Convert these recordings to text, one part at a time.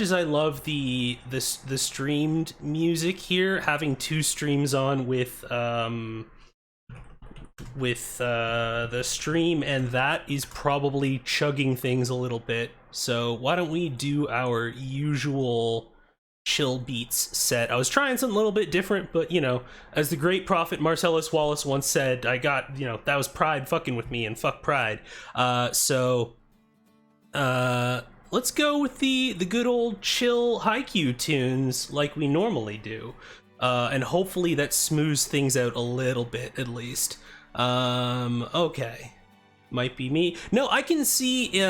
as I love the streamed music here, having two streams on with the stream and that is probably chugging things a little bit. So why don't we do our usual chill beats set. I was trying something a little bit different, but you know, as the great prophet Marcellus Wallace once said, I got, you know, that was pride fucking with me, and fuck pride. Let's go with the good old chill haiku tunes like we normally do. And hopefully that smooths things out a little bit at least. Okay. Might be me. No, I can see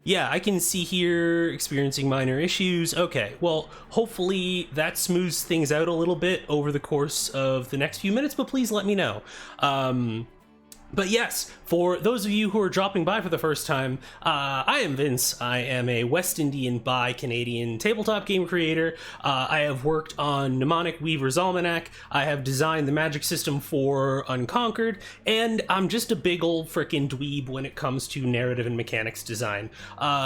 I can see here experiencing minor issues. Okay, well, hopefully that smooths things out a little bit over the course of the next few minutes, but please let me know. But yes, for those of you who are dropping by for the first time, I am Vince. I am a West Indian bi-Canadian tabletop game creator. I have worked on Mnemonic Weaver's Almanac. I have designed the magic system for Unconquered, and I'm just a big old frickin' dweeb when it comes to narrative and mechanics design.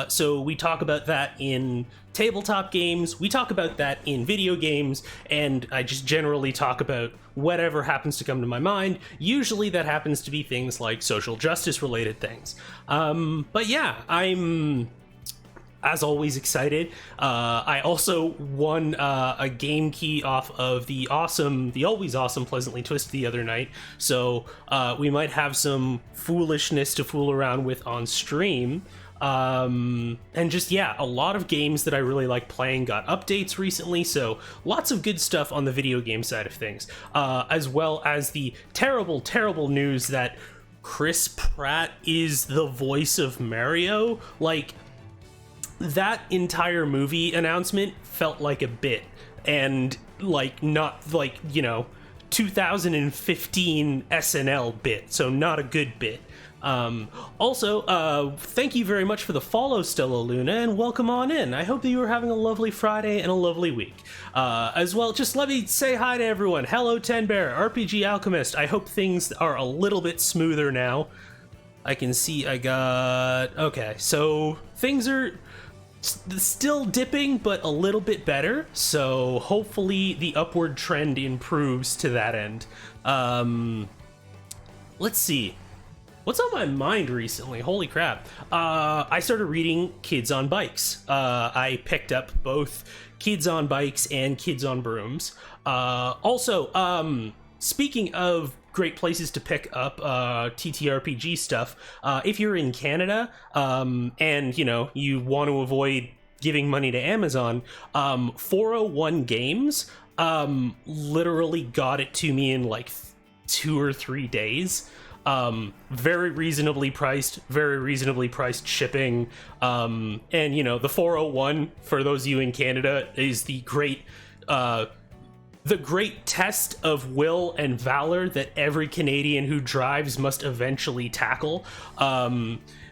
So we talk about that in tabletop games, we talk about that in video games, and I just generally talk about whatever happens to come to my mind. Usually that happens to be things like social justice related things. But yeah, I'm as always excited. I also won a game key off of the always awesome Pleasantly Twist the other night, so we might have some foolishness to fool around with on stream. And just, yeah, a lot of games that I really like playing got updates recently, so lots of good stuff on the video game side of things, as well as the terrible news that Chris Pratt is the voice of Mario. Like, that entire movie announcement felt like a bit, and like not like, you know, 2015 SNL bit, so not a good bit. Also, thank you very much for the follow, Stella Luna, and welcome on in. I hope that you are having a lovely Friday and a lovely week. As well, just let me say hi to everyone. Hello, Ten Bear, RPG Alchemist. I hope things are a little bit smoother now. I can see I got... Okay, so things are still dipping, but a little bit better, so hopefully the upward trend improves to that end. Let's see. What's on my mind recently? Holy crap. I started reading Kids on Bikes. I picked up both Kids on Bikes and Kids on Brooms. Also, speaking of great places to pick up TTRPG stuff, if you're in Canada and, you know, you want to avoid giving money to Amazon, 401 Games literally got it to me in like 2 or 3 days. Very reasonably priced shipping, and you know, the 401, for those of you in Canada, is the great test of will and valor that every Canadian who drives must eventually tackle.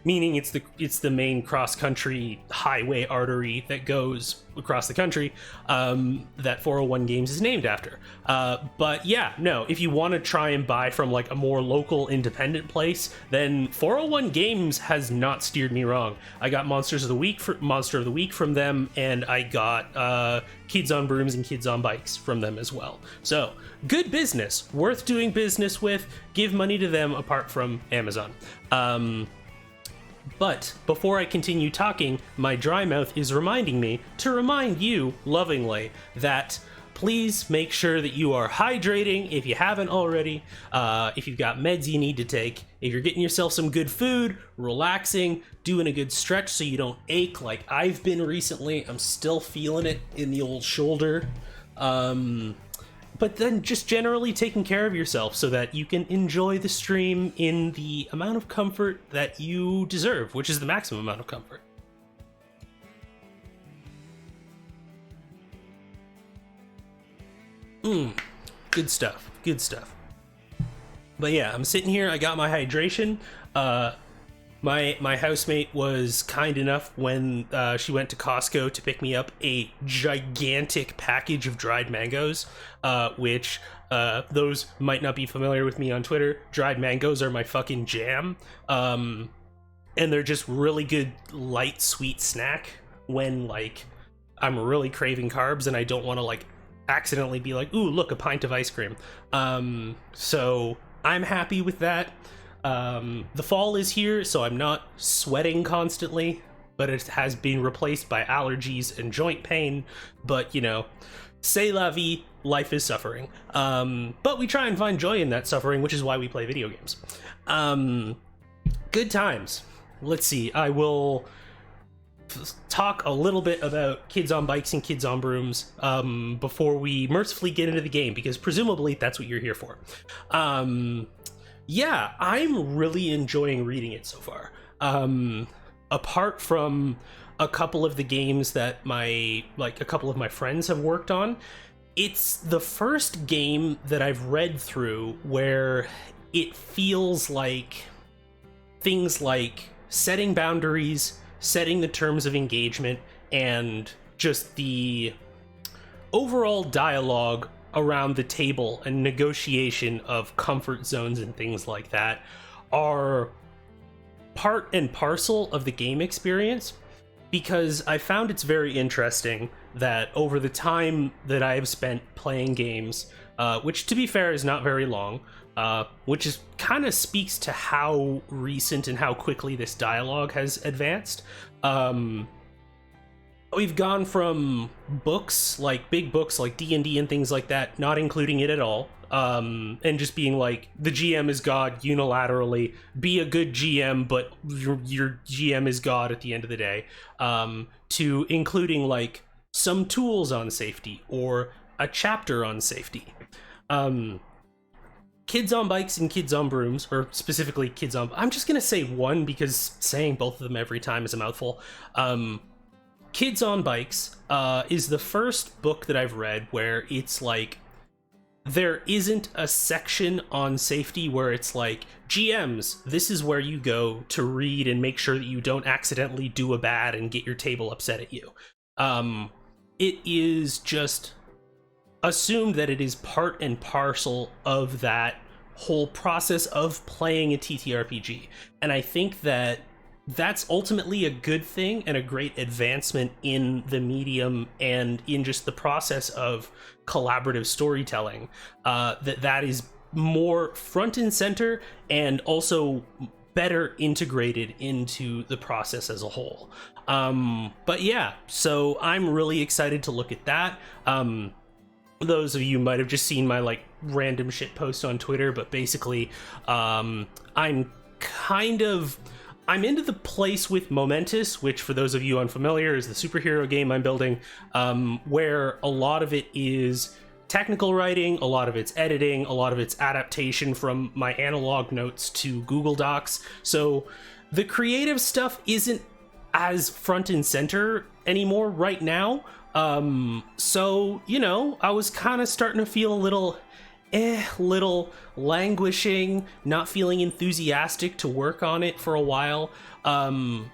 Meaning it's the main cross-country highway artery that goes across the country, that 401 Games is named after. But yeah, no, if you want to try and buy from like a more local independent place, then 401 Games has not steered me wrong. I got Monster of the Week from them, and I got Kids on Brooms and Kids on Bikes from them as well. So good business, worth doing business with. Give money to them apart from Amazon. But before I continue talking, my dry mouth is reminding me to remind you lovingly that please make sure that you are hydrating if you haven't already, if you've got meds you need to take, if you're getting yourself some good food, relaxing, doing a good stretch so you don't ache like I've been recently. I'm still feeling it in the old shoulder. But then just generally taking care of yourself so that you can enjoy the stream in the amount of comfort that you deserve, which is the maximum amount of comfort. Good stuff. But yeah, I'm sitting here, I got my hydration. My housemate was kind enough when she went to Costco to pick me up a gigantic package of dried mangoes, which those might not be familiar with me on Twitter. Dried mangoes are my fucking jam, and they're just really good light sweet snack. when like I'm really craving carbs and I don't want to like accidentally be like, ooh, look, a pint of ice cream. So I'm happy with that. The fall is here, so I'm not sweating constantly, but it has been replaced by allergies and joint pain. But, you know, c'est la vie, life is suffering. But we try and find joy in that suffering, which is why we play video games. Good times. Let's see, I will talk a little bit about Kids on Bikes and Kids on Brooms before we mercifully get into the game, because presumably that's what you're here for. Yeah, I'm really enjoying reading it so far. Apart from a couple of the games that a couple of my friends have worked on, it's the first game that I've read through where it feels like things like setting boundaries, setting the terms of engagement, and just the overall dialogue around the table and negotiation of comfort zones and things like that are part and parcel of the game experience, because I found it's very interesting that over the time that I have spent playing games, which to be fair is not very long, which is kind of speaks to how recent and how quickly this dialogue has advanced. We've gone from books, like big books like D&D and things like that, not including it at all, and just being like, the GM is God unilaterally, be a good GM, but your GM is God at the end of the day, to including like some tools on safety or a chapter on safety. Kids on Bikes and Kids on Brooms, or specifically Kids on... I'm just gonna say one because saying both of them every time is a mouthful. Kids on Bikes is the first book that I've read where it's like, there isn't a section on safety where it's like, GMs, this is where you go to read and make sure that you don't accidentally do a bad and get your table upset at you. It is just assumed that it is part and parcel of that whole process of playing a TTRPG. And I think that that's ultimately a good thing and a great advancement in the medium and in just the process of collaborative storytelling, that is more front and center and also better integrated into the process as a whole. But yeah, so I'm really excited to look at that. Those of you might have just seen my like random shit post on Twitter, but basically I'm into the place with Momentous, which for those of you unfamiliar is the superhero game I'm building, where a lot of it is technical writing, a lot of it's editing, a lot of it's adaptation from my analog notes to Google Docs. So the creative stuff isn't as front and center anymore right now. So, you know, I was kind of starting to feel a little languishing, not feeling enthusiastic to work on it for a while.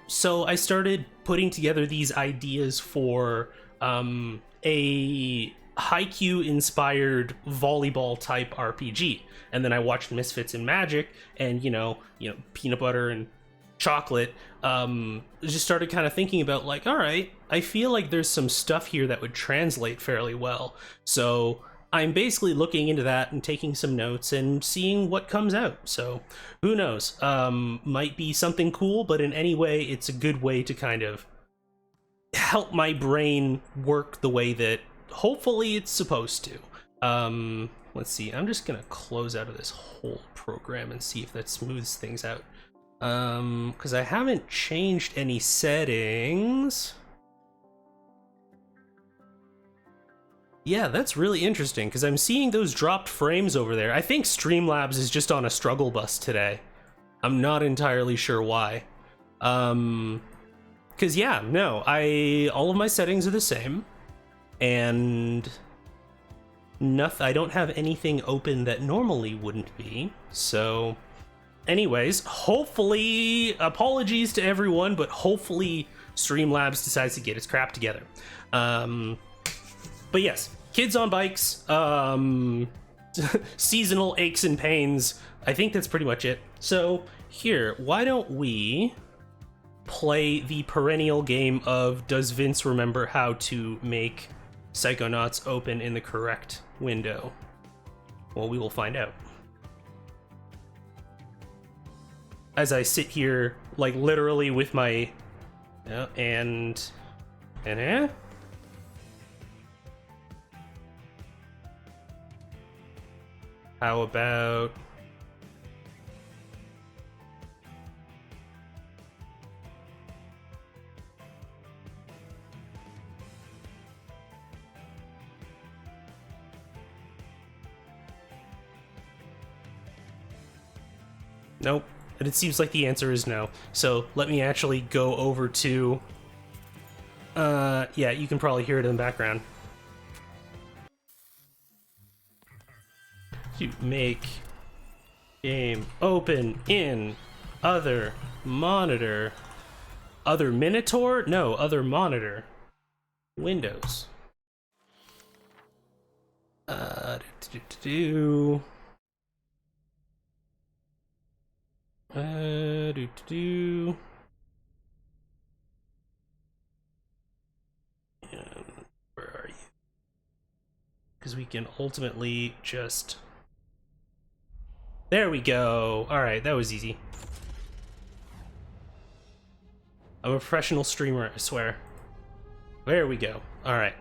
So I started putting together these ideas for a Haikyuu inspired volleyball type RPG. And then I watched Misfits and Magic and, you know, peanut butter and chocolate, just started kind of thinking about like, all right, I feel like there's some stuff here that would translate fairly well. So I'm basically looking into that and taking some notes and seeing what comes out. So who knows, might be something cool, but in any way, it's a good way to kind of help my brain work the way that hopefully it's supposed to. Let's see, I'm just gonna close out of this whole program and see if that smooths things out. Because I haven't changed any settings. Yeah, that's really interesting, because I'm seeing those dropped frames over there. I think Streamlabs is just on a struggle bus today. I'm not entirely sure why. Because yeah, no, all of my settings are the same, and I don't have anything open that normally wouldn't be, so... Anyways, hopefully, apologies to everyone, but hopefully Streamlabs decides to get its crap together. But yes, Kids on Bikes, seasonal aches and pains. I think that's pretty much it. So here, why don't we play the perennial game of does Vince remember how to make Psychonauts open in the correct window? Well, we will find out. As I sit here, like, literally with my... How about... Nope. And it seems like the answer is no. So let me actually go over to... yeah, you can probably hear it in the background. To make game open in other monitor. Other Minotaur? No, other monitor. Windows. Where are you? Because we can ultimately just... There we go. Alright, that was easy. I'm a professional streamer, I swear. There we go. Alright.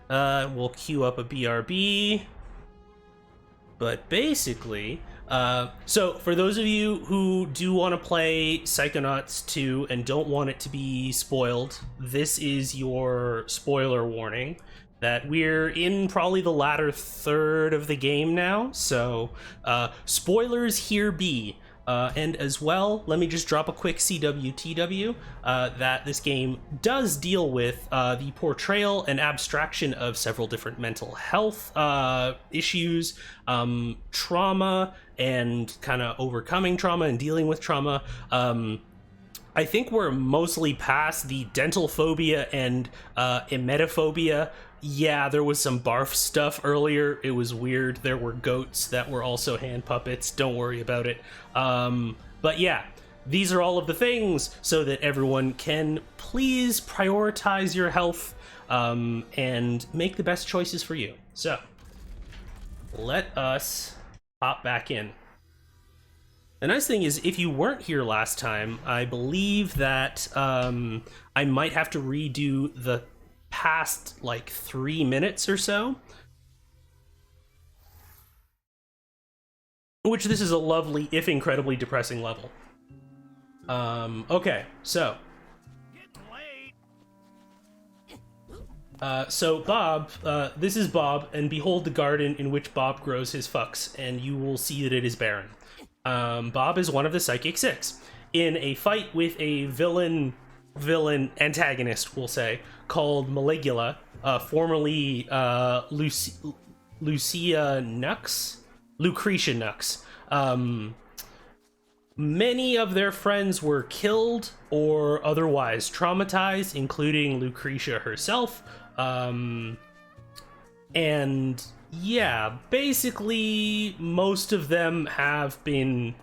We'll queue up a BRB. But basically... so, for those of you who do want to play Psychonauts 2 and don't want it to be spoiled, this is your spoiler warning. That we're in probably the latter third of the game now, so spoilers here be. And as well, let me just drop a quick CWTW, that this game does deal with the portrayal and abstraction of several different mental health issues, trauma, and kind of overcoming trauma and dealing with trauma. I think we're mostly past the dental phobia and emetophobia. Yeah, there was some barf stuff earlier. It was weird. There were goats that were also hand puppets. Don't worry about it. But yeah, these are all of the things so that everyone can please prioritize your health and make the best choices for you. So, let us hop back in. The nice thing is, if you weren't here last time, I believe that I might have to redo the past, like, 3 minutes or so. Which, this is a lovely, if incredibly depressing level. Okay, so. So Bob, this is Bob, and behold the garden in which Bob grows his fucks, and you will see that it is barren. Bob is one of the Psychic Six. In a fight with a villain antagonist, we'll say, called Maligula, formerly Lucretia Nux. Many of their friends were killed or otherwise traumatized, including Lucretia herself. And yeah, basically most of them have been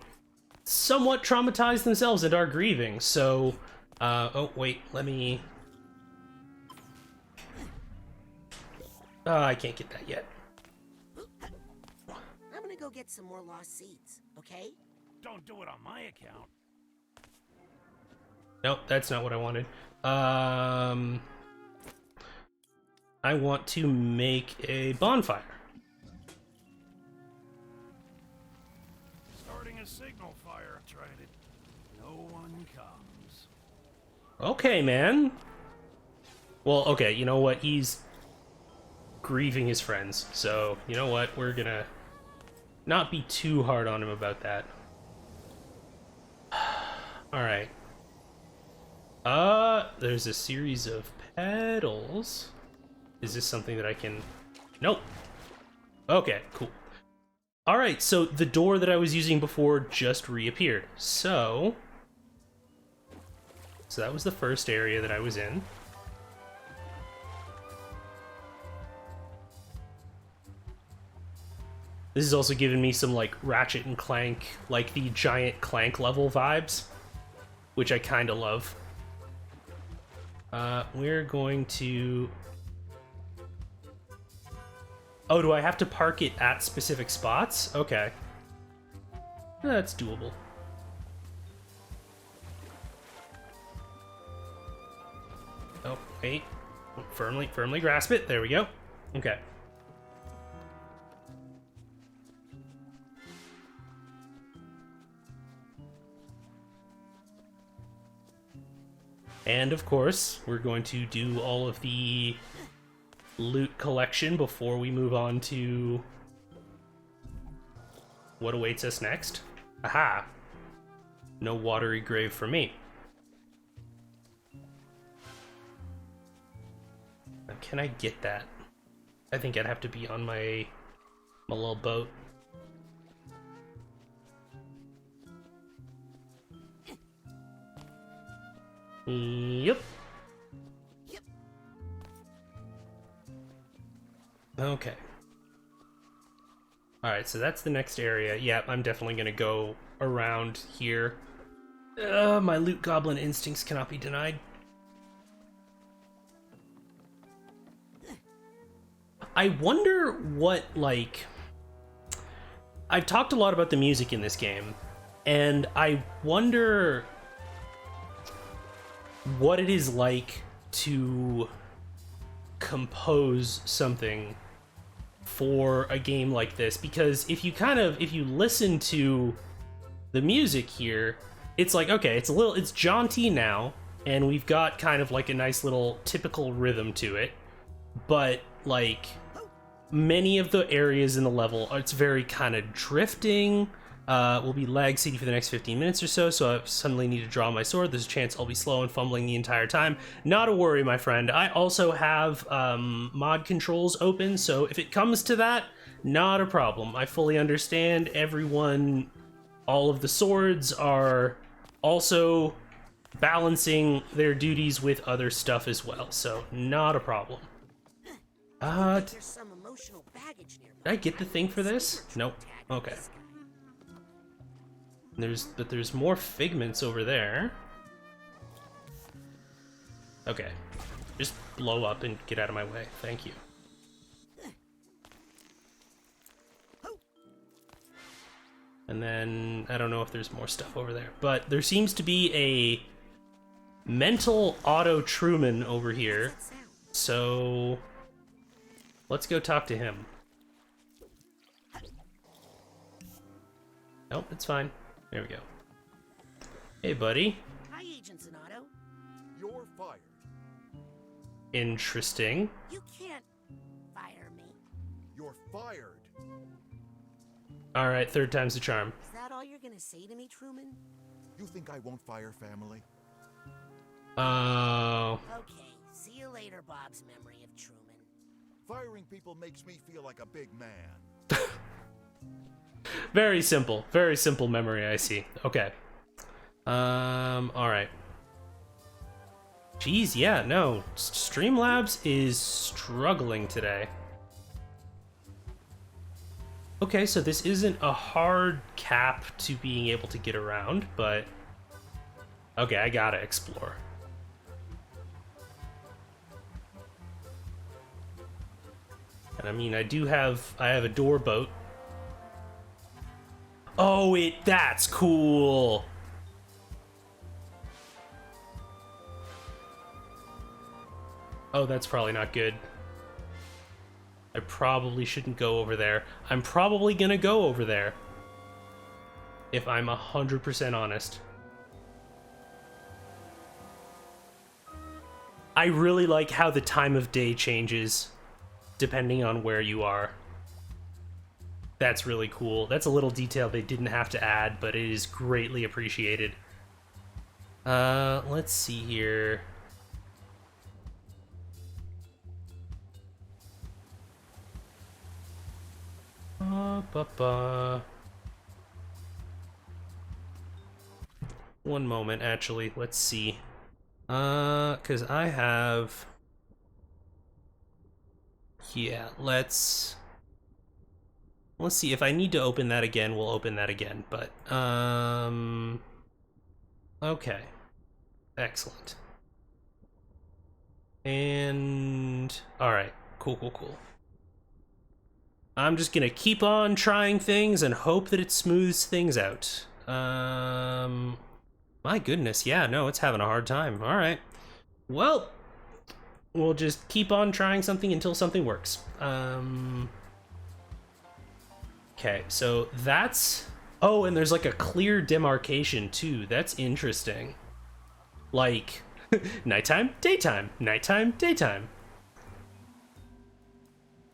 somewhat traumatized themselves and are grieving. So, oh wait, let me... I can't get that yet. I'm gonna go get some more lost seeds, okay? Don't do it on my account. Nope, that's not what I wanted. I want to make a bonfire. Starting a signal fire. Tried it. No one comes. Okay, man. Well, okay, you know what? He's grieving his friends. So, you know what? We're gonna not be too hard on him about that. Alright. There's a series of petals. Is this something that I can... Nope. Okay, cool. Alright, so the door that I was using before just reappeared. So that was the first area that I was in. This is also giving me some, like, Ratchet and Clank, like the giant Clank level vibes, which I kind of love. We're going to... Oh, do I have to park it at specific spots? Okay. That's doable. Oh, wait. Firmly grasp it. There we go. Okay. And of course, we're going to do all of the loot collection before we move on to what awaits us next. Aha! No watery grave for me. Can I get that? I think I'd have to be on my little boat. Yep. Okay. Alright, so that's the next area. Yeah, I'm definitely gonna go around here. My loot goblin instincts cannot be denied. I wonder what, like... I've talked a lot about the music in this game, and I wonder what it is like to compose something for a game like this, because if you listen to the music here, it's like, okay, it's jaunty now, and we've got kind of like a nice little typical rhythm to it, but like many of the areas in the level, it's very kind of drifting. Will be lag city for the next 15 minutes or so, so I suddenly need to draw my sword. There's a chance I'll be slow and fumbling the entire time. Not a worry, my friend. I also have mod controls open, so if it comes to that, not a problem. I fully understand. Everyone, all of the swords are also balancing their duties with other stuff as well, so not a problem. There's some emotional baggage nearby. Did I get the thing for this? Nope. Okay. But there's more figments over there. Okay. Just blow up and get out of my way. Thank you. And then, I don't know if there's more stuff over there, but there seems to be a mental Otto Truman over here. So, let's go talk to him. Nope, it's fine. There we go. Hey, buddy. Hi, Agent Zanotto. You're fired. Interesting. You can't fire me. You're fired. Alright, third time's the charm. Is that all you're gonna say to me, Truman? You think I won't fire family? Oh. Okay, see you later, Bob's memory of Truman. Firing people makes me feel like a big man. Very simple memory, I see. Okay. Alright. Jeez, yeah, no. Streamlabs is struggling today. Okay, so this isn't a hard cap to being able to get around, but... Okay, I gotta explore. And I mean, I have a door boat. Oh, that's cool. Oh, that's probably not good. I probably shouldn't go over there. I'm probably gonna go over there. If I'm 100% honest. I really like how the time of day changes depending on where you are. That's really cool. That's a little detail they didn't have to add, but it is greatly appreciated. Let's see here. One moment, actually. Let's see. 'Cause I have... Yeah, let's see. If I need to open that again, we'll open that again, but, okay. Excellent. And all right, cool. I'm just gonna keep on trying things and hope that it smooths things out. My goodness, yeah, no, it's having a hard time. All right, well, we'll just keep on trying something until something works. Okay, so that's... Oh, and there's like a clear demarcation too. That's interesting. Like, nighttime, daytime, nighttime, daytime.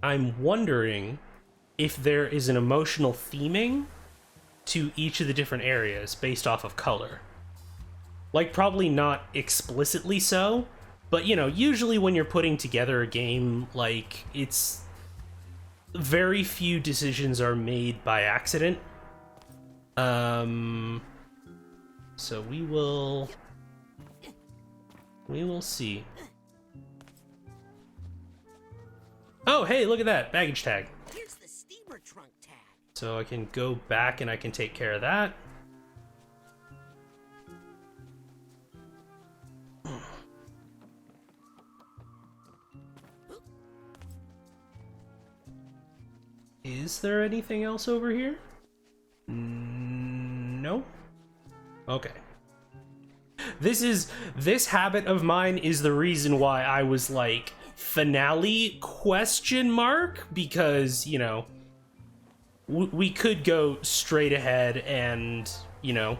I'm wondering if there is an emotional theming to each of the different areas based off of color. Like, probably not explicitly so, but, you know, usually when you're putting together a game, like, it's... very few decisions are made by accident. So we will see. Oh, hey, look at that baggage tag. Here's the steamer trunk tag. So I can go back and I can take care of that. Is there anything else over here? No? Okay. This habit of mine is the reason why I was like, finale question mark? Because, you know, we could go straight ahead and, you know,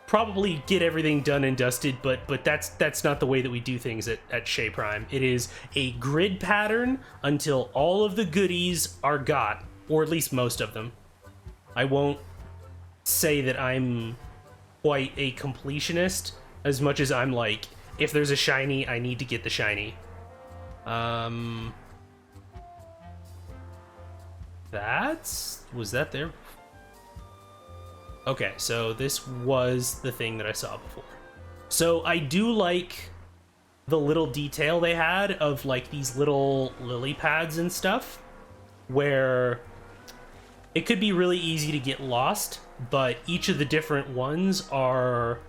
probably get everything done and dusted, but that's not the way that we do things at Shea Prime. It is a grid pattern until all of the goodies are got, or at least most of them. I won't say that I'm quite a completionist as much as I'm like, if there's a shiny, I need to get the shiny. Was that there? Okay, so this was the thing that I saw before. So I do like the little detail they had of like these little lily pads and stuff, where it could be really easy to get lost, but each of the different ones are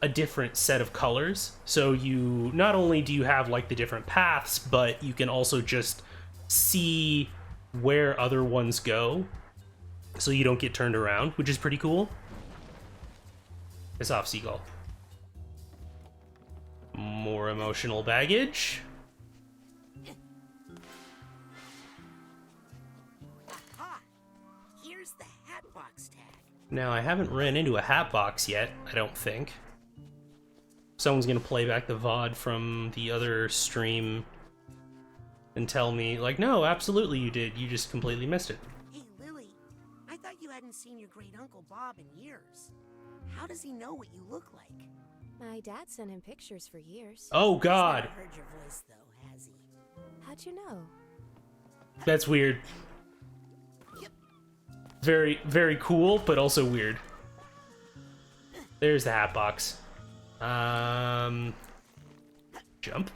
a different set of colors. So you not only do you have like the different paths, but you can also just see where other ones go, so you don't get turned around, which is pretty cool. Piss off, seagull. More emotional baggage. Aha! Here's the hatbox tag. Now, I haven't ran into a hat box yet, I don't think. Someone's gonna play back the VOD from the other stream and tell me, like, no, absolutely you did, you just completely missed it. Hey, Lily, I thought you hadn't seen your great uncle Bob in years. How does he know what you look like? My dad sent him pictures for years. Oh He's god, never heard your voice, though, has he? How'd you know? that's weird. Very, very cool, but also weird. There's the hat box. Jump.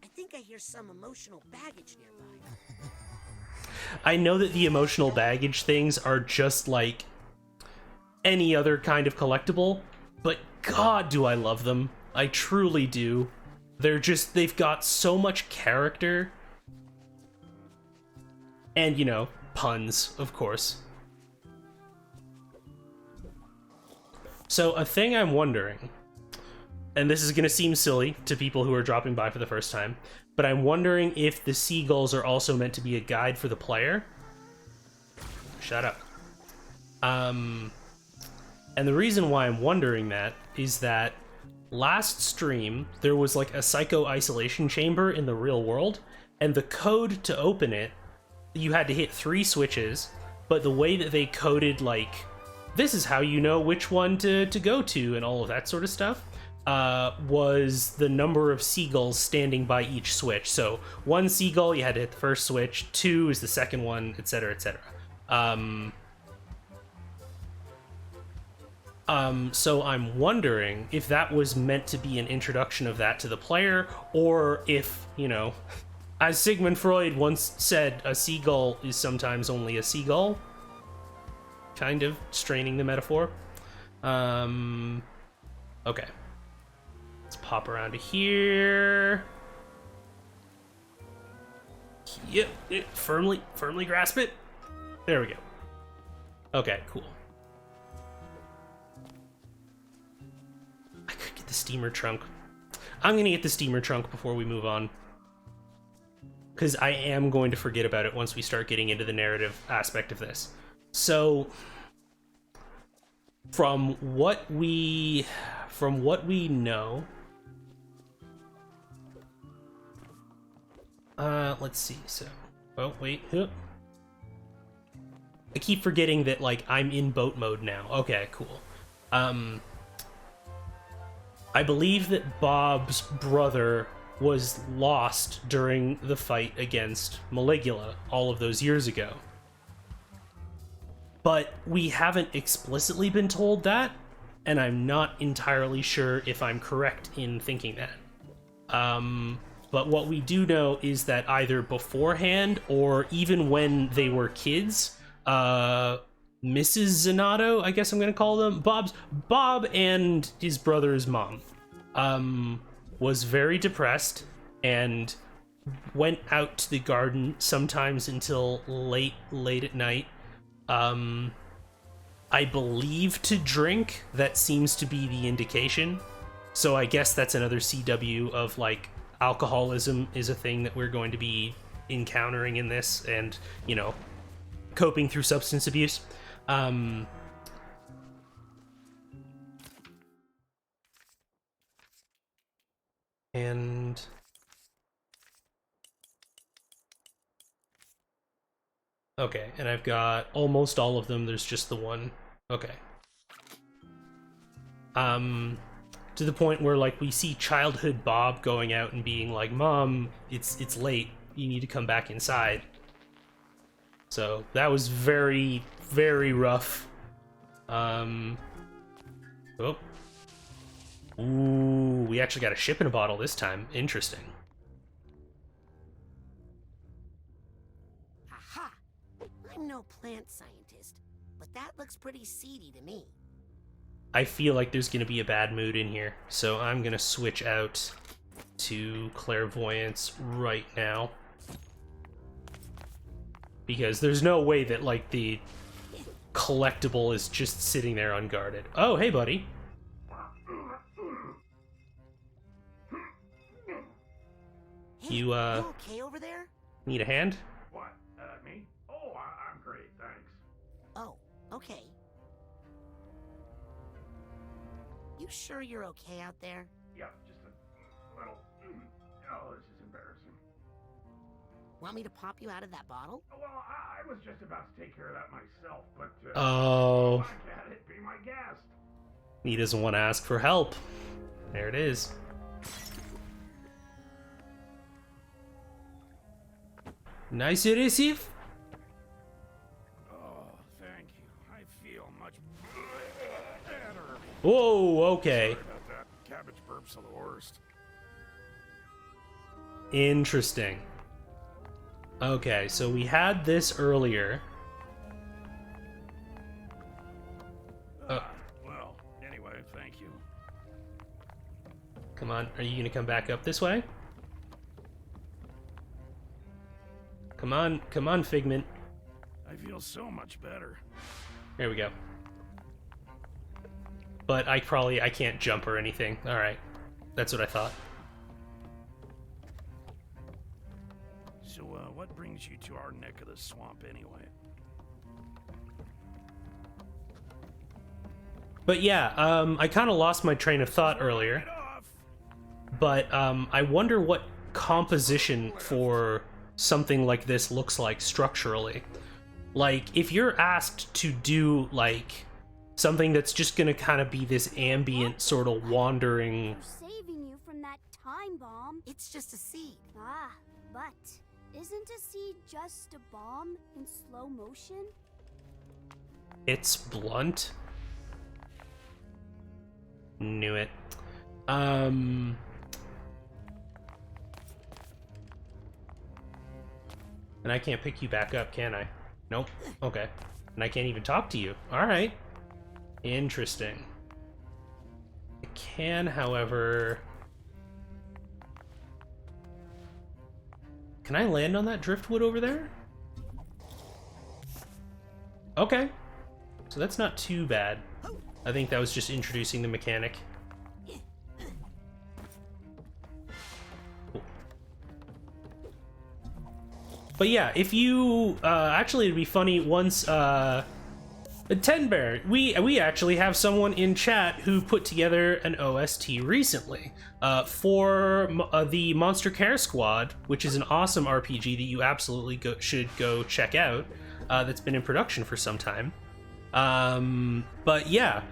I think I hear some emotional baggage nearby. I know that the emotional baggage things are just like any other kind of collectible, but god do I love them. I truly do. They've got so much character. And, you know, puns, of course. So a thing I'm wondering, and this is going to seem silly to people who are dropping by for the first time, but I'm wondering if the seagulls are also meant to be a guide for the player. Shut up. And the reason why I'm wondering that is that last stream, there was like a psycho-isolation chamber in the real world, and the code to open it, you had to hit 3 switches, but the way that they coded, like, this is how you know which one to go to and all of that sort of stuff, was the number of seagulls standing by each switch. So 1 seagull, you had to hit the first switch, 2 is the second one, etc., etc. So I'm wondering if that was meant to be an introduction of that to the player, or if, you know, as Sigmund Freud once said, a seagull is sometimes only a seagull. Kind of straining the metaphor. Okay. Let's Let's pop around to here. Yep, firmly grasp it. There we go. Okay, cool. I could get the steamer trunk. I'm gonna get the steamer trunk before we move on, because I am going to forget about it once we start getting into the narrative aspect of this. So, from what we know, let's see. So, oh wait, I keep forgetting that like I'm in boat mode now. Okay, cool. I believe that Bob's brother was lost during the fight against Maligula all of those years ago. But we haven't explicitly been told that, and I'm not entirely sure if I'm correct in thinking that. But what we do know is that either beforehand or even when they were kids, Mrs. Zanato, I guess I'm gonna call them, Bob and his brother's mom, was very depressed and went out to the garden sometimes until late at night. I believe to drink. That seems to be the indication. So I guess that's another CW of like alcoholism is a thing that we're going to be encountering in this, and you know, coping through substance abuse. And okay, and I've got almost all of them. There's just the one. Okay. To the point where like we see childhood Bob going out and being like, "Mom, it's late. You need to come back inside." So that was very, very rough. Oh. Ooh, we actually got a ship in a bottle this time. Interesting. Aha! I'm no plant scientist, but that looks pretty seedy to me. I feel like there's gonna be a bad mood in here, so I'm gonna switch out to clairvoyance right now. Because there's no way that, like, the collectible is just sitting there unguarded. Oh, hey, buddy. Hey, You okay over there? need a hand? What? Me? Oh, I'm great, thanks. Oh, okay. You sure you're okay out there? Yeah, just a little... Oh, this is embarrassing. Want me to pop you out of that bottle? Well, I was just about to take care of that myself, but... Oh. Back at it, be my guest. He doesn't want to ask for help. There it is. Nice receive. Oh, thank you. I feel much better. Whoa, okay. Sorry about that. Cabbage burps are the worst. Interesting. Okay, so we had this earlier. Well, anyway, thank you. Come on, are you gonna come back up this way? Come on, Figment. I feel so much better. There we go. But I can't jump or anything. Alright. That's what I thought. So, what brings you to our neck of the swamp anyway? But yeah, I kind of lost my train of thought earlier. Get off! But I wonder what composition for something like this looks like structurally. Like, if you're asked to do, like, something that's just gonna kind of be this ambient sort of wandering... For saving you from that time bomb. It's just a seed. Ah, but isn't a seed just a bomb in slow motion? It's blunt. Knew it. And I can't pick you back up, can I? Nope. Okay. And I can't even talk to you. Alright. Interesting. I can, however... Can I land on that driftwood over there? Okay. So that's not too bad. I think that was just introducing the mechanic. Cool. But yeah, if you... actually, it'd be funny once... Ten Bear, we actually have someone in chat who put together an OST recently for the Monster Care Squad, which is an awesome RPG that you absolutely should go check out. That's been in production for some time. But yeah,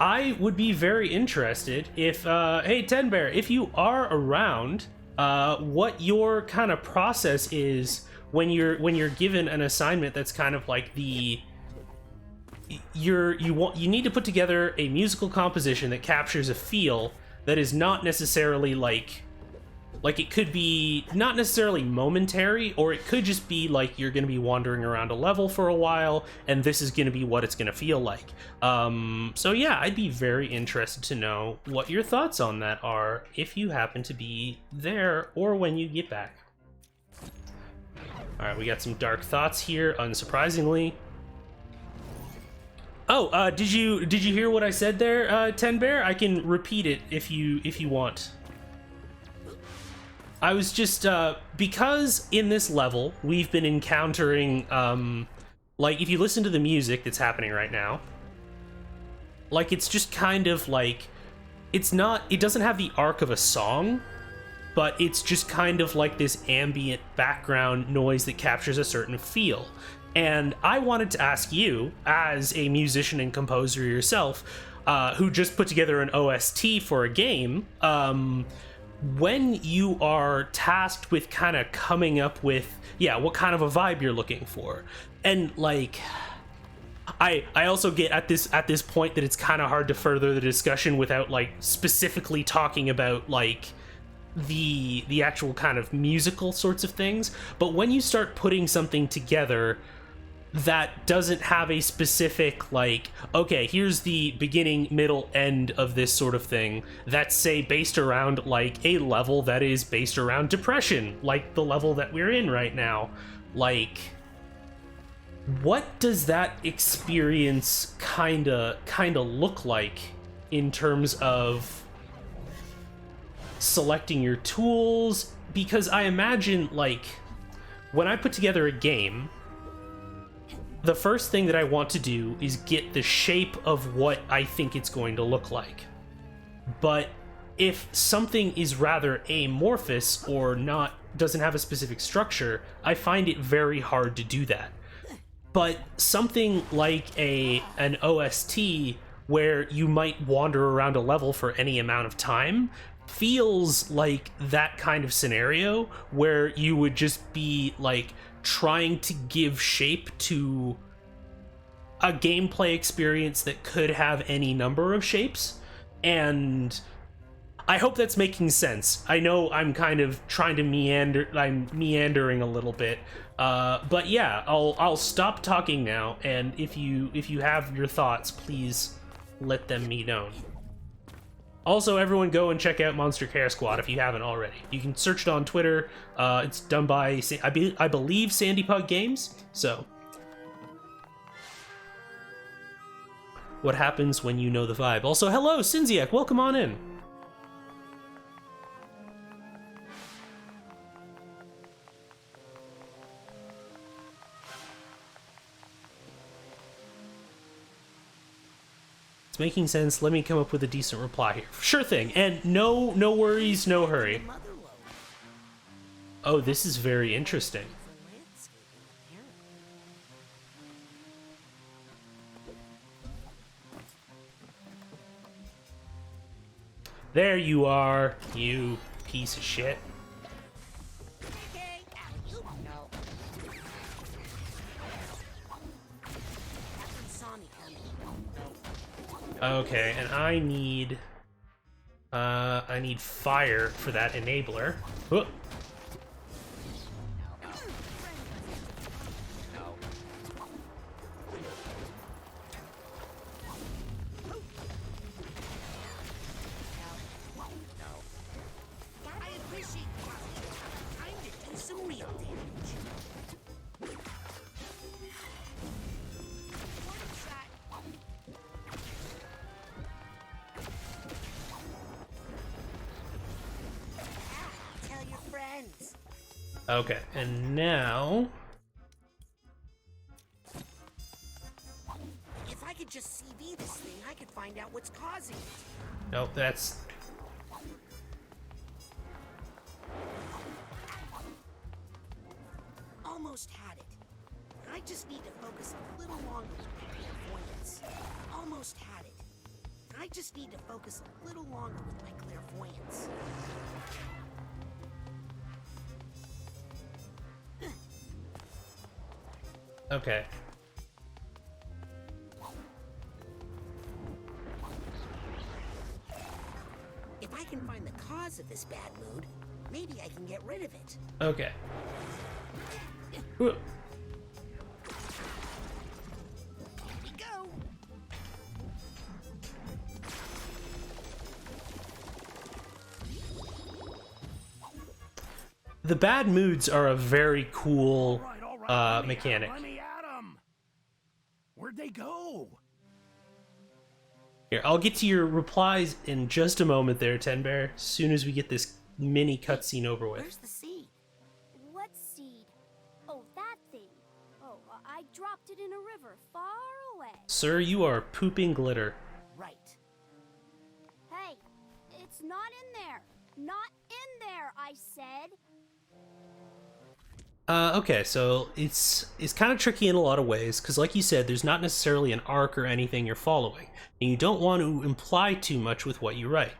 I would be very interested if, hey Ten Bear, if you are around, what your kind of process is when you're given an assignment that's kind of like the... you need to put together a musical composition that captures a feel that is not necessarily like it could be not necessarily momentary, or it could just be like you're going to be wandering around a level for a while and this is going to be what it's going to feel like. So yeah, I'd be very interested to know what your thoughts on that are if you happen to be there or when you get back. All right, we got some dark thoughts here, unsurprisingly. Oh, did you hear what I said there, Ten Bear? I can repeat it if you want. I was just because in this level we've been encountering like if you listen to the music that's happening right now, like it's just kind of like it doesn't have the arc of a song, but it's just kind of like this ambient background noise that captures a certain feel. And I wanted to ask you, as a musician and composer yourself, who just put together an OST for a game, when you are tasked with kind of coming up with, yeah, what kind of a vibe you're looking for. And like, I also get at this point that it's kind of hard to further the discussion without like specifically talking about like the actual kind of musical sorts of things. But when you start putting something together that doesn't have a specific, like, okay, here's the beginning, middle, end of this sort of thing, that's, say, based around, like, a level that is based around depression, like the level that we're in right now. Like, what does that experience kinda look like in terms of selecting your tools? Because I imagine, like, when I put together a game, the first thing that I want to do is get the shape of what I think it's going to look like. But if something is rather amorphous or doesn't have a specific structure, I find it very hard to do that. But something like an OST where you might wander around a level for any amount of time feels like that kind of scenario where you would just be like trying to give shape to a gameplay experience that could have any number of shapes. And I hope that's making sense. I know I'm kind of trying to I'm meandering a little bit, but yeah, I'll stop talking now, and if you have your thoughts, please let them be known. Also, everyone go and check out Monster Care Squad if you haven't already. You can search it on Twitter. It's done by, I believe, Sandy Pug Games. So, what happens when you know the vibe? Also, hello, Sinziak, welcome on in. It's making sense. Let me come up with a decent reply here. Sure thing. And no worries, no hurry. Oh, this is very interesting. There you are, you piece of shit. Okay, and I need fire for that enabler. Whoop. I appreciate you. Time to do some real Tell your friends. Okay, and now... If I could just CV this thing, I could find out what's causing it. Nope, that's... Almost had it. I just need to focus a little longer with my clairvoyance. Almost had it. I just need to focus a little longer with my clairvoyance. Okay. If I can find the cause of this bad mood, maybe I can get rid of it. Okay. Whoa. Here we go. The bad moods are a very cool All right, mechanic. Let me at 'em. Where'd they go? Here, I'll get to your replies in just a moment there, Ten Bear, as soon as we get this mini cutscene over with. Where's the seed? What seed? Oh, that thing. Oh, I dropped it in a river far away. Sir, you are pooping glitter. Right. Hey, it's not in there. Not in there, I said. Okay, so it's kind of tricky in a lot of ways, because like you said, there's not necessarily an arc or anything you're following, and you don't want to imply too much with what you write.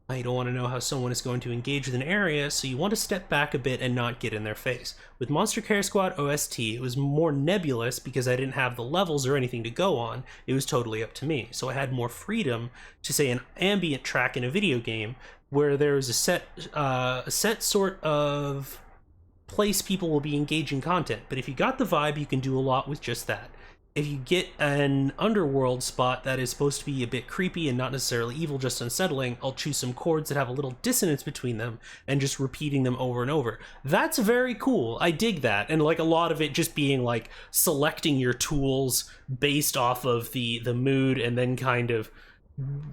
You don't want to know how someone is going to engage with an area, so you want to step back a bit and not get in their face. With Monster Care Squad OST, it was more nebulous because I didn't have the levels or anything to go on. It was totally up to me, so I had more freedom to say an ambient track in a video game where there's a set sort of place people will be engaging content. But if you got the vibe, you can do a lot with just that. If you get an underworld spot that is supposed to be a bit creepy and not necessarily evil, just unsettling, I'll choose some chords that have a little dissonance between them and just repeating them over and over. That's very cool. I dig that. And like a lot of it just being like selecting your tools based off of the mood and then kind of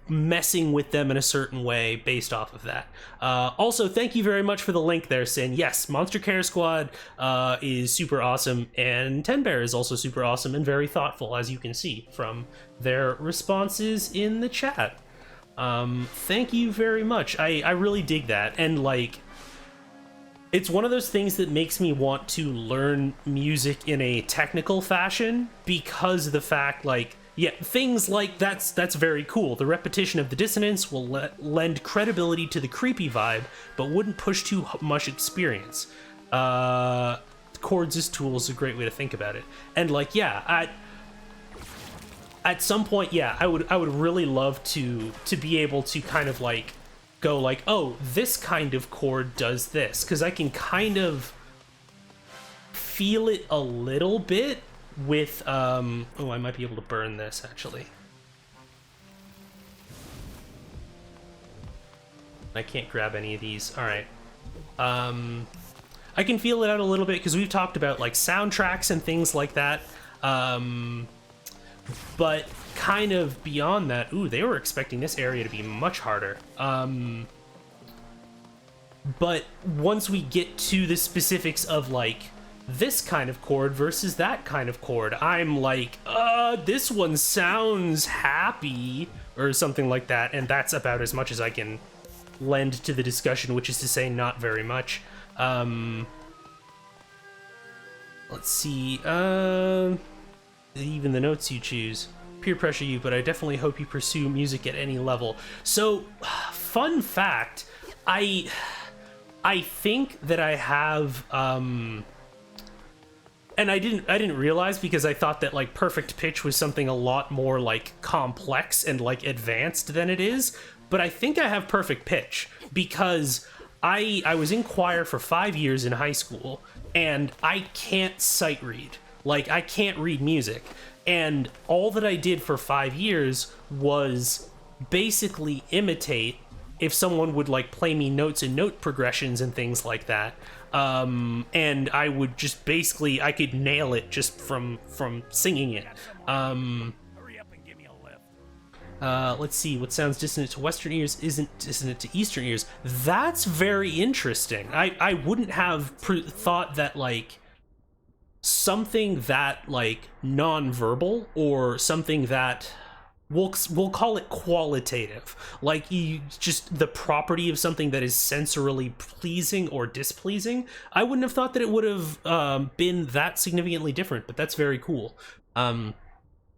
messing with them in a certain way based off of that. Also, thank you very much for the link there, Sin. Yes, Monster Care Squad is super awesome, and Ten Bear is also super awesome and very thoughtful, as you can see from their responses in the chat. Thank you very much. I really dig that, and like, it's one of those things that makes me want to learn music in a technical fashion, because of the fact, like, yeah, things like that's very cool. The repetition of the dissonance will lend credibility to the creepy vibe, but wouldn't push too much experience. Chords as tools is a great way to think about it. And like, yeah, at some point, yeah, I would really love to be able to kind of like go like, oh, this kind of chord does this, because I can kind of feel it a little bit with oh, I might be able to burn this actually. I can't grab any of these. All right. I can feel it out a little bit because we've talked about like soundtracks and things like that. But kind of beyond that, ooh, they were expecting this area to be much harder. But once we get to the specifics of like this kind of chord versus that kind of chord, I'm like, this one sounds happy or something like that, and that's about as much as I can lend to the discussion, which is to say not very much. Let's see, even the notes you choose. Peer pressure you, but I definitely hope you pursue music at any level. So, fun fact, I think that I have, and I didn't realize, because I thought that like perfect pitch was something a lot more like complex and like advanced than it is, but I think I have perfect pitch because I was in choir for 5 years in high school, and I can't sight read. Like, I can't read music, and all that I did for 5 years was basically imitate if someone would like play me notes and note progressions and things like that. And I would just basically, I could nail it just from singing it. Hurry up and give me a lift. Let's see, what sounds dissonant to Western ears isn't dissonant to Eastern ears. That's very interesting. I wouldn't have thought that, like, something that, like, non-verbal, or something that, we'll call it qualitative, like, just the property of something that is sensorily pleasing or displeasing, I wouldn't have thought that it would have been that significantly different, but that's very cool.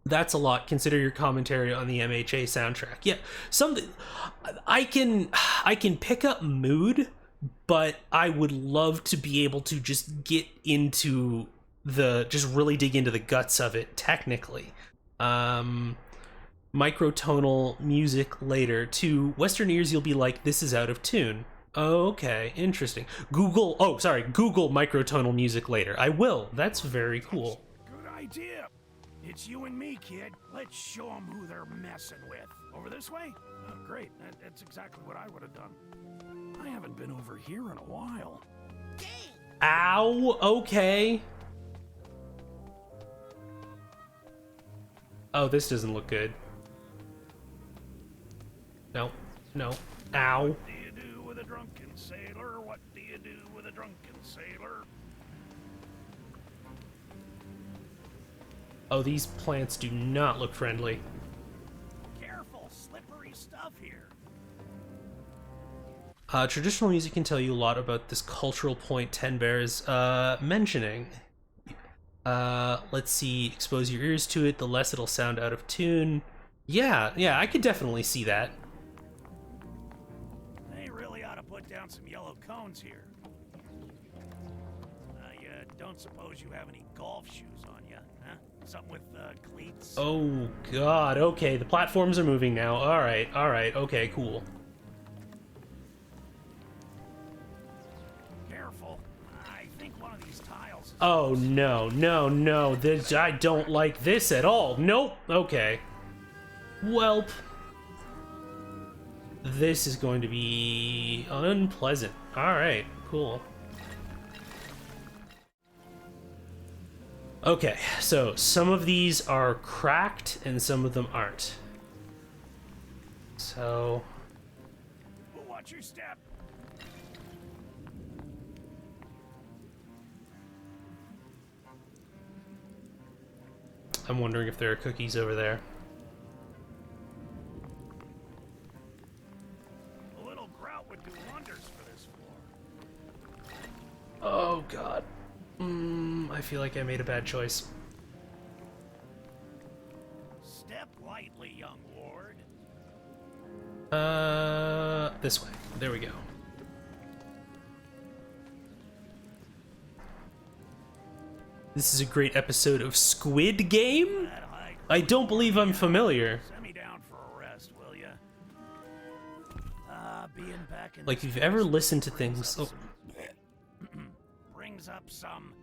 That's a lot. Consider your commentary on the MHA soundtrack. Yeah, something I can pick up mood, but I would love to be able to just get into just really dig into the guts of it technically. Microtonal music later. To Western ears, you'll be like, this is out of tune. Okay, interesting. Google microtonal music later. I will. That's very cool. Good idea. It's you and me, kid. Let's show them who they're messing with. Over this way? Oh, great. That's exactly what I would have done. I haven't been over here in a while. Ow, okay. Oh, this doesn't look good. No, no. Ow. What do you do with a drunken sailor? What do you do with a drunken sailor? Oh, these plants do not look friendly. Careful, slippery stuff here. Traditional music can tell you a lot about this cultural point Ten bears mentioning. Let's see, expose your ears to it, the less it'll sound out of tune. Yeah, I could definitely see that. They really ought to put down some yellow cones here. You don't suppose you have any golf shoes on you, huh? Something with cleats? Oh god, okay, the platforms are moving now. Alright, okay, cool. Careful. I think one of these tiles is... Oh no, I don't like this at all. Nope, okay. Welp. This is going to be unpleasant. Alright, cool. Okay, so some of these are cracked and some of them aren't. So... Watch your step. I'm wondering if there are cookies over there. A little grout would do wonders for this floor. Oh god. I feel like I made a bad choice. Step lightly, young ward. This way. There we go. This is a great episode of Squid Game? I don't believe I'm familiar. Send me down for a rest, will ya? Being back in Like, if you've ever listened to things... Oh. brings up some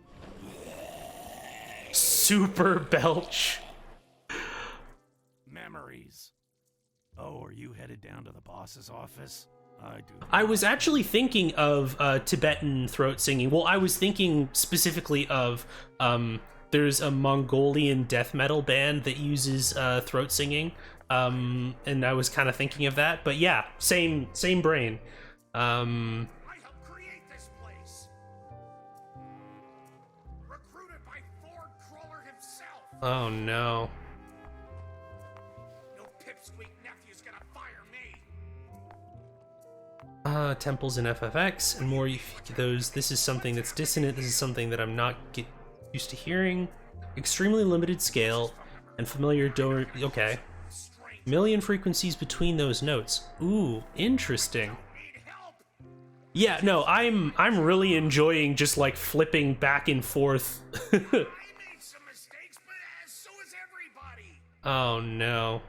Super belch. memories. Oh, are you headed down to the boss's office? I was actually thinking of Tibetan throat singing. Well, I was thinking specifically of there's a Mongolian death metal band that uses throat singing, and I was kind of thinking of that. But yeah, same brain. I helped create this place. Recruited by Ford Crawler himself. Oh no. No pipsqueak nephew's gonna fire me. Temples in FFX and more. Those. This is something that's dissonant. This is something that I'm not used to hearing. Extremely limited scale and familiar. Okay. Million frequencies between those notes. Ooh, interesting. Yeah, no, I'm really enjoying just like flipping back and forth. I made some mistakes, but so is everybody. Oh no.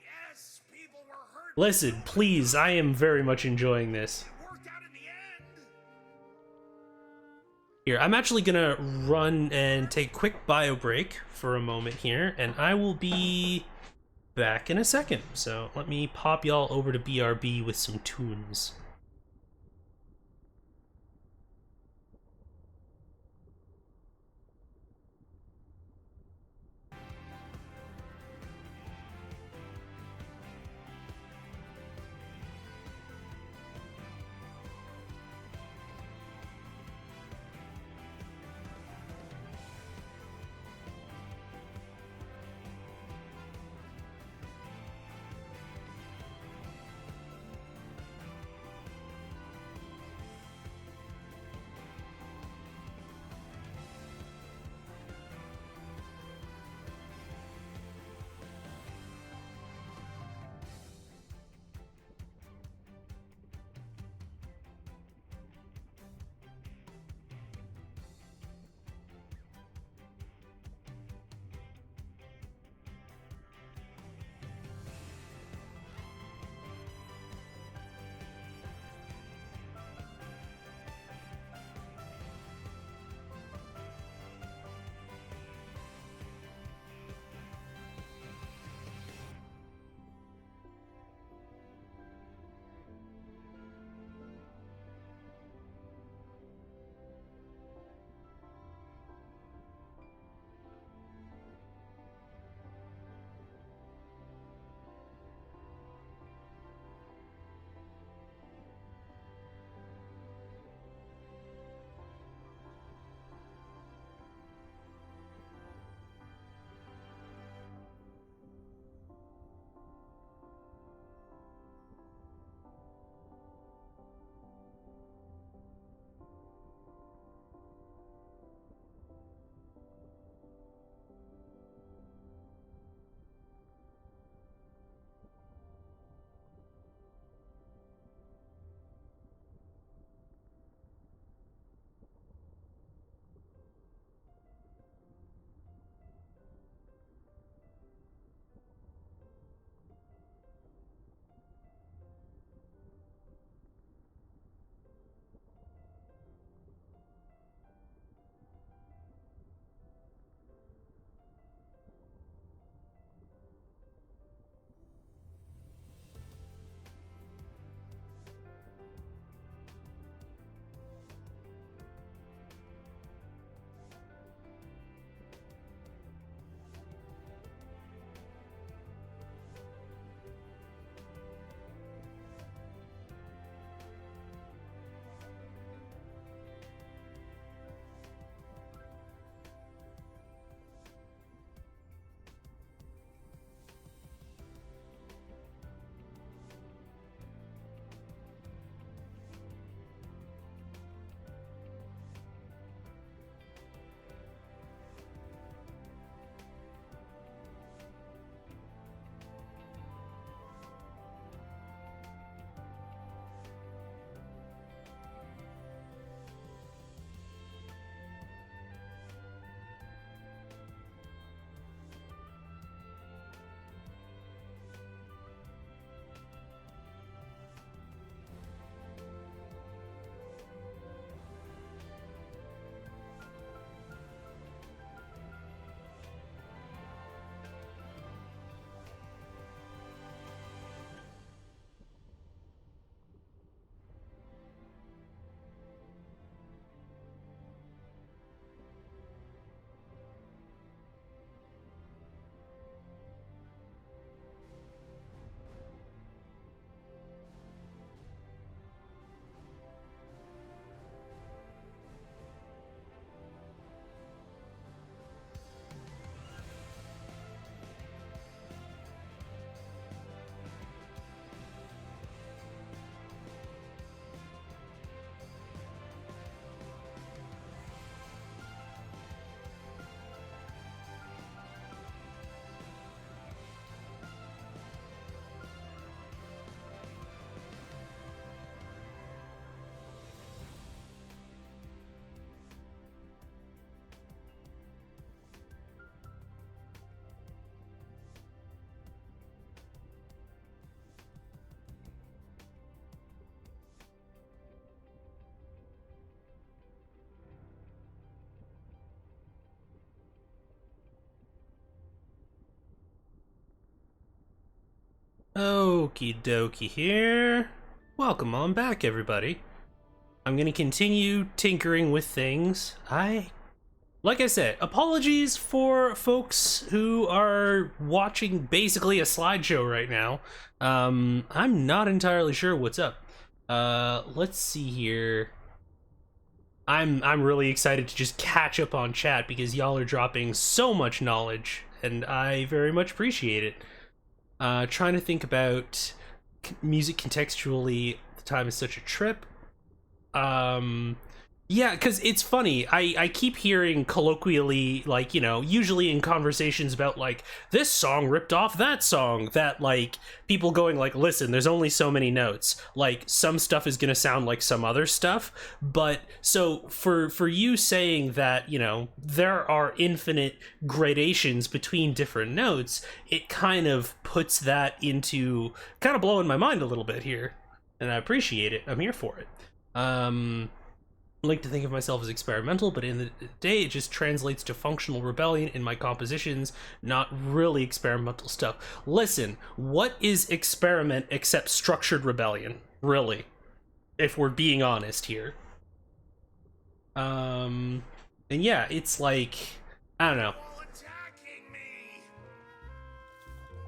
Yes, people were hurt. Listen, please, I am very much enjoying this. It worked out in the end. Here, I'm actually gonna run and take a quick bio break for a moment here, and I will be back in a second. So let me pop y'all over to BRB with some tunes. Okie dokie here. Welcome on back, everybody. I'm gonna continue tinkering with things. Like I said, apologies for folks who are watching basically a slideshow right now. I'm not entirely sure what's up. Let's see here. I'm really excited to just catch up on chat because y'all are dropping so much knowledge, and I very much appreciate it. Trying to think about music contextually. The time is such a trip. Yeah, because it's funny, I keep hearing colloquially, like, you know, usually in conversations about, like, this song ripped off that song, that, like, people going, like, listen, there's only so many notes, like, some stuff is gonna sound like some other stuff, but, so, for you saying that, you know, there are infinite gradations between different notes, it kind of puts that into, kind of blowing my mind a little bit here, and I appreciate it, I'm here for it. I like to think of myself as experimental, but in the day it just translates to functional rebellion in my compositions, not really experimental stuff. Listen, what is experiment except structured rebellion? Really? If we're being honest here. And yeah, it's like, I don't know.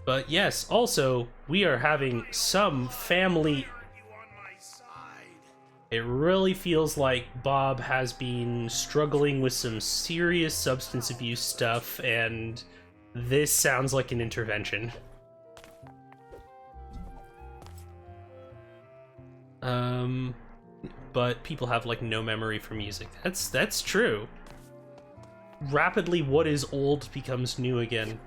But yes, also, we are having some family... It really feels like Bob has been struggling with some serious substance abuse stuff, and this sounds like an intervention. But people have, like, no memory for music. That's true. Rapidly, what is old becomes new again.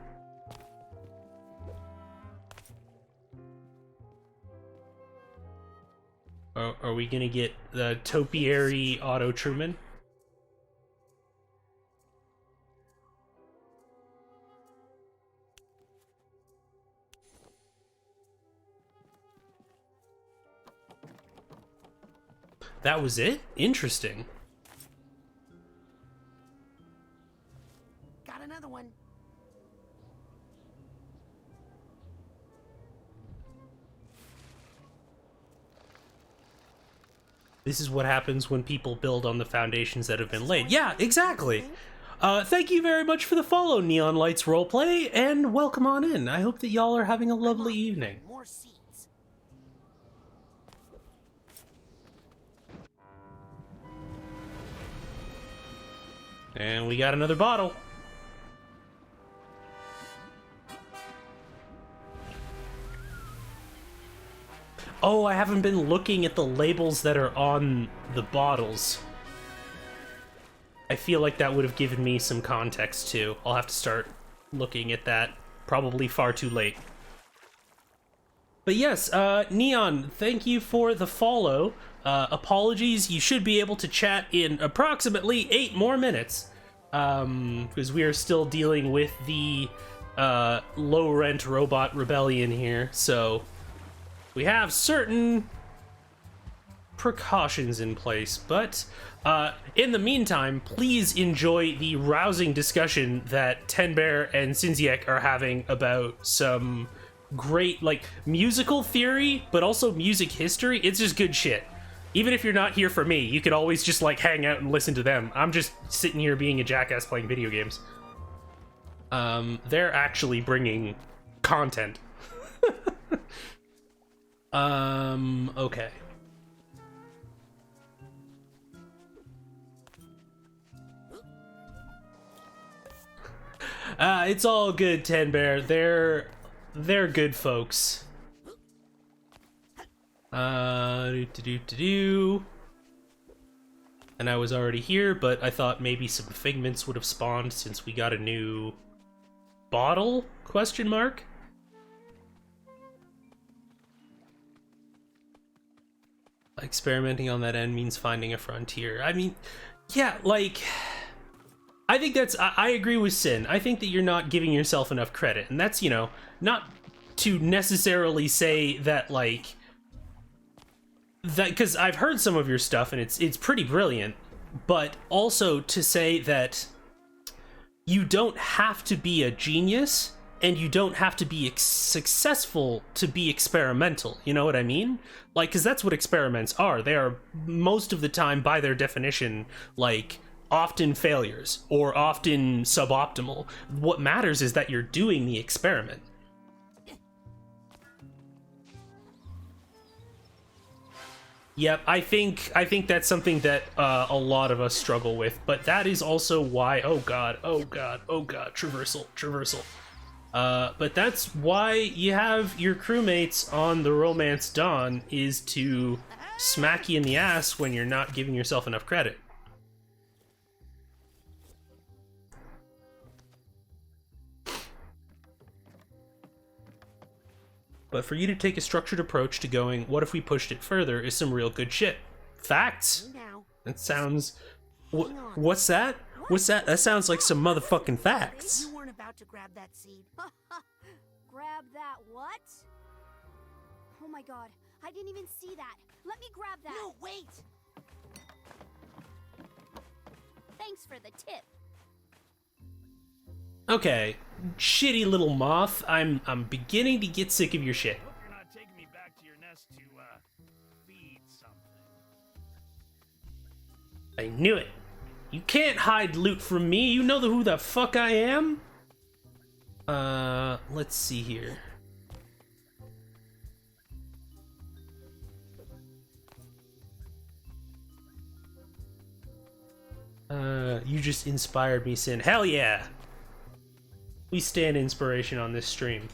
Are we gonna get the topiary Otto Truman? That was it? Interesting. Got another one. This is what happens when people build on the foundations that have been laid. Yeah, exactly. Thank you very much for the follow, Neon Lights Roleplay, and welcome on in. I hope that y'all are having a lovely evening. More seeds. And we got another bottle. Oh, I haven't been looking at the labels that are on the bottles. I feel like that would have given me some context too. I'll have to start looking at that. Probably far too late. But yes, Neon, thank you for the follow. Apologies, you should be able to chat in approximately 8 more minutes. Because we are still dealing with the low-rent robot rebellion here, so... We have certain precautions in place, but in the meantime, please enjoy the rousing discussion that Ten Bear and Sinziek are having about some great, like, musical theory, but also music history. It's just good shit. Even if you're not here for me, you could always just, like, hang out and listen to them. I'm just sitting here being a jackass playing video games. They're actually bringing content. Okay. It's all good, Ten Bear. They're good folks. And I was already here, but I thought maybe some figments would have spawned since we got a new bottle? Question mark? Experimenting on that end means finding a frontier. I mean, yeah, like, I think that's, I agree with Sin. I think that you're not giving yourself enough credit, and that's, you know, not to necessarily say that, like, that, because I've heard some of your stuff and it's pretty brilliant, but also to say that you don't have to be a genius and you don't have to be successful to be experimental. You know what I mean? Like, because that's what experiments are. They are, most of the time, by their definition, like, often failures or often suboptimal. What matters is that you're doing the experiment. Yep, I think that's something that a lot of us struggle with, but that is also why, oh god, traversal. But that's why you have your crewmates on the Romance Dawn, is to smack you in the ass when you're not giving yourself enough credit. But for you to take a structured approach to going, what if we pushed it further, is some real good shit. Facts? That sounds... What's that? What's that? That sounds like some motherfucking facts. You weren't about to grab that seed. Grab that what? Oh my god, I didn't even see that. Let me grab that. No, wait! Thanks for the tip. Okay, shitty little moth. I'm beginning to get sick of your shit. Hope you're not taking me back to your nest to, feed something. I knew it. You can't hide loot from me. You know who the fuck I am? Let's see here. You just inspired me, Sin. Hell yeah! We stand inspiration on this stream.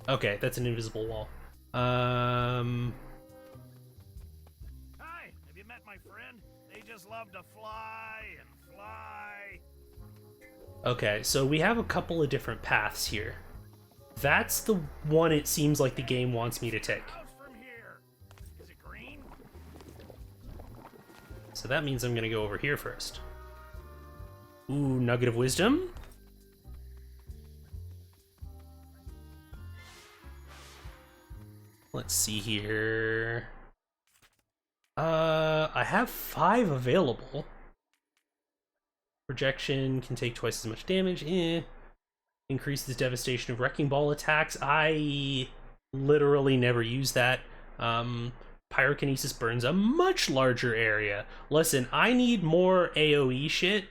Okay, that's an invisible wall. Hi, have you met my friend? They just love to fly and fly. Okay, so we have a couple of different paths here. That's the one it seems like the game wants me to take. How's from here? Is it green? So that means I'm gonna go over here first. Ooh, nugget of wisdom. Let's see here. I have 5 available. Projection can take twice as much damage. Increases devastation of wrecking ball attacks. I literally never use that. Pyrokinesis burns a much larger area. Listen, I need more AoE shit,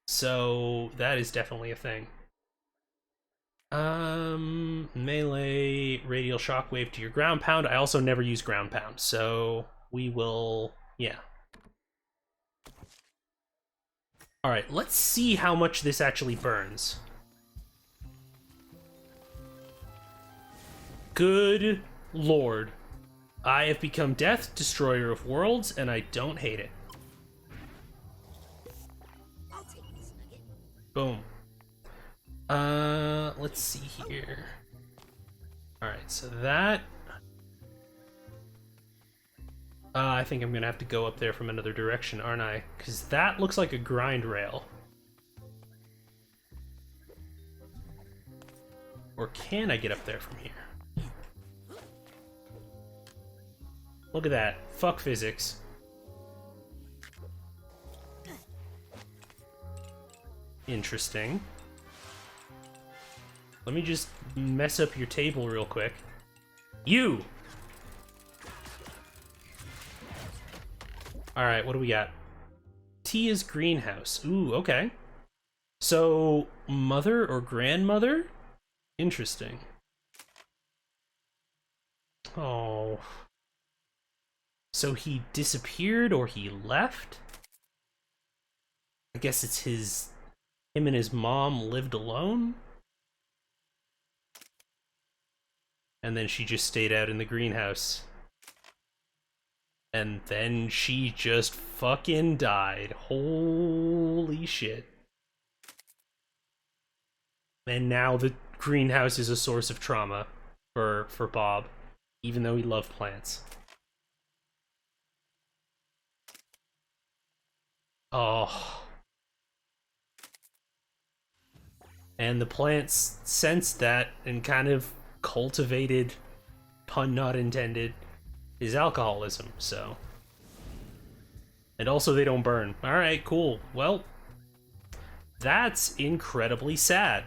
so that is definitely a thing. Melee, radial shockwave to your ground pound. I also never use ground pound, so we will, yeah. Alright, let's see how much this actually burns. Good lord. I have become Death, Destroyer of Worlds, and I don't hate it. I'll take this nugget. Boom. Let's see here. Alright, so that... I think I'm gonna have to go up there from another direction, aren't I? Because that looks like a grind rail. Or can I get up there from here? Look at that. Fuck physics. Interesting. Let me just mess up your table real quick. You! Alright, what do we got? T is greenhouse. Ooh, okay. So, mother or grandmother? Interesting. Oh. So he disappeared or he left? I guess it's him and his mom lived alone? And then she just stayed out in the greenhouse. And then she just fucking died. Holy shit. And now the greenhouse is a source of trauma for Bob, even though he loved plants. Oh. And the plants sensed that and kind of cultivated, pun not intended, his alcoholism, so. And also they don't burn. Alright, cool. Well, that's incredibly sad.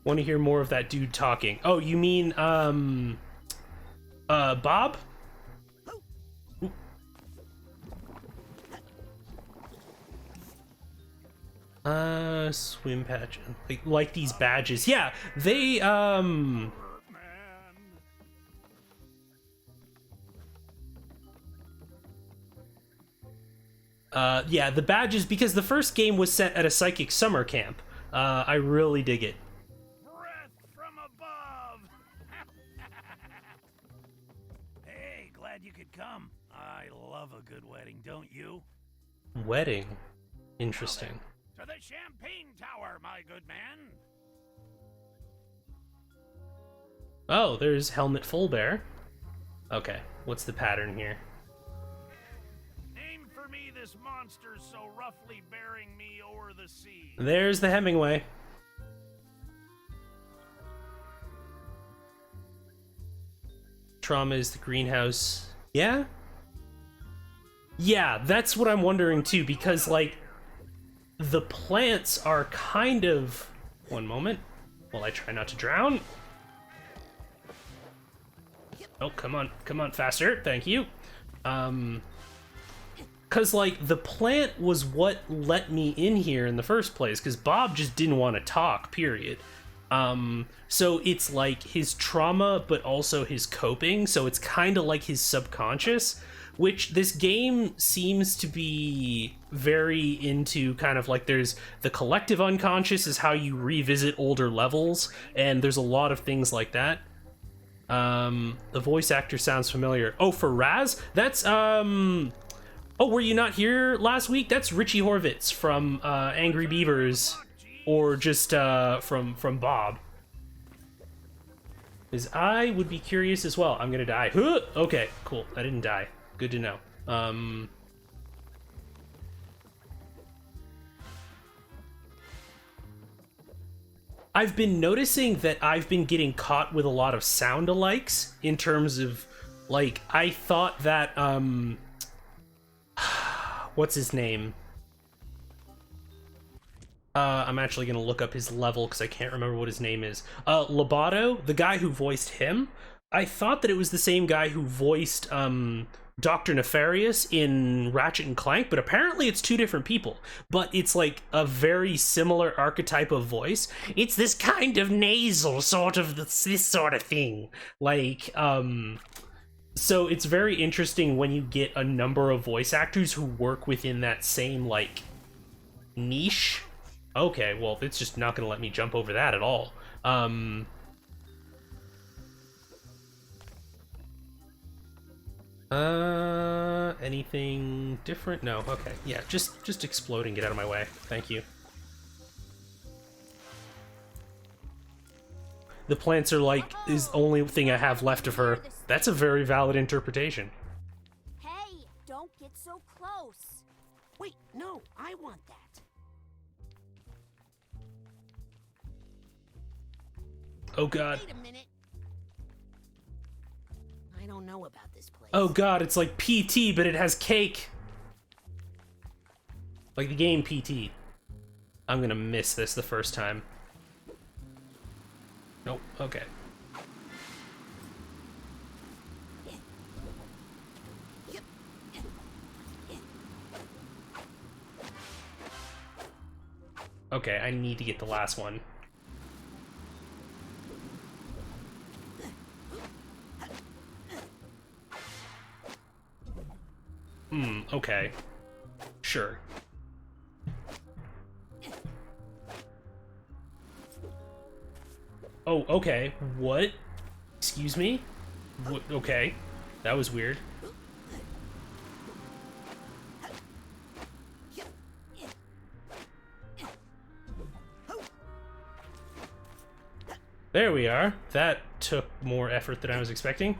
Want to hear more of that dude talking. Oh, you mean, Bob? Swim patch. Like these badges. Yeah, they, yeah, the badges, because the first game was set at a psychic summer camp. I really dig it. Breath from above. Hey, glad you could come. I love a good wedding, don't you? Wedding. Interesting. To the Champagne Tower, my good man. Oh, there's Helmet Fullbear. Okay, what's the pattern here? Name for me this monster so roughly bearing me o'er the sea. There's the Hemingway. Trauma is the greenhouse. Yeah? Yeah, that's what I'm wondering too, because, like, the plants are kind of... One moment. While I try not to drown. Oh, come on, faster. Thank you. Cause, like, the plant was what let me in here in the first place, because Bob just didn't want to talk, period. So it's like his trauma, but also his coping, so it's kind of like his subconscious, which this game seems to be very into. Kind of like, there's the collective unconscious is how you revisit older levels, and there's a lot of things like that. The voice actor sounds familiar. Oh, for Raz? That's, oh, were you not here last week? That's Richie Horvitz from, Angry Beavers, or just, from Bob. Because I would be curious as well. I'm gonna die. Huh! Okay, cool. I didn't die. Good to know. I've been noticing that I've been getting caught with a lot of sound alikes in terms of, like, I thought that, what's his name? I'm actually gonna look up his level because I can't remember what his name is. Lobato, the guy who voiced him, I thought that it was the same guy who voiced, Dr. Nefarious in Ratchet and Clank, but apparently it's two different people. But it's like a very similar archetype of voice. It's this kind of nasal sort of this sort of thing. Like, so it's very interesting when you get a number of voice actors who work within that same, like, niche. Okay, well, it's just not gonna let me jump over that at all. Anything different? No, okay. Yeah, just explode and get out of my way. Thank you. The plants are like, is the only thing I have left of her. That's a very valid interpretation. Hey, don't get so close. Wait, no, I want that. Oh god. Wait a minute. I don't know about this place. Oh god, it's like PT, but it has cake. Like the game PT. I'm gonna miss this the first time. Nope, okay. Okay, I need to get the last one. Okay. Sure. Oh, okay. What? Excuse me? What? Okay. That was weird. There we are. That took more effort than I was expecting.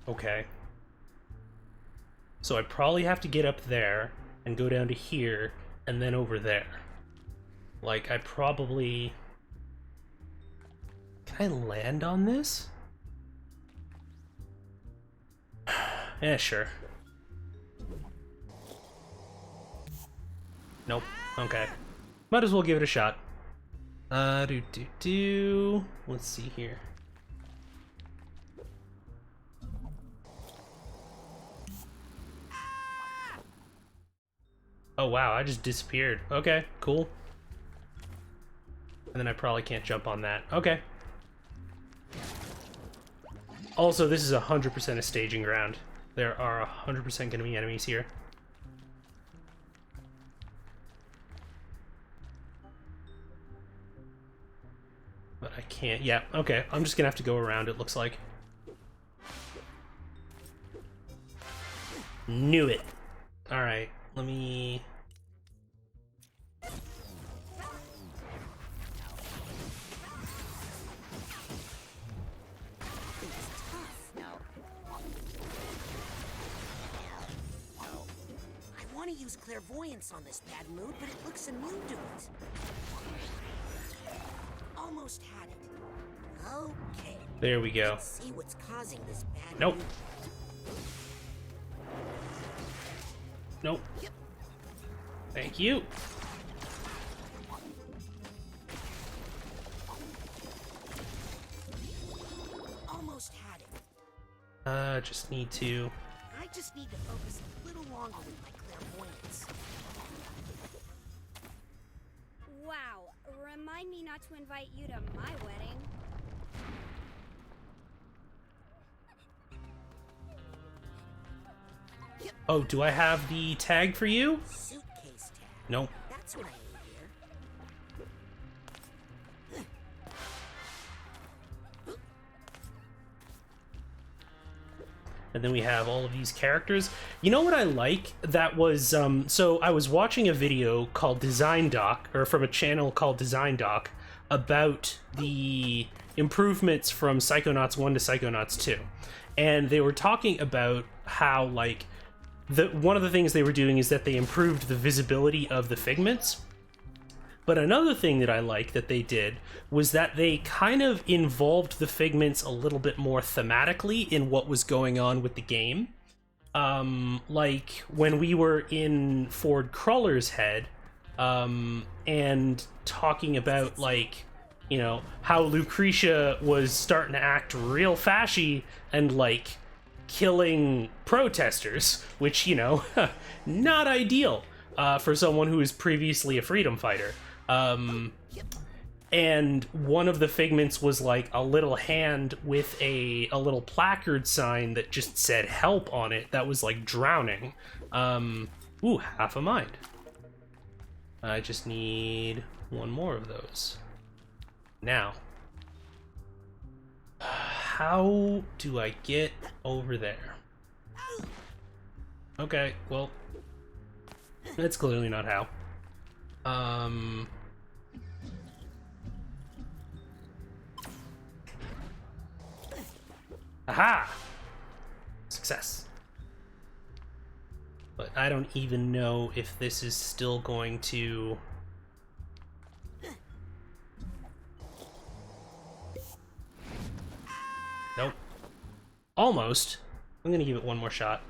Okay. So I probably have to get up there and go down to here and then over there. Like, I probably... Can I land on this? Yeah, sure. Nope. Okay. Might as well give it a shot. Let's see here. Oh wow, I just disappeared. Okay, cool. And then I probably can't jump on that. Okay. Also, this is 100% a staging ground. There are 100% gonna be enemies here. But I can't. Yeah, okay. I'm just gonna have to go around, it looks like. Knew it. Alright, let me... I want to use clairvoyance on this bad mood, but it looks immune to it. Almost had it. Okay. There we go. Let's see what's causing this bad Nope. mood. Nope. Thank you. Almost had it. Just need to... I just need to focus a little longer with my clairvoyance. Wow, remind me not to invite you to my wedding. Oh, do I have the tag for you? Suitcase tag. Nope. That's what I need here. And then we have all of these characters. You know what I like? That was, so I was watching a video called Design Doc, or from a channel called Design Doc, about the improvements from Psychonauts 1 to Psychonauts 2. And they were talking about how, like, one of the things they were doing is that they improved the visibility of the figments. But another thing that I like that they did was that they kind of involved the figments a little bit more thematically in what was going on with the game. Like when we were in Ford Crawler's head, and talking about, like, you know, how Lucretia was starting to act real fashy and, like, killing protesters, which, you know, not ideal for someone who is previously a freedom fighter. And one of the figments was like a little hand with a little placard sign that just said help on it that was like drowning. Ooh, half a mind. I just need one more of those. Now, how do I get over there? Okay, well, that's clearly not how. Aha! Success. But I don't even know if this is still going to... Nope. Almost. I'm gonna give it one more shot.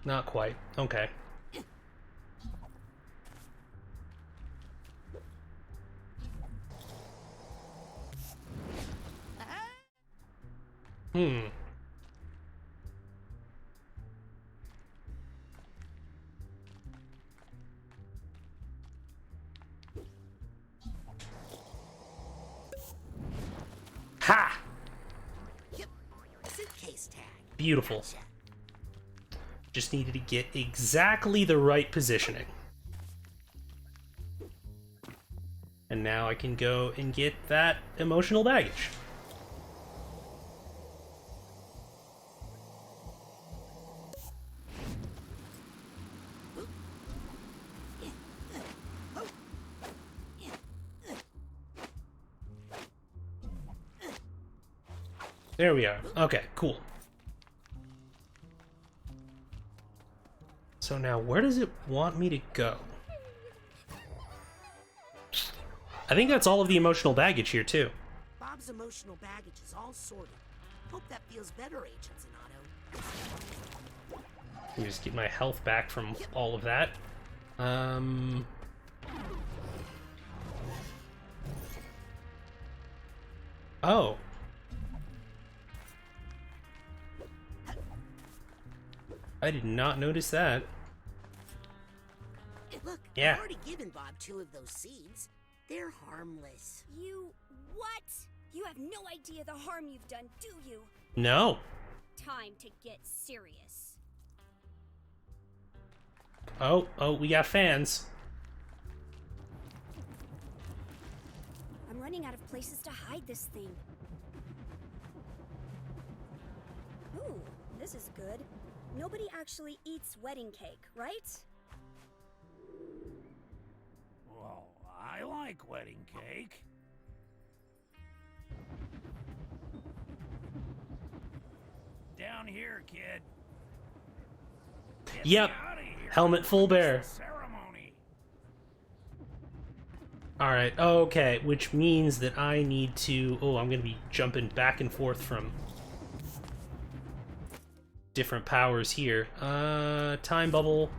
Not quite. Okay. Ha! Suitcase tag. Beautiful. Gotcha. Just needed to get exactly the right positioning. And now I can go and get that emotional baggage. There we are. Okay, cool. So now, where does it want me to go? I think that's all of the emotional baggage here, too. Bob's emotional baggage is all sorted. Hope that feels better, Agent Zanato. Let me just get my health back from all of that. Oh. I did not notice that. Look, Yeah. I've already given Bob 2 of those seeds. They're harmless. You what? You have no idea the harm you've done, do you? No. Time to get serious. Oh, we got fans. I'm running out of places to hide this thing. Ooh, this is good. Nobody actually eats wedding cake, right? Well, I like wedding cake. Down here, kid. Get Yep. me outta here. Helmet full bear. It's a ceremony. Alright, okay, which means that I need to... Oh, I'm gonna be jumping back and forth from different powers here. Time bubble.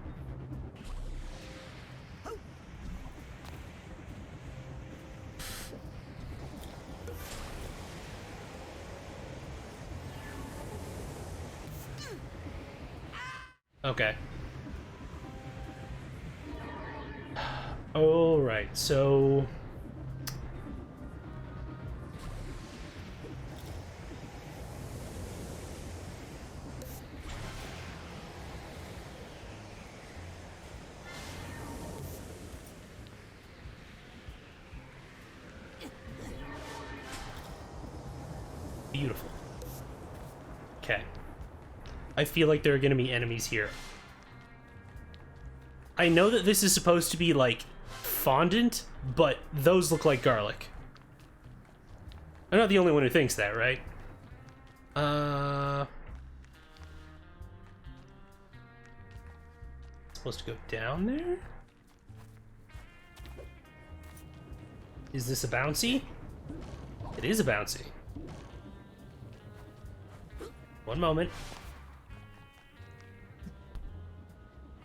Okay. Alright, so... Beautiful. Okay. I feel like there are going to be enemies here. I know that this is supposed to be, like, fondant, but those look like garlic. I'm not the only one who thinks that, right? Supposed to go down there? Is this a bouncy? It is a bouncy. One moment.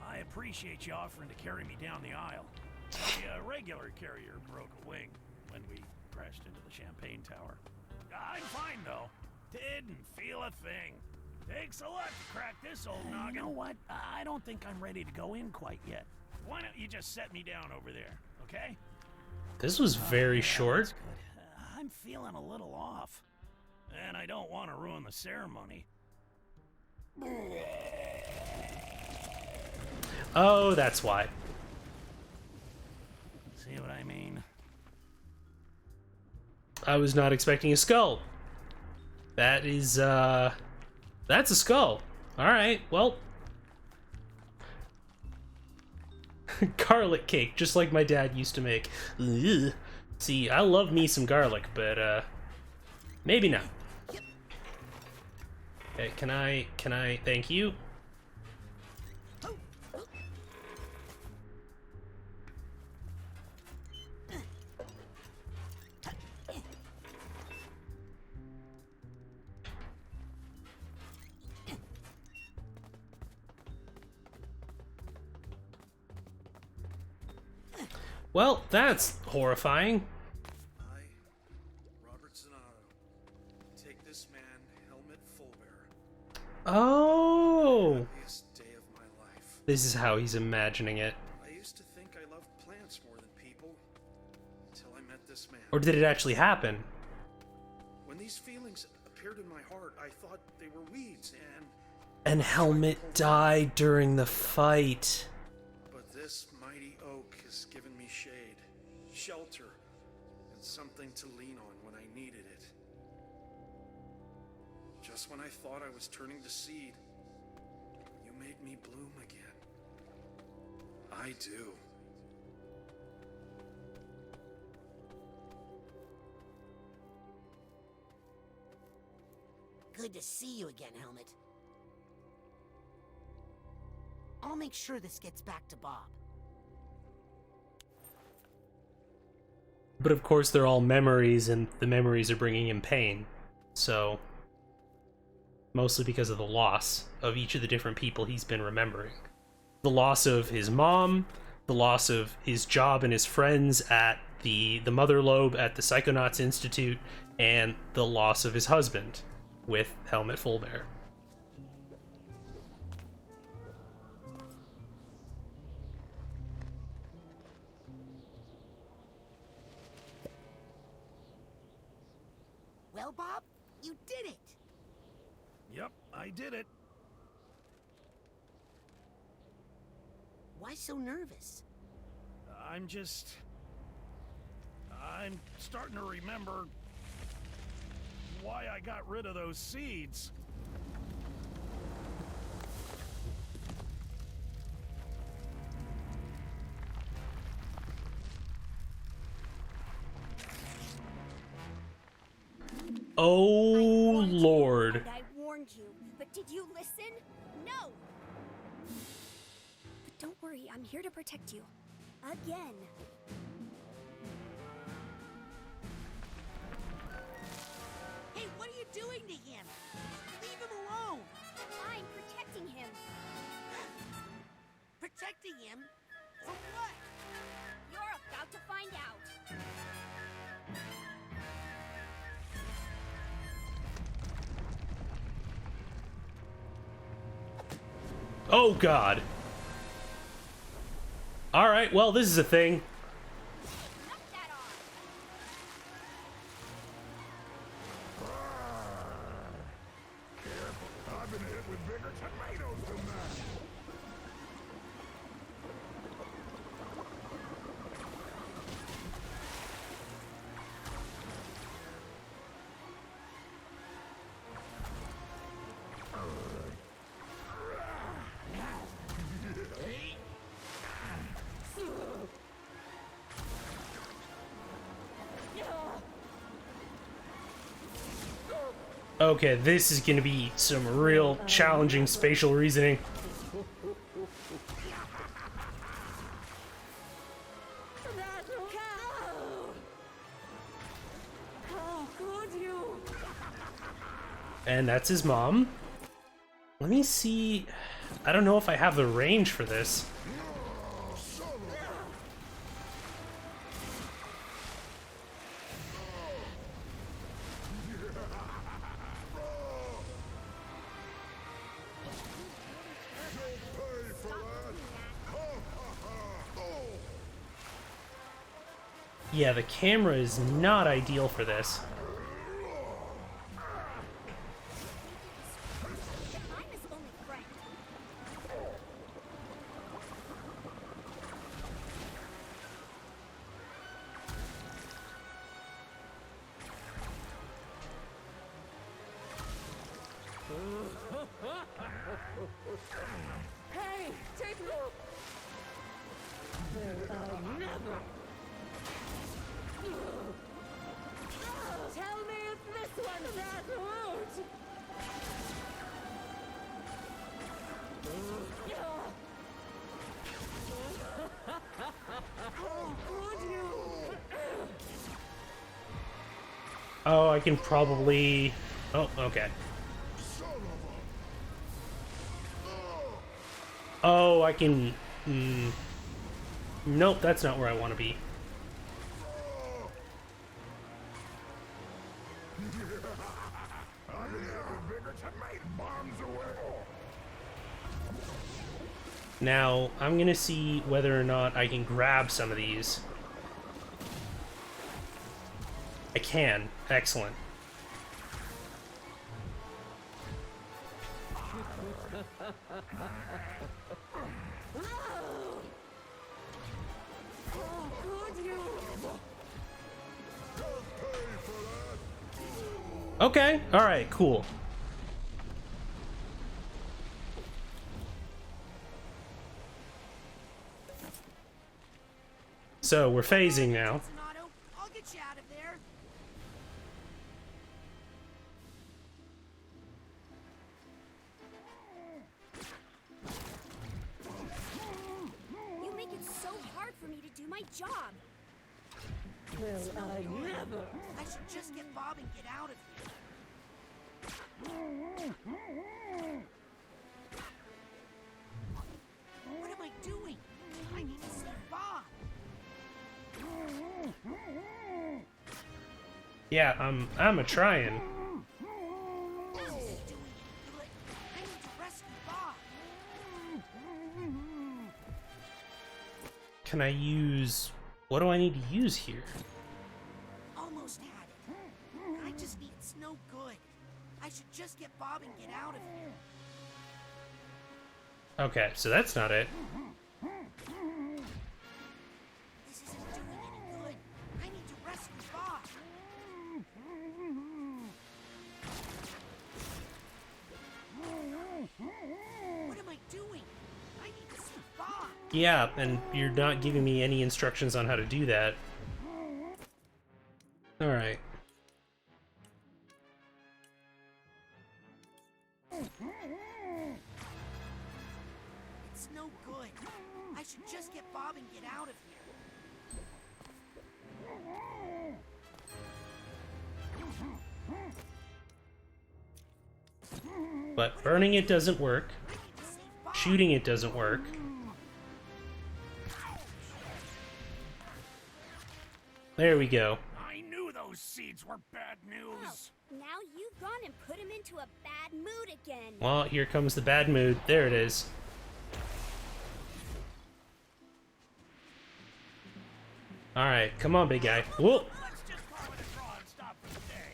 I appreciate you offering to carry me down the aisle. The regular carrier broke a wing when we crashed into the Champagne Tower. I'm fine, though. Didn't feel a thing. Takes a lot to crack this old noggin. You know what? I don't think I'm ready to go in quite yet. Why don't you just set me down over there, okay? This was very short. That's good. I'm feeling a little off. And I don't want to ruin the ceremony. Oh, that's why. See what I mean? I was not expecting a skull. That is, that's a skull. Alright, well. Garlic cake, just like my dad used to make. Ugh. See, I love me some garlic, but, maybe not. Okay, can I, thank you? Well, that's horrifying. I, Robert Zanato, take this man, Helmet Fullbearer, Oh, happiest day of my life. this is how he's imagining it. I used to think I loved plants more than people, until I met this man. Or did it actually happen? When these feelings appeared in my heart, I thought they were weeds, And Helmet died during the fight. but this mighty oak has given me shade, shelter, and something to lean on when I needed it. Just when I thought I was turning to seed, you made me bloom again. I do. Good to see you again, Helmet. I'll make sure this gets back to Bob. But of course, they're all memories, and the memories are bringing him pain. So, mostly because of the loss of each of the different people he's been remembering. The loss of his mom, the loss of his job and his friends at the Mother Lobe at the Psychonauts Institute, and the loss of his husband with Helmet Fullbear. Well, Bob, you did it! Yep, I did it. Why so nervous? I'm starting to remember why I got rid of those seeds. Oh, Lord. And I warned you, but did you listen? No! But don't worry, I'm here to protect you. Again. Hey, what are you doing to him? Leave him alone! I'm protecting him. Protecting him? From what? You're about to find out. Oh, God. Alright, well, this is a thing. Knock that off. I've been hit with bigger tomatoes than that. Okay, this is gonna be some real challenging spatial reasoning. And that's his mom. Let me see. I don't know if I have the range for this. Yeah, the camera is not ideal for this. I'm his only friend. Hey, take me! I'll never! Tell me if this one's that route! How could you? Oh, I can probably... Oh, okay. Oh, I can... Nope, that's not where I want to be. Now, I'm gonna see whether or not I can grab some of these. I can. Excellent. Okay, alright, cool. So, we're phasing now. It's an auto. I'll get you out of there. my job. Well, I never. I should just get Bob and get out of here. What am I doing? I need to see Bob. Yeah, I'm a trying. This isn't doing any good. I need to rescue Bob. Can I use... What do I need to use here? Almost had it. I just need... It's no good. I should just get Bob and get out of here. Okay, so that's not it. This isn't doing any good. I need to rescue Bob. What am I doing? I need to see Bob. Yeah, and you're not giving me any instructions on how to do that. Alright. It's no good. I should just get Bob and get out of here. But burning it doesn't work. I need to see Bob. Shooting it doesn't work. There we go. I knew those seeds were bad news. Now you've gone and put him into a bad mood again. Well, here comes the bad mood. There it is. Alright, come on, big guy. Whoa! Let's just call it a draw and stop for the day.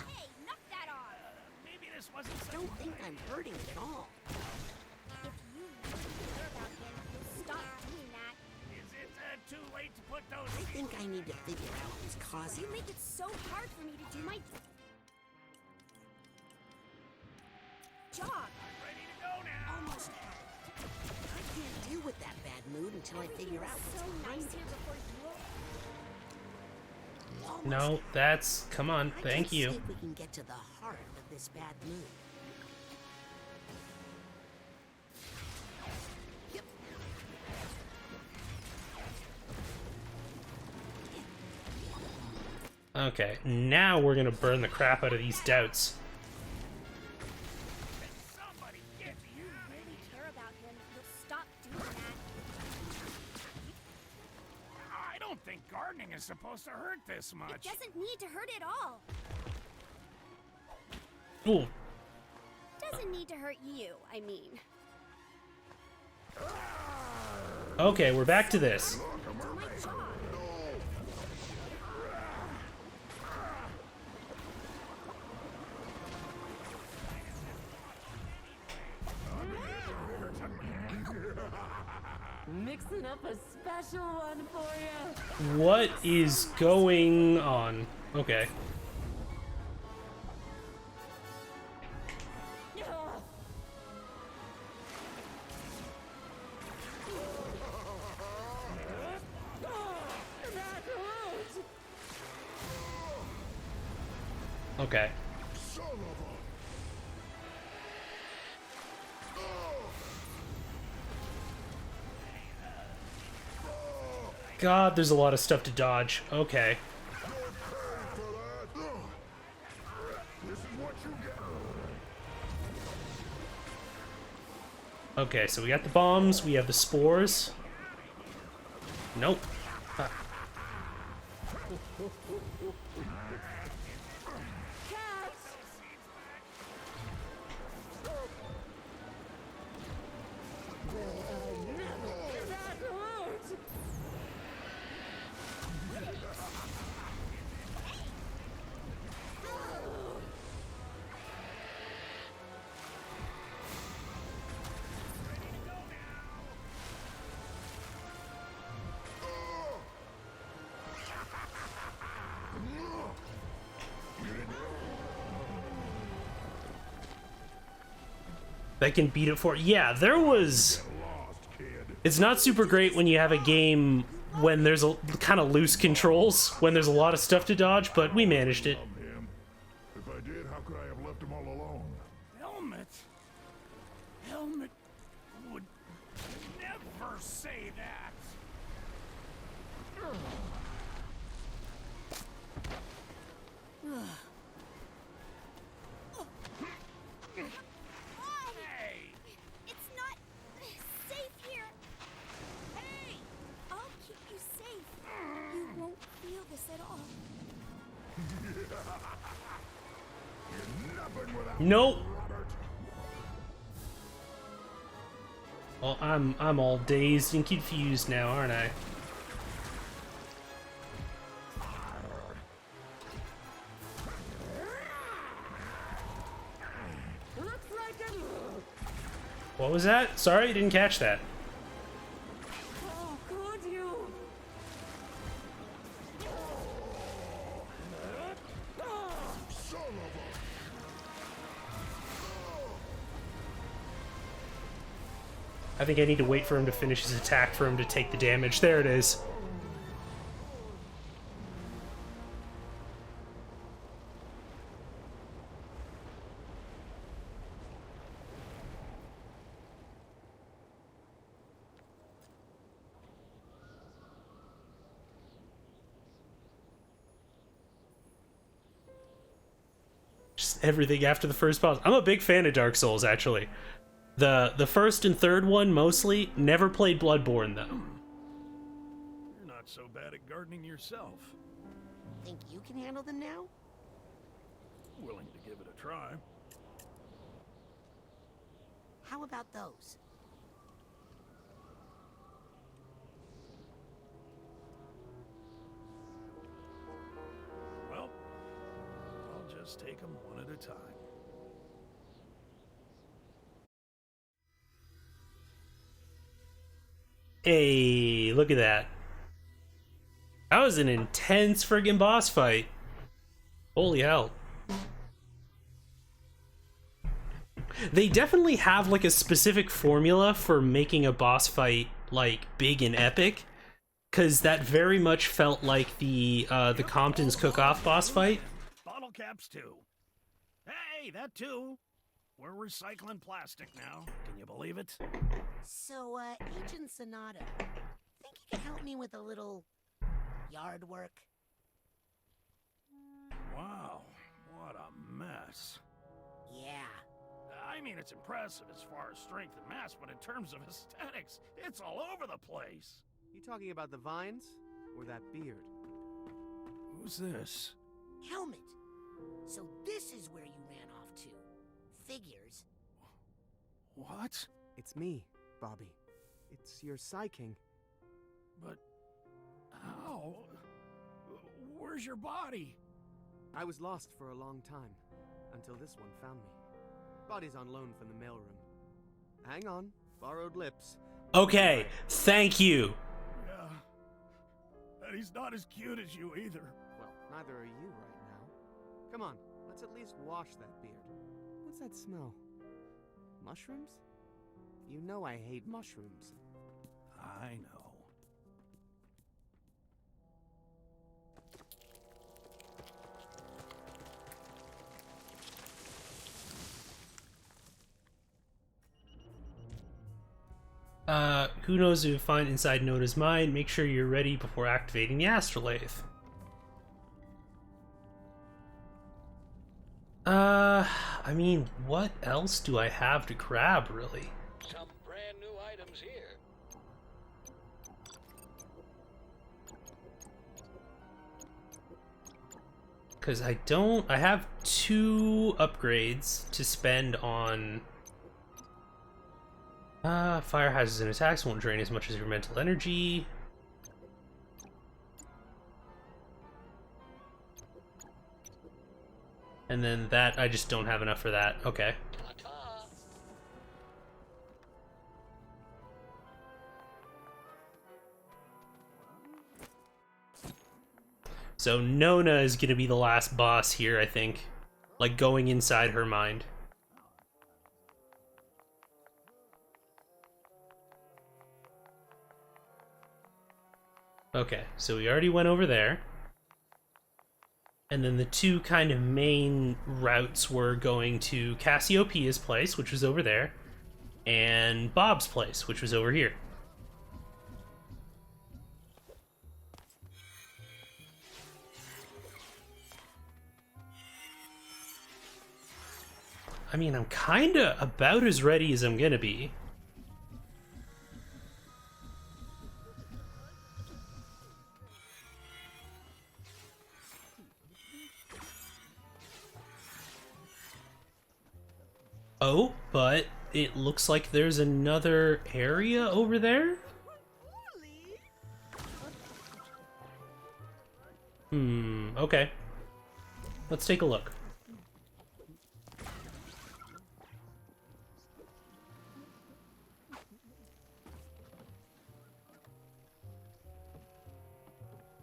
Hey, knock that off. Maybe this wasn't I so don't think I'm hurting it at all. If you really care about him, you'll stop doing that. Is it too late to put those I think I need to figure out what's causing You make it so hard for me to do my job. ready to go now? Almost had it. I can't deal with that bad mood until I figure out what's So behind nice it. here before you. Almost No, had it. that's... Come on, I thank can you. see if we can get to the heart of this bad mood. Yep. Okay, now we're gonna burn the crap out of these doubts. Somebody get me. You really care about him, you'll stop doing that. I don't think gardening is supposed to hurt this It much. doesn't need to hurt at all. Ooh, Doesn't need to hurt you, I mean. okay, we're back to this. Do my job. Mixing up a special one for you. What is going on? Okay. That hurt. Okay. Son of a... God, there's a lot of stuff to dodge. Okay. For that. This is what you get. Okay, so we got the bombs, we have the spores. Nope. Huh. That hurt. That can beat it for... Yeah, there was... Lost, kid. It's not super great when you have a game when there's a kind of loose controls, when there's a lot of stuff to dodge, but we managed it. Love him. If I did, how could I have left him all alone? Helmet would say that? Hey! It's not safe here. Hey! I'll keep you safe. You won't feel this at all. Nothing without Nope. Robert. Well, I'm all dazed and confused now, aren't I? Looks like it. What was that? Sorry, didn't catch that. Oh, could you? Son of a... I think I need to wait for him to finish his attack for him to take the damage. There it is. Just everything after the first boss. I'm a big fan of Dark Souls, actually. The first and third one mostly. Never played Bloodborne though. You're not so bad at gardening yourself. Think you can handle them now? Willing to give it a try. How about those? Well, I'll just take them one at a time. Hey, look at that. That was an intense friggin' boss fight. Holy hell. They definitely have like a specific formula for making a boss fight like big and epic, cause that very much felt like the Compton's Cook-Off boss fight. Bottle caps too. Hey, that too. We're recycling plastic now. Can you believe it? So, Agent Sonata, think you could help me with a little yard work? Wow, what a mess. Yeah. I mean, it's impressive as far as strength and mass, but in terms of aesthetics, it's all over the place. You talking about the vines? Or that beard? Who's this? Helmet. So this is where you ran off to. Figures. What? It's me, Bobby. It's your Psy King. But how? Where's your body? I was lost for a long time, until this one found me. Body's on loan from the mailroom. Hang on, borrowed lips. Okay, thank you. Yeah. And he's not as cute as you either. Well, neither are you right now. Come on, let's at least wash that beard. What's that smell? Mushrooms? You know I hate mushrooms. I know. Who knows if you find inside Nona's mind? Make sure you're ready before activating the astrolabe. I mean, what else do I have to grab, really? Some brand new items here. Because I have 2 upgrades to spend on... fire hazards and attacks won't drain as much as your mental energy. And then that, I just don't have enough for that. Okay. So Nona is gonna be the last boss here, I think. Like, going inside her mind. Okay, so we already went over there. And then the 2 kind of main routes were going to Cassiopeia's place, which was over there, and Bob's place, which was over here. I mean, I'm kinda about as ready as I'm gonna be. Oh, but it looks like there's another area over there? Okay. Let's take a look.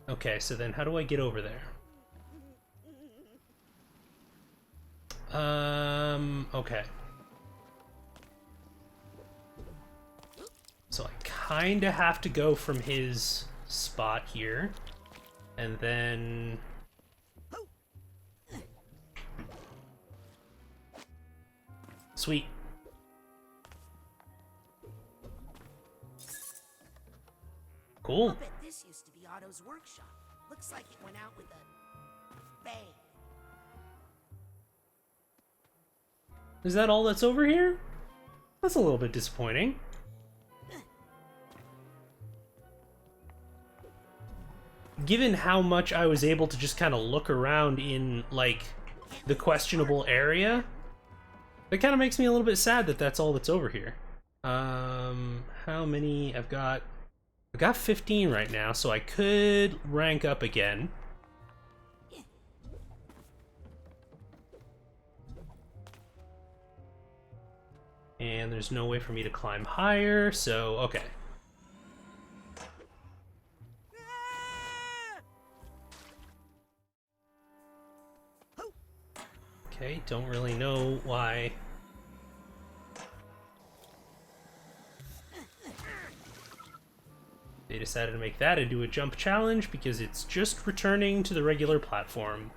Okay, so then how do I get over there? Okay. So I kinda have to go from his spot here, and then... Sweet. Cool. I'll bet this used to be Otto's workshop. Looks like it went out with a bang. Is that all that's over here? That's a little bit disappointing. Given how much I was able to just kind of look around in, like, the questionable area, it kind of makes me a little bit sad that that's all that's over here. How many? I've got 15 right now, so I could rank up again. And there's no way for me to climb higher, so okay. Okay, don't really know why. They decided to make that into a jump challenge because it's just returning to the regular platform.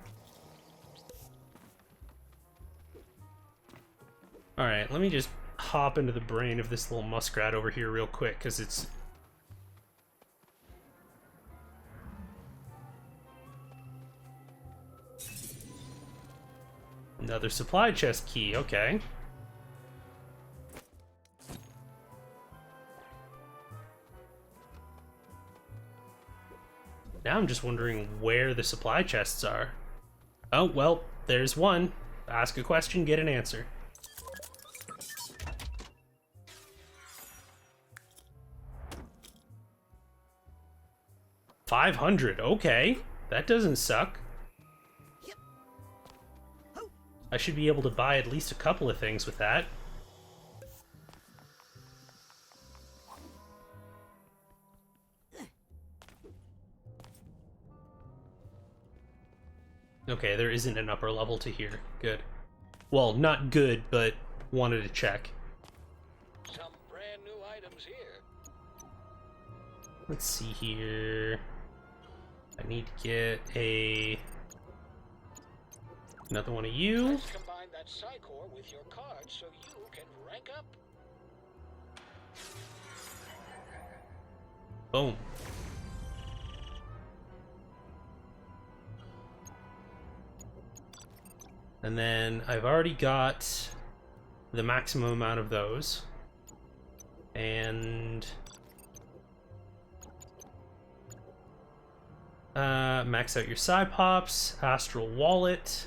Alright, let me just hop into the brain of this little muskrat over here real quick, because it's... Another supply chest key, okay. Now I'm just wondering where the supply chests are. Oh, well, there's one. Ask a question, get an answer. $500, okay. That doesn't suck. I should be able to buy at least a couple of things with that. Okay, there isn't an upper level to here. Good. Well, not good, but wanted to check. Some brand new items here. Let's see here. I need to get another one of you. Let's combine that Psychor with your card so you can rank up. Boom. And then I've already got the maximum amount of those. And max out your side pops, astral wallet,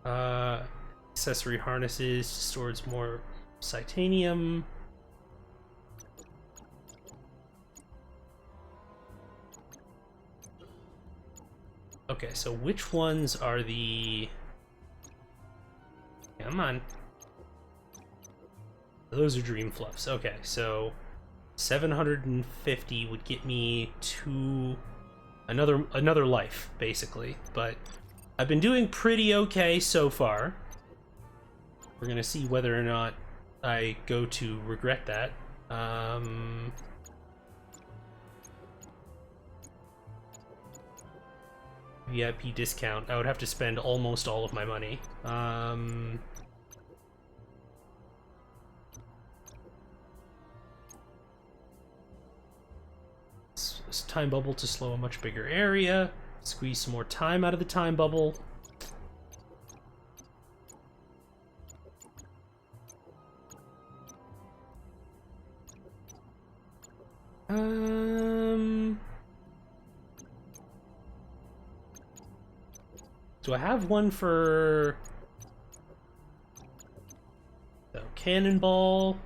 accessory harnesses stores more titanium. Okay, so which ones are the... Come on. Those are dream fluffs. Okay, so 750 would get me to another life, basically. But I've been doing pretty okay so far. We're gonna see whether or not I go to regret that. VIP discount. I would have to spend almost all of my money. Time bubble to slow a much bigger area. Squeeze some more time out of the time bubble. Do I have one for the cannonball?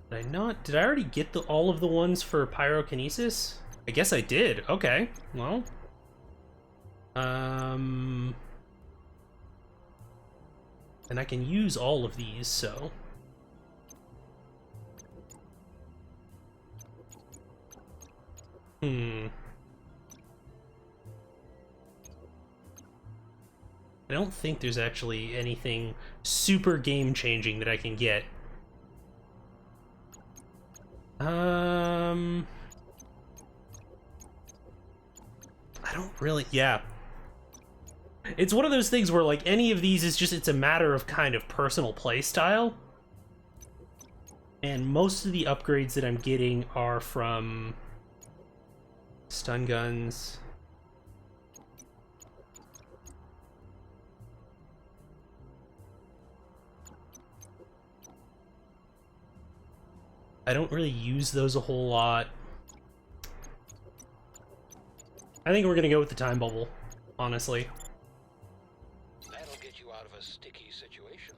Did I not? Did I already get all of the ones for pyrokinesis? I guess I did. Okay, well. And I can use all of these, so. I don't think there's actually anything super game-changing that I can get. I don't really, yeah. It's one of those things where, like, any of these is just, it's a matter of kind of personal play style. And most of the upgrades that I'm getting are from stun guns. I don't really use those a whole lot. I think we're gonna go with the time bubble, honestly. That'll get you out of a sticky situation.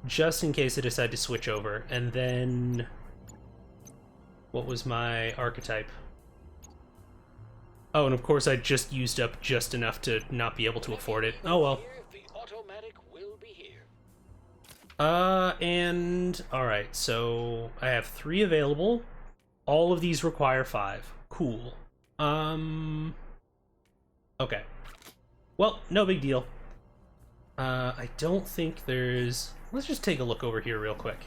Just in case I decide to switch over. And then what was my archetype? Oh, and of course I just used up just enough to not be able to afford it. Oh well. The automatic will be here. And alright, so I have 3 available. All of these require 5. Cool. Okay. Well, no big deal. I don't think there's... Let's just take a look over here real quick.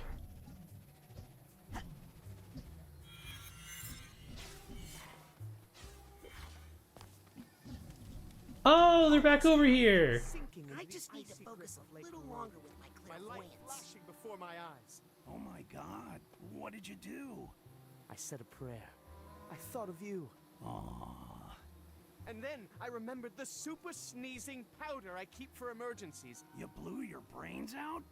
Oh, they're back over here! I just need to focus a little longer with my clairvoyance. Flashing before my eyes. Oh my god, what did you do? I said a prayer. I thought of you. Aww. And then I remembered the super sneezing powder I keep for emergencies. You blew your brains out?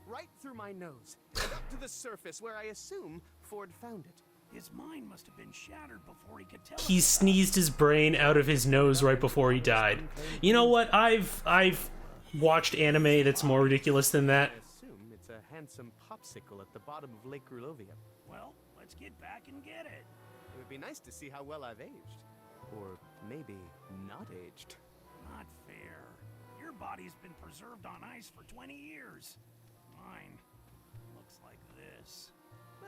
Right through my nose, and up to the surface where I assume Ford found it. His mind must have been shattered before he could tell He us sneezed his brain out of his nose right before he died. You know what? I've watched anime that's more ridiculous than that. I assume it's a handsome popsicle at the bottom of Lake Grulovia. Well, let's get back and get it. It would be nice to see how well I've aged. Or maybe not aged. Not fair. Your body's been preserved on ice for 20 years. Mine looks like this.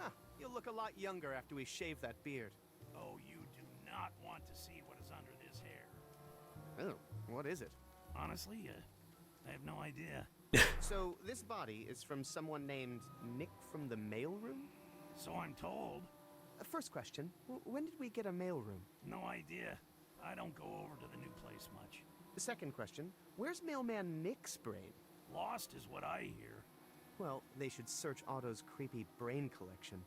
Ah, you'll look a lot younger after we shave that beard. Oh, you do not want to see what is under this hair. Oh, what is it? Honestly, I have no idea. So, this body is from someone named Nick from the mailroom? So I'm told. First question, when did we get a mailroom? No idea. I don't go over to the new place much. The second question, where's mailman Nick's brain? Lost is what I hear. Well, they should search Otto's creepy brain collection.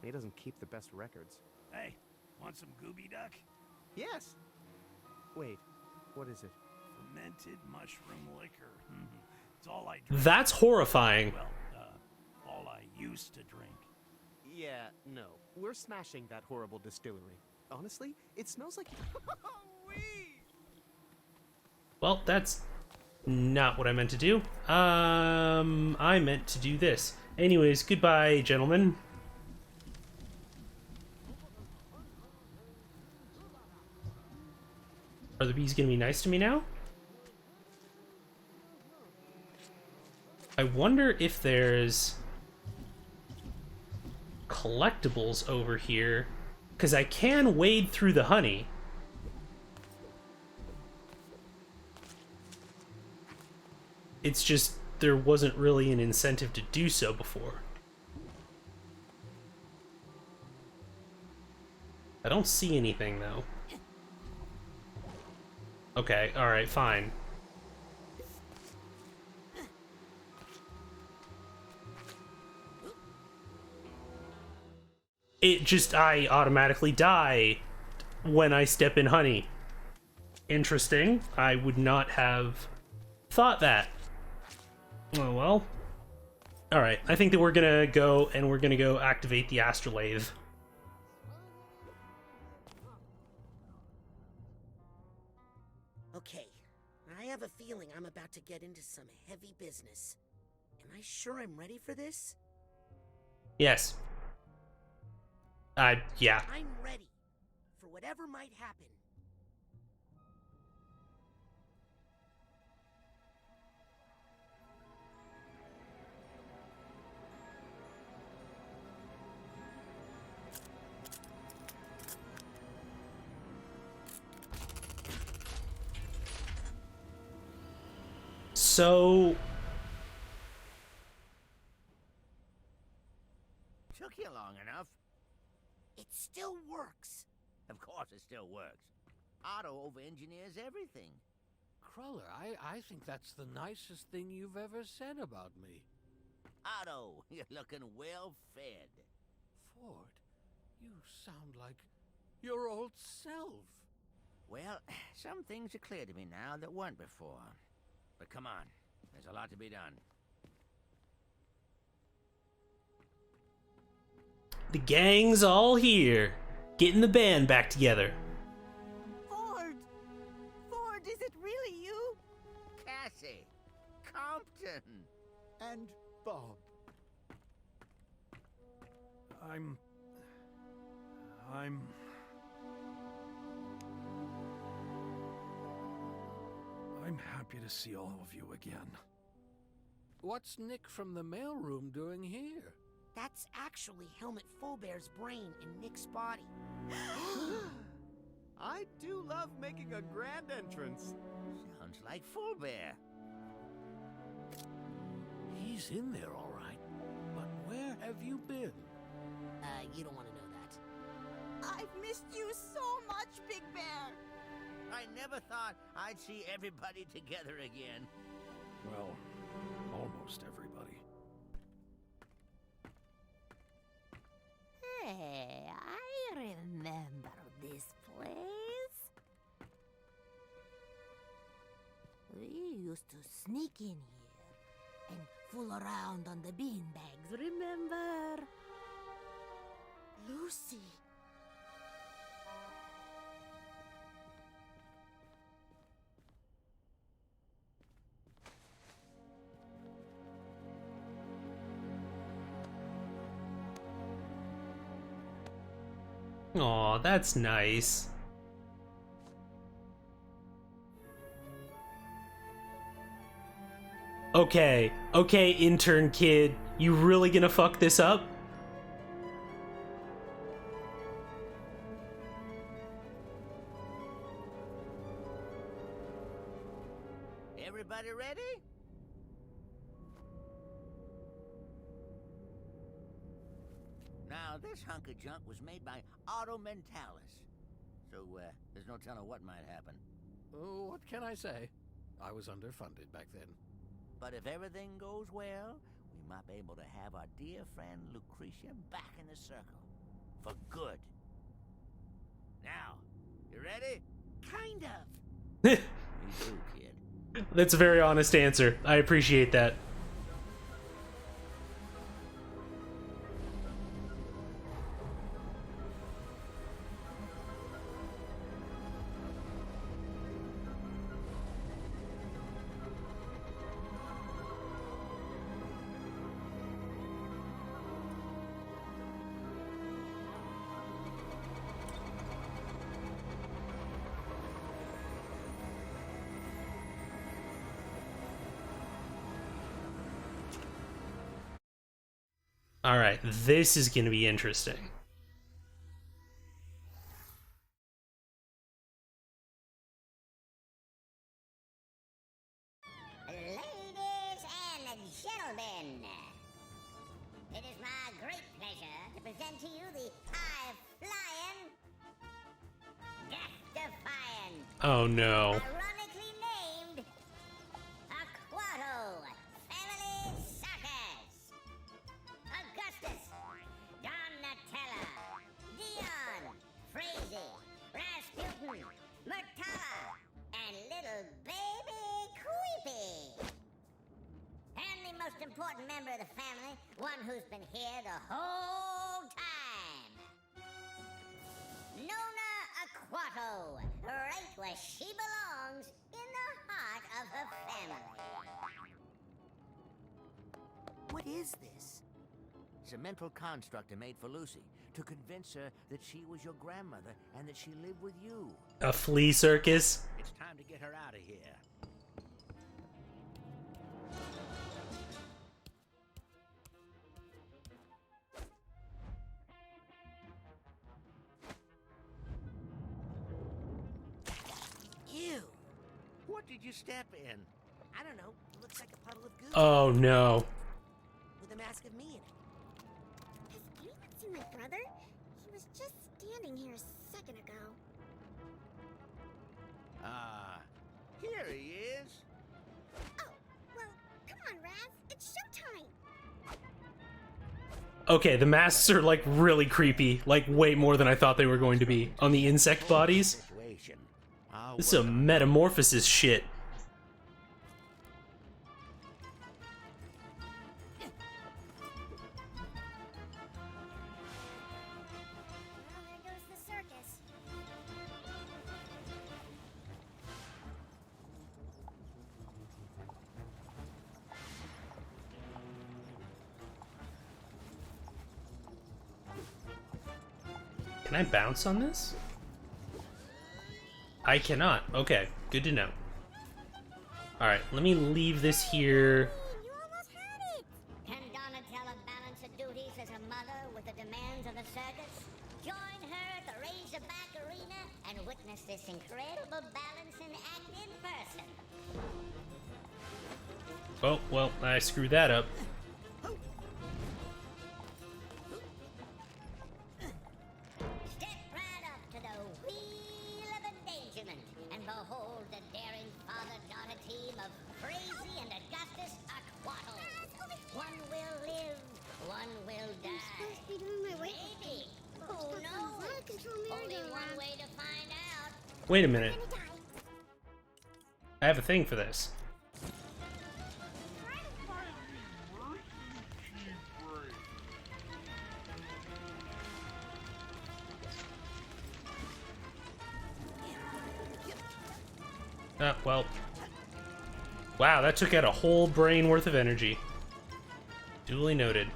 He doesn't keep the best records. Hey, want some Gooby Duck? Yes! Wait, what is it? Fermented mushroom liquor. It's all I drink. That's horrifying. Well, all I used to drink. Yeah, no. We're smashing that horrible distillery. Honestly, it smells like... Well, that's not what I meant to do. I meant to do this. Anyways, goodbye, gentlemen. Are the bees gonna be nice to me now? I wonder if there's collectibles over here, because I can wade through the honey. It's just there wasn't really an incentive to do so before. I don't see anything though. Okay, alright, fine. It just, I automatically die when I step in honey. Interesting. I would not have thought that. Oh well. All right, I think that we're gonna go activate the astrolabe. Okay, I have a feeling I'm about to get into some heavy business. Am I sure I'm ready for this? Yes. Yeah. I'm ready for whatever might happen. So Took you long enough. It still works. Of course it still works. Otto over-engineers everything. Cruller, I think that's the nicest thing you've ever said about me. Otto, you're looking well fed. Ford, you sound like your old self. Well, some things are clear to me now that weren't before. But come on, there's a lot to be done. the gang's all here, getting the band back together. Ford! Ford, is it really you? Cassie, Compton, and Bob. I'm happy to see all of you again. What's Nick from the mailroom doing here? That's actually Helmet Fullbear's brain in Nick's body. I do love making a grand entrance. Sounds like Fullbear. He's in there, all right. But where have you been? You don't want to know that. I've missed you so much, Big Bear. I never thought I'd see everybody together again. Well, almost everybody. Hey, I remember this place. We used to sneak in here and fool around on the beanbags, remember? Lucy. Aw, that's nice. Okay, intern kid, you really gonna fuck this up? Everybody ready? Now, this hunk of junk was made by Auto Mentalis. So, there's no telling what might happen. Oh, what can I say? I was underfunded back then. But if everything goes well, we might be able to have our dear friend Lucretia back in the circle. For good. Now, you ready? Kind of. Me too, kid. That's a very honest answer. I appreciate that. Alright, this is gonna be interesting. Ladies and gentlemen, it is my great pleasure to present to you the high-flying, death-defying, Oh no. ironically named Aquato Family Circus. Augustus, Donatella, Dion, Frazee, Rasputin, Murtala, and little baby Creepy. And the most important member of the family, one who's been here the whole time. Nona Aquato, right where she belongs, in the heart of her family. What is this? It's a mental construct I made for Lucy to convince her that she was your grandmother and that she lived with you. A flea circus? It's time to get her out of here. Ew. What did you step in? I don't know. It looks like a puddle of goo. Oh no. With a mask of me in it. Has anyone seen my brother? He was just standing here a second ago. Here he is. Oh, well, come on, Raz. It's showtime. Okay, the masks are like really creepy, like way more than I thought they were going to be. On the insect bodies? This is some metamorphosis shit. Well, there goes the circus. Can I bounce on this? I cannot. Okay, good to know. Alright, let me leave this here. You almost had it. Can Donatella balance her duties as a mother with the demands of the circus? Join her at the Razorback Arena and witness this incredible balancing act in person. Oh, well, I screwed that up. Step right up to the Wheel of Endangerment and behold the daring father-daughter team of Crazy and Augustus Aquato. One will live, one will die. I'm supposed to be doing my weight. Maybe. Who Stuck on knows? out-of-control Only one merry-go-round. way to find out. Wait a minute. I'm gonna die. I have a thing for this. Well. Wow, that took out a whole brain worth of energy. Duly noted.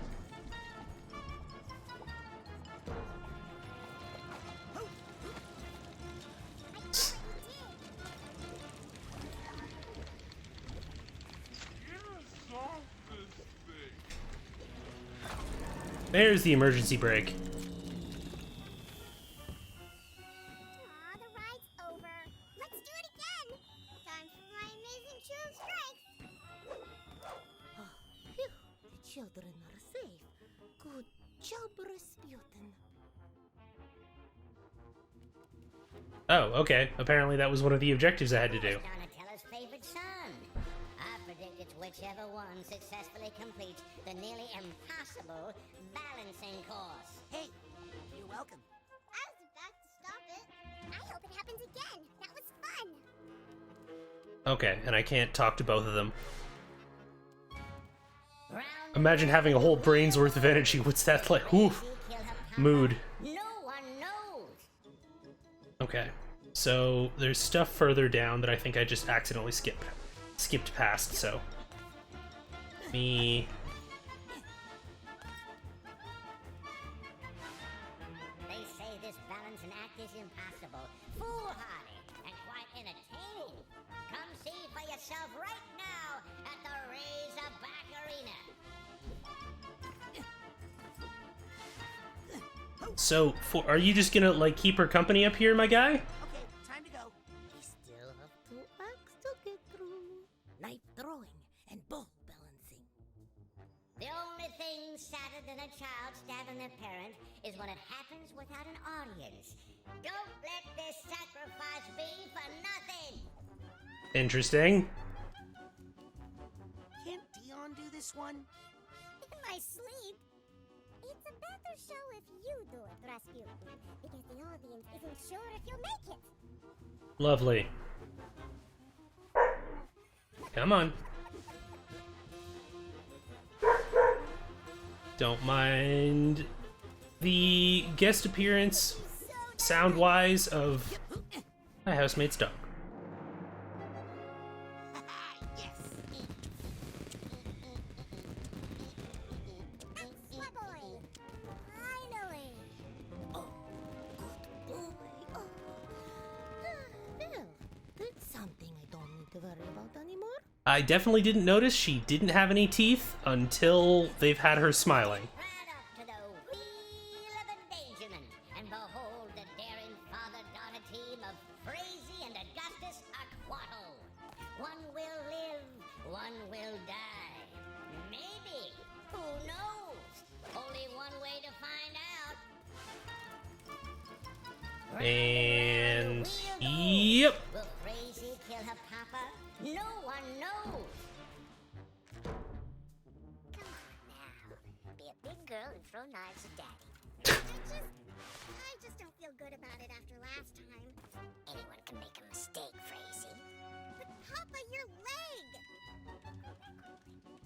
There's the emergency brake. Aw, the ride's over. Let's do it again. Time for my amazing show of strength. Oh, phew. The children are safe. Good job, Rasputin. Oh, okay. Apparently that was one of the objectives I had to do. Donatella's favorite son. I predict it's whichever one successfully completes the nearly impossible balancing course. Hey, you're welcome. I was about to stop it. I hope it happens again. That was fun. Okay, and I can't talk to both of them. Imagine having a whole brain's worth of energy. What's that like? Oof. Mood. No one knows. Okay. So there's stuff further down that I think I just accidentally skipped past, so. Me. They say this balancing act is impossible, foolhardy, and quite entertaining. Come see for yourself right now at the Razorback Arena. So, are you just gonna, like, keep her company up here, my guy? Okay, time to go. We still have 2 acts to get through. Knife throwing and bull balancing. The only thing sadder than a child stabbing their parent is when it happens without an audience. Don't let this sacrifice be for nothing. Interesting. Can't Dion do this one? In my sleep. It's a better show if you do it, Rasputin. Because the audience isn't sure if you'll make it. Lovely. Come on. Don't mind the guest appearance, sound-wise, of my housemate's dog. I definitely didn't notice she didn't have any teeth until they've had her smiling. To the wheel of endangerment, and behold the daring father-daughter team of Crazy and Augustus Aquato. One will live, one will die. Maybe. Who knows? Only one way to find out. And yep. Will Crazy kill her papa? No one knows. Come on now. Be a big girl and throw knives at Daddy. I just don't feel good about it after last time. Anyone can make a mistake, Crazy. But Papa, your leg!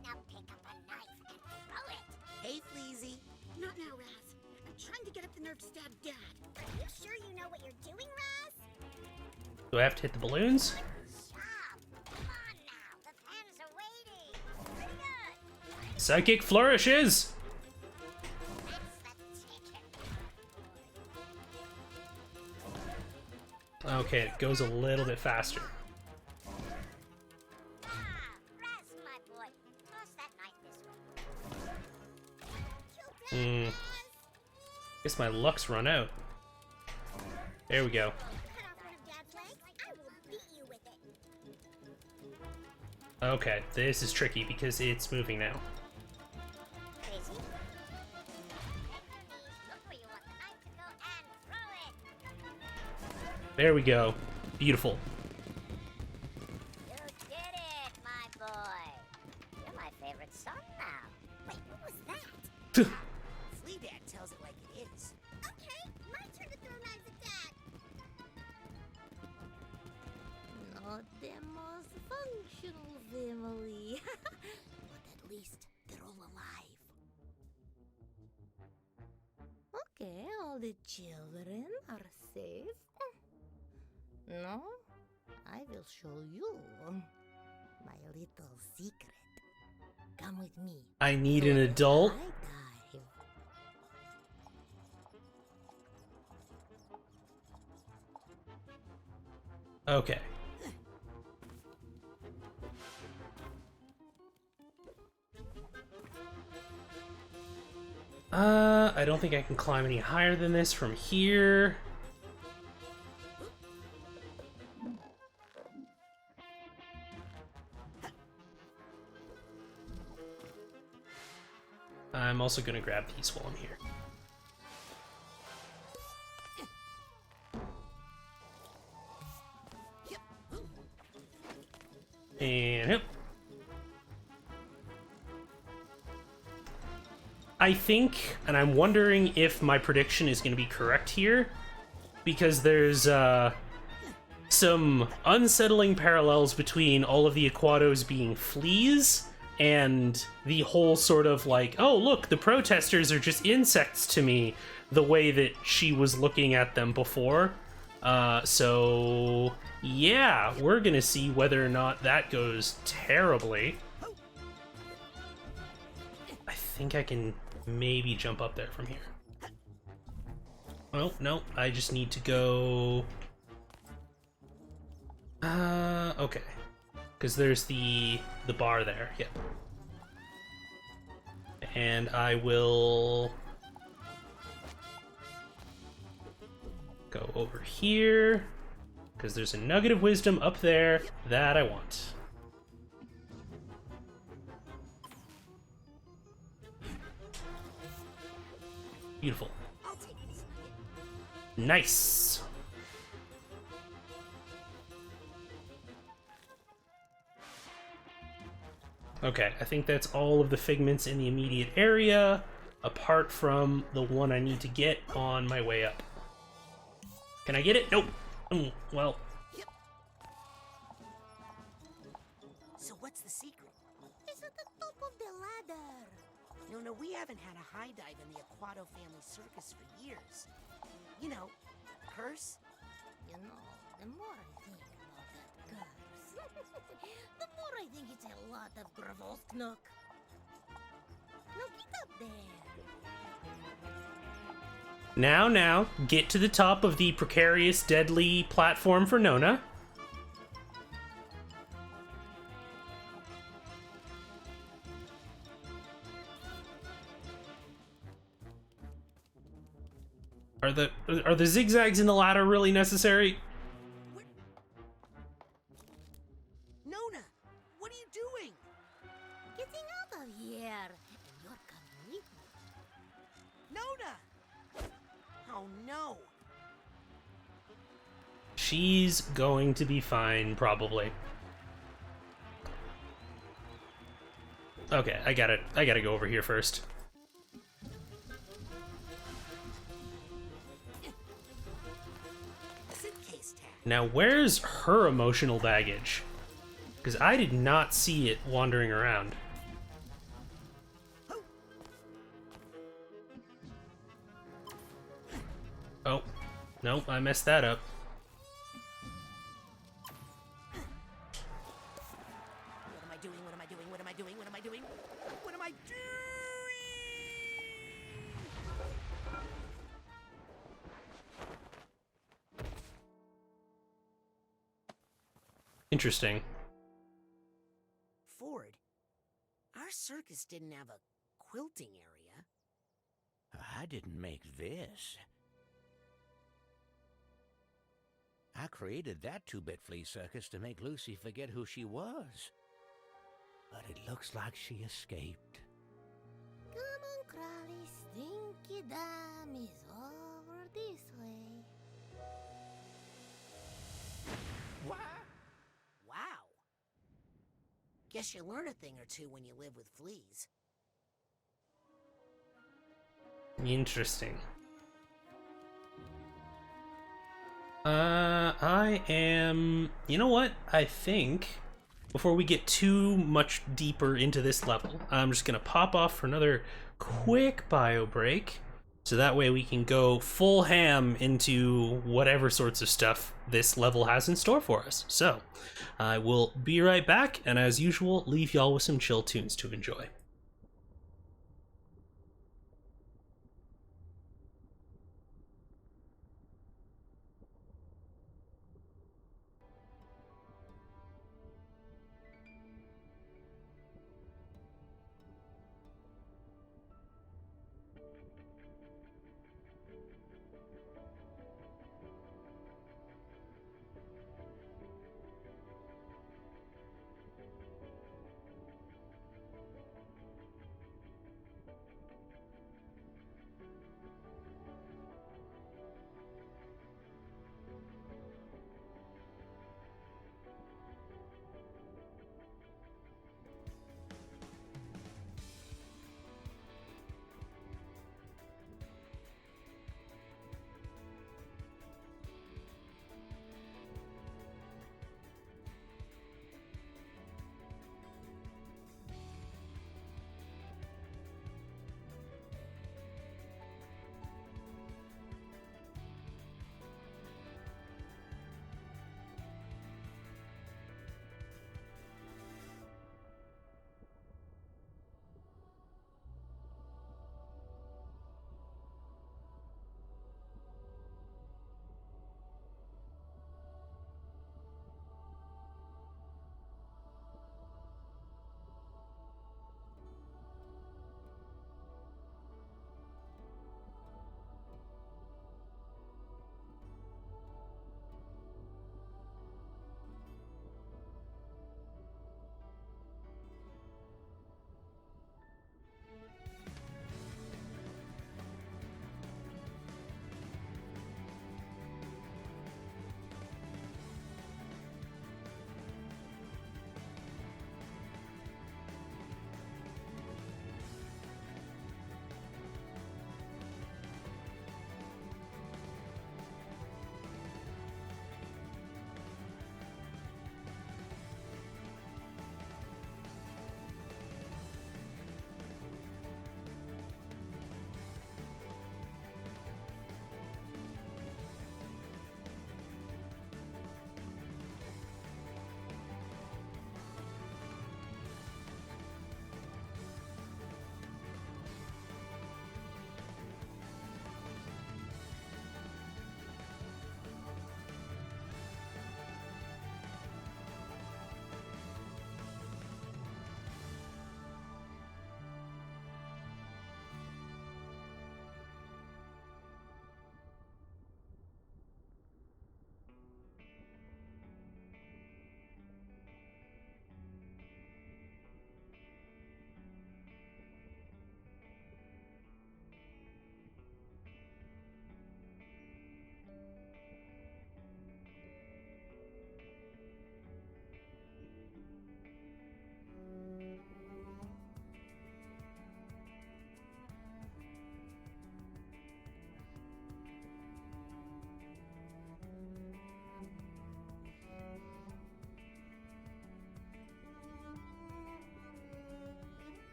Now pick up a knife and throw it. Hey, Fleazy. Not now, Raz. I'm trying to get up the nerve to stab Dad. Are you sure you know what you're doing, Raz? Do I have to hit the balloons? Psychic flourishes! Okay, it goes a little bit faster. Guess my luck's run out. There we go. Okay, this is tricky because it's moving now. There we go. Beautiful. You did it, my boy. You're my favorite son now. Wait, what was that? Flea Dad tells it like it is. Okay, my turn to throw knives at Dad. Not the most functional family. But at least they're all alive. Okay, all the children are safe. No, I will show you my little secret. Come with me. I need an adult. Okay. I don't think I can climb any higher than this from here. I'm also gonna grab these while I'm here. And yep. I think, and I'm wondering if my prediction is going to be correct here, because there's some unsettling parallels between all of the Aquatos being fleas and the whole sort of like, oh look, the protesters are just insects to me, the way that she was looking at them before. So yeah, we're gonna see whether or not that goes terribly. I think I can maybe jump up there from here. Oh, no, I just need to go... okay. Because there's the bar there, yep. And I will... go over here, because there's a nugget of wisdom up there that I want. Beautiful. Nice. Okay, I think that's all of the figments in the immediate area, apart from the one I need to get on my way up. Can I get it? Nope. Well. So what's the secret? It's at the top of the ladder. Nona, we haven't had a high dive in the Aquato family circus for years. You know, curse? You know, the more I think about that curse, the more I think it's a lot of Gravolsknok. Now get up there. Now, get to the top of the precarious, deadly platform for Nona. Are the zigzags in the ladder really necessary? Nona, what are you doing? Getting out of here, and you're coming with me. Nona! Oh no. She's going to be fine, probably. Okay, I gotta go over here first. Now, where's her emotional baggage? Because I did not see it wandering around. Oh, nope, I messed that up. What am I doing? What am I doing? What am I doing? What am I doing? What am I doing? Interesting. Ford, our circus didn't have a quilting area. I didn't make this. I created that two-bit flea circus to make Lucy forget who she was. But it looks like she escaped. Come on, Crowley, Stinky Dam is over this way. What? Wow. Guess you learn a thing or two when you live with fleas. Interesting. I am... You know what? I think, before we get too much deeper into this level, I'm just gonna pop off for another quick bio break, so that way we can go full ham into whatever sorts of stuff this level has in store for us. So, I will be right back, and as usual, leave y'all with some chill tunes to enjoy.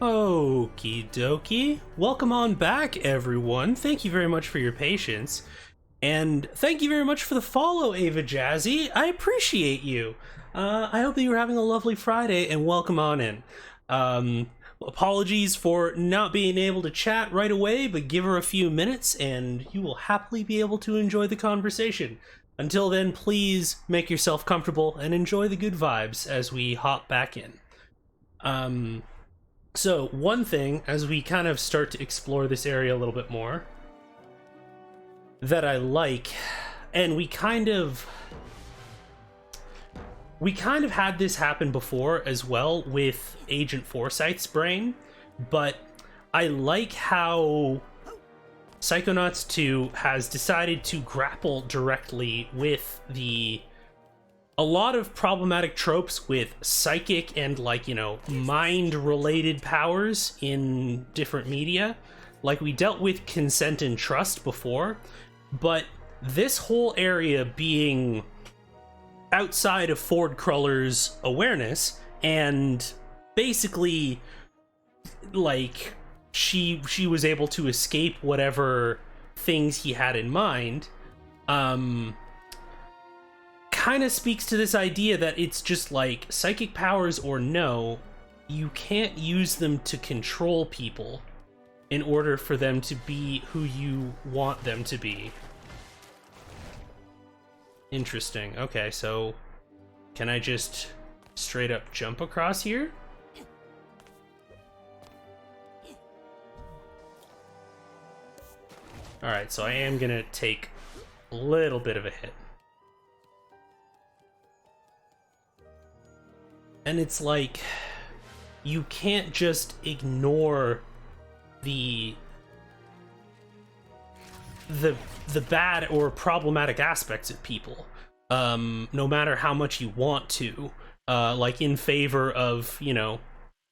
Okie dokie. Welcome on back, everyone. Thank you very much for your patience. And thank you very much for the follow, Ava Jazzy. I appreciate you. I hope that you're having a lovely Friday, and welcome on in. Apologies for not being able to chat right away, but give her a few minutes and you will happily be able to enjoy the conversation. Until then, please make yourself comfortable and enjoy the good vibes as we hop back in. So one thing, as we kind of start to explore this area a little bit more, that I like, and we kind of had this happen before as well with Agent Forsyth's brain, but I like how Psychonauts 2 has decided to grapple directly with a lot of problematic tropes with psychic and, like, you know, mind-related powers in different media. Like, we dealt with consent and trust before, but this whole area being outside of Ford Cruller's awareness, and basically, like, she was able to escape whatever things he had in mind, kind of speaks to this idea that it's just like, psychic powers or no, you can't use them to control people in order for them to be who you want them to be. Interesting. Okay, so can I just straight up jump across here? Alright, so I am gonna take a little bit of a hit. And it's like, you can't just ignore the bad or problematic aspects of people, no matter how much you want to, like, in favor of, you know,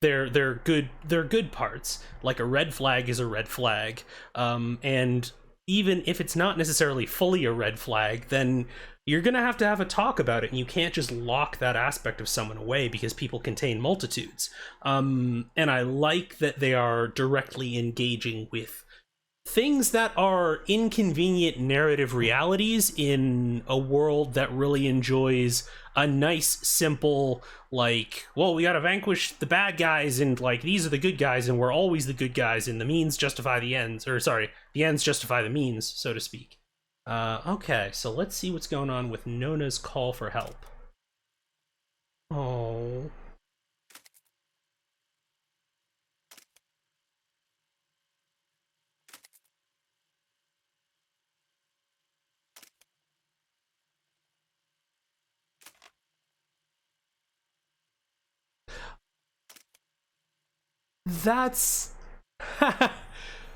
their good parts. Like, a red flag is a red flag, and even if it's not necessarily fully a red flag, then you're gonna have to have a talk about it, and you can't just lock that aspect of someone away because people contain multitudes. And I like that they are directly engaging with things that are inconvenient narrative realities in a world that really enjoys a nice, simple, like, well, we gotta vanquish the bad guys, and, like, these are the good guys, and we're always the good guys, and the means justify the ends, or sorry, the ends justify the means, so to speak. Okay, so let's see what's going on with Nona's call for help. Oh. That's...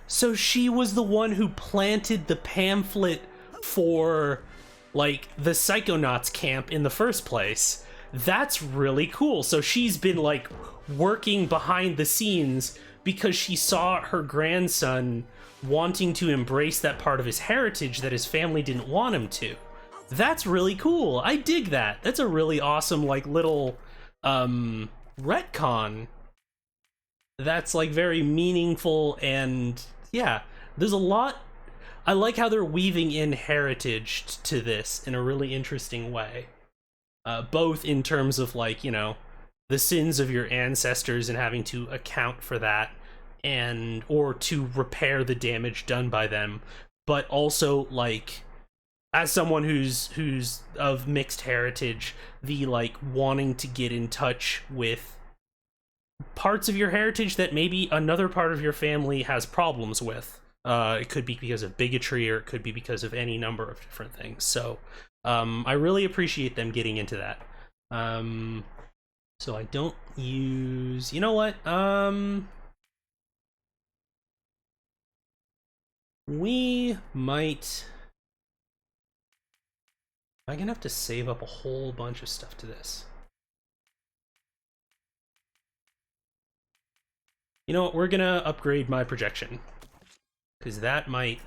So she was the one who planted the pamphlet for, like, the Psychonauts camp in the first place. That's really cool. So she's been, like, working behind the scenes because she saw her grandson wanting to embrace that part of his heritage that his family didn't want him to. That's really cool. I dig that. That's a really awesome, like, little retcon that's, like, very meaningful. And yeah, there's a lot. I like how they're weaving in heritage to this in a really interesting way, both in terms of, like, you know, the sins of your ancestors and having to account for that, and or to repair the damage done by them, but also, like, as someone who's of mixed heritage, the, like, wanting to get in touch with parts of your heritage that maybe another part of your family has problems with. It could be because of bigotry, or it could be because of any number of different things. So I really appreciate them getting into that. So I don't use... You know what? We might... I'm gonna have to save up a whole bunch of stuff to this. You know what, we're gonna upgrade my projection, because that might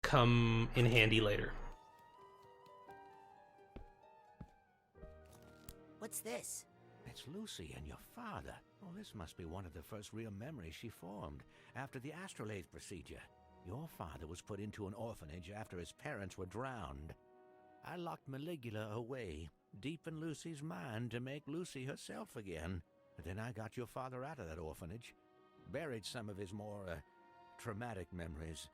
come in handy later. What's this? It's Lucy and your father. Oh, this must be one of the first real memories she formed after the astrolabe procedure. Your father was put into an orphanage after his parents were drowned. I locked Maligula away, deep in Lucy's mind, to make Lucy herself again. But then I got your father out of that orphanage, buried some of his more traumatic memories,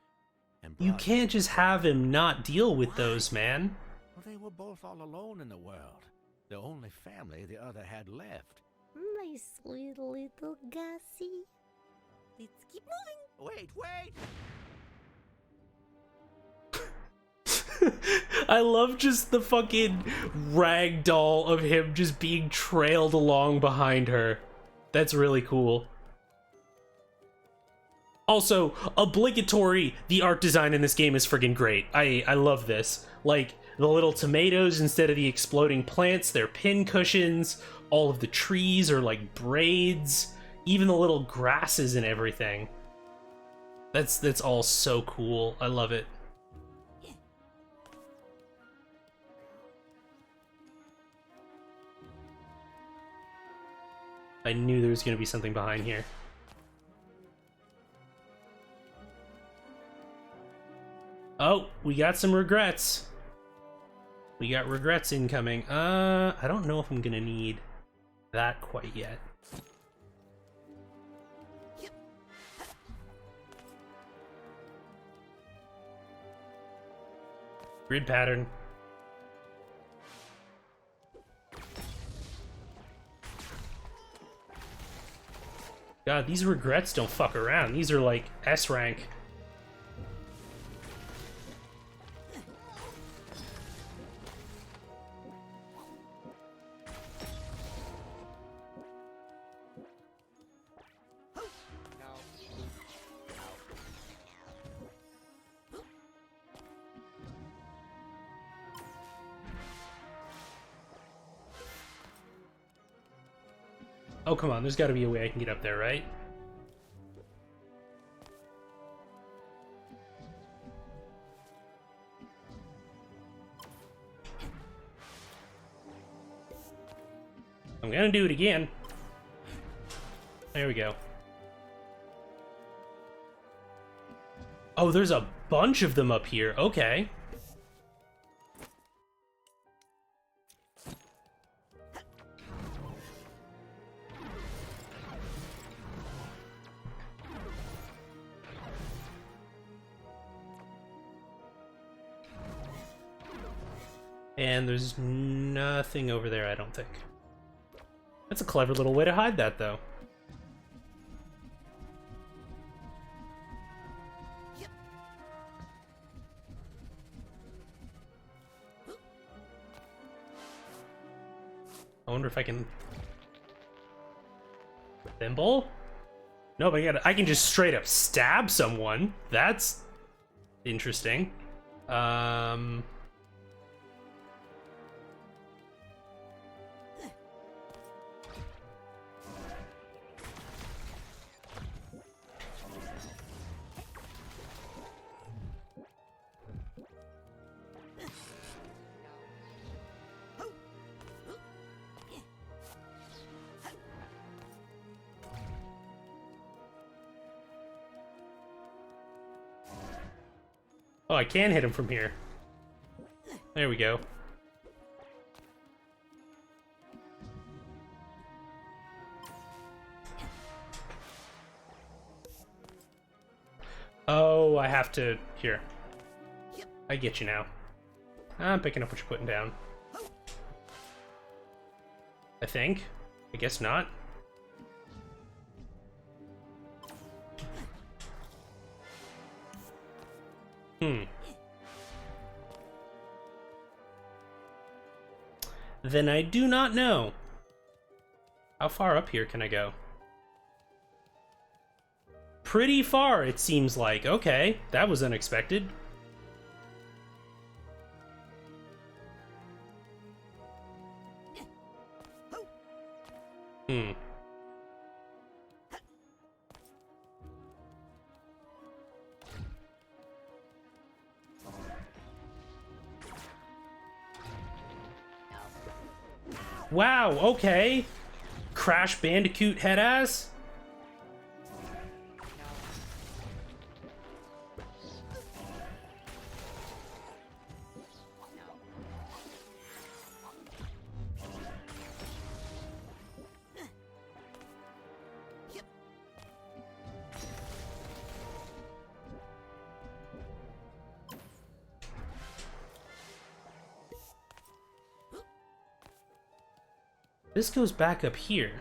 and You can't just have him not deal with those, man. Well, they were both all alone in the world. The only family the other had left. My sweet little Gussie. Let's keep moving. Wait! I love just the fucking ragdoll of him just being trailed along behind her. That's really cool. Also, obligatory, the art design in this game is friggin' great. I love this. Like, the little tomatoes instead of the exploding plants, they're pin cushions. All of the trees are like braids. Even the little grasses and everything. That's all so cool. I love it. I knew there was going to be something behind here. Oh, we got some regrets. We got regrets incoming. I don't know if I'm going to need that quite yet. Grid pattern. God, these regrets don't fuck around. These are like S rank. Oh, come on, there's gotta be a way I can get up there, right? I'm gonna do it again. There we go. Oh, there's a bunch of them up here. Okay. And there's nothing over there, I don't think. That's a clever little way to hide that, though. I wonder if I can... Thimble? No, but I can just straight up stab someone. That's interesting. Oh, I can hit him from here. There we go. Oh, I have to... Here. I get you now. I'm picking up what you're putting down. I think. I guess not. Then I do not know. How far up here can I go? Pretty far, it seems like. Okay, that was unexpected. Wow, okay. Crash Bandicoot head ass? This goes back up here.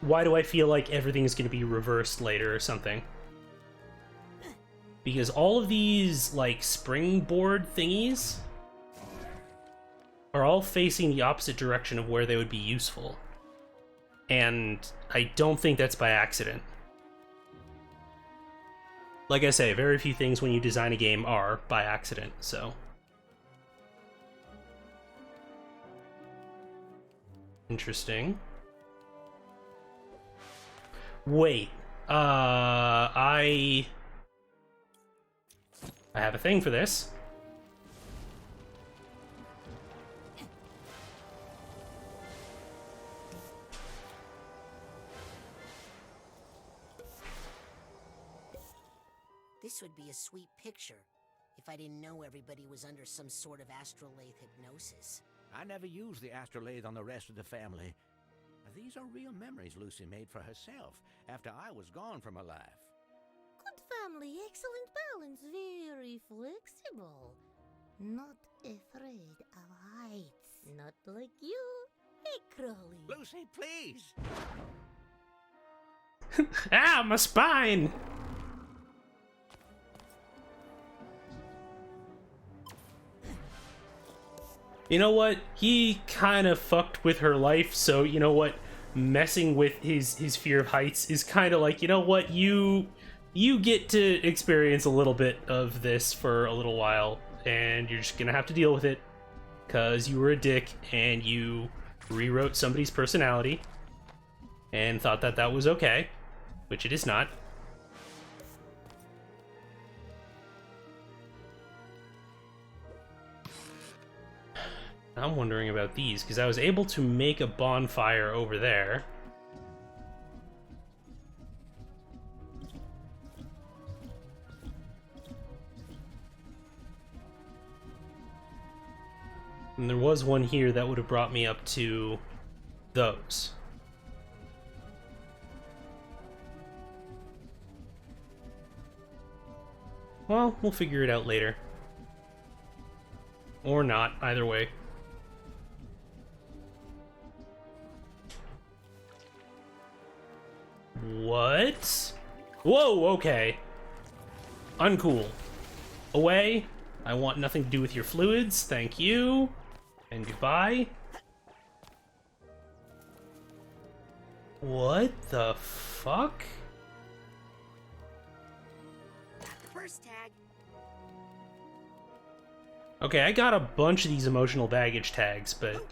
Why do I feel like everything's going to be reversed later or something? Because all of these, like, springboard thingies are all facing the opposite direction of where they would be useful. And I don't think that's by accident. Like I say, very few things when you design a game are by accident, so... Interesting. Wait. I have a thing for this. This would be a sweet picture if I didn't know everybody was under some sort of astrolabe hypnosis. I never used the astrolabe on the rest of the family. These are real memories Lucy made for herself after I was gone from her life. Good family, excellent balance, very flexible. Not afraid of heights. Not like you. Hey, Crowley. Lucy, please! Ah, my spine! You know what? He kind of fucked with her life, so you know what? Messing with his fear of heights is kind of like, you know what? You get to experience a little bit of this for a little while, and you're just gonna have to deal with it, because you were a dick, and you rewrote somebody's personality, and thought that that was okay, which it is not. I'm wondering about these, because I was able to make a bonfire over there. And there was one here that would have brought me up to those. Well, we'll figure it out later. Or not, either way. What? Whoa, okay. Uncool. Away. I want nothing to do with your fluids. Thank you. And goodbye. What the fuck? First tag. Okay, I got a bunch of these emotional baggage tags, but...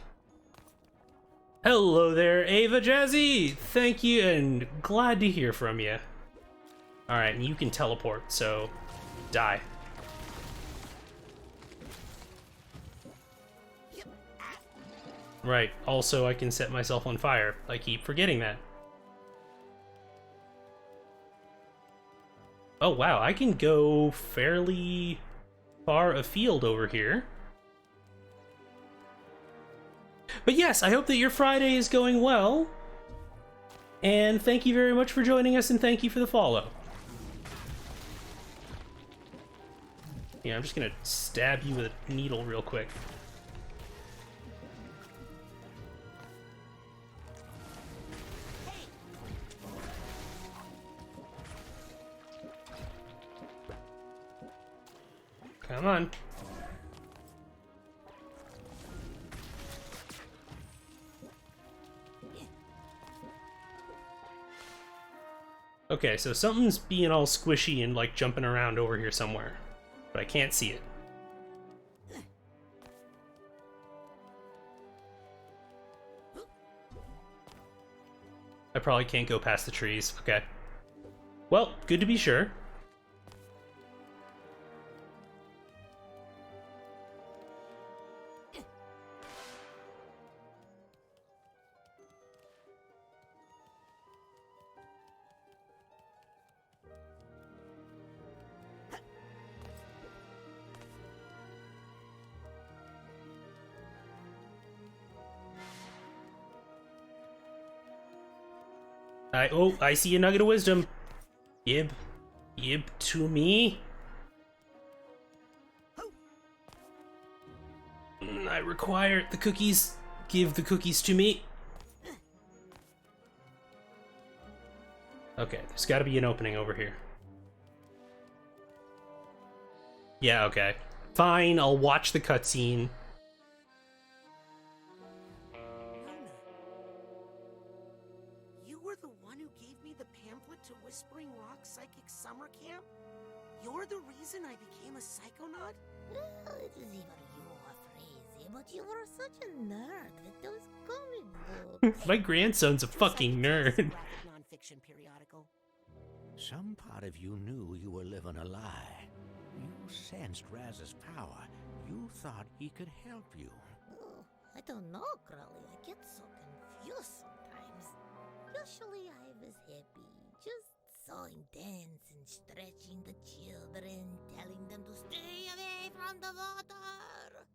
Hello there, Ava Jazzy! Thank you, and glad to hear from you. Alright, and you can teleport, so... die. Right, also I can set myself on fire. I keep forgetting that. Oh wow, I can go fairly far afield over here. But yes, I hope that your Friday is going well. And thank you very much for joining us, and thank you for the follow. Yeah, I'm just gonna stab you with a needle real quick. Come on. Okay, so something's being all squishy and like jumping around over here somewhere, but I can't see it. I probably can't go past the trees. Okay. Well, good to be sure. I see a nugget of wisdom. Give to me. I require the cookies. Give the cookies to me. Okay, there's got to be an opening over here. Yeah, okay. Fine, I'll watch the cutscene. Nona, you were the one who gave me the pamphlet to Whispering Rock Psychic Summer Camp? You're the reason I became a psychonaut? Well, it is even you are crazy, but you were such a nerd with those comic books. My grandson's a fucking nerd. Non-fiction periodical. Some part of you knew you were living a lie. You sensed Raz's power. You thought he could help you. Oh, I don't know, Crowley. I get so confused sometimes. Usually I was happy, just sawing dance and stretching the children, telling them to stay away from the water.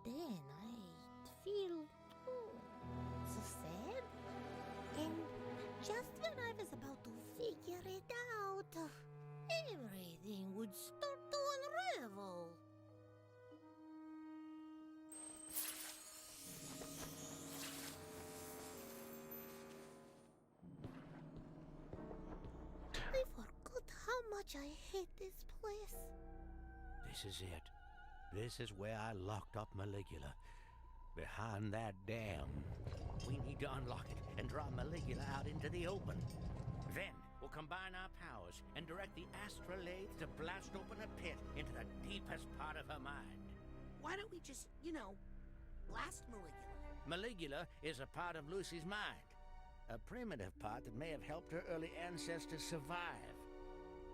Then I feel so sad. And just when I was about to figure it out, everything would start to unravel. I forgot how much I hate this place. This is it. This is where I locked up Maligula. Behind that dam. We need to unlock it and draw Maligula out into the open. Then we'll combine our powers and direct the astrolabe to blast open a pit into the deepest part of her mind. Why don't we just, blast Maligula? Maligula is a part of Lucy's mind. A primitive part that may have helped her early ancestors survive.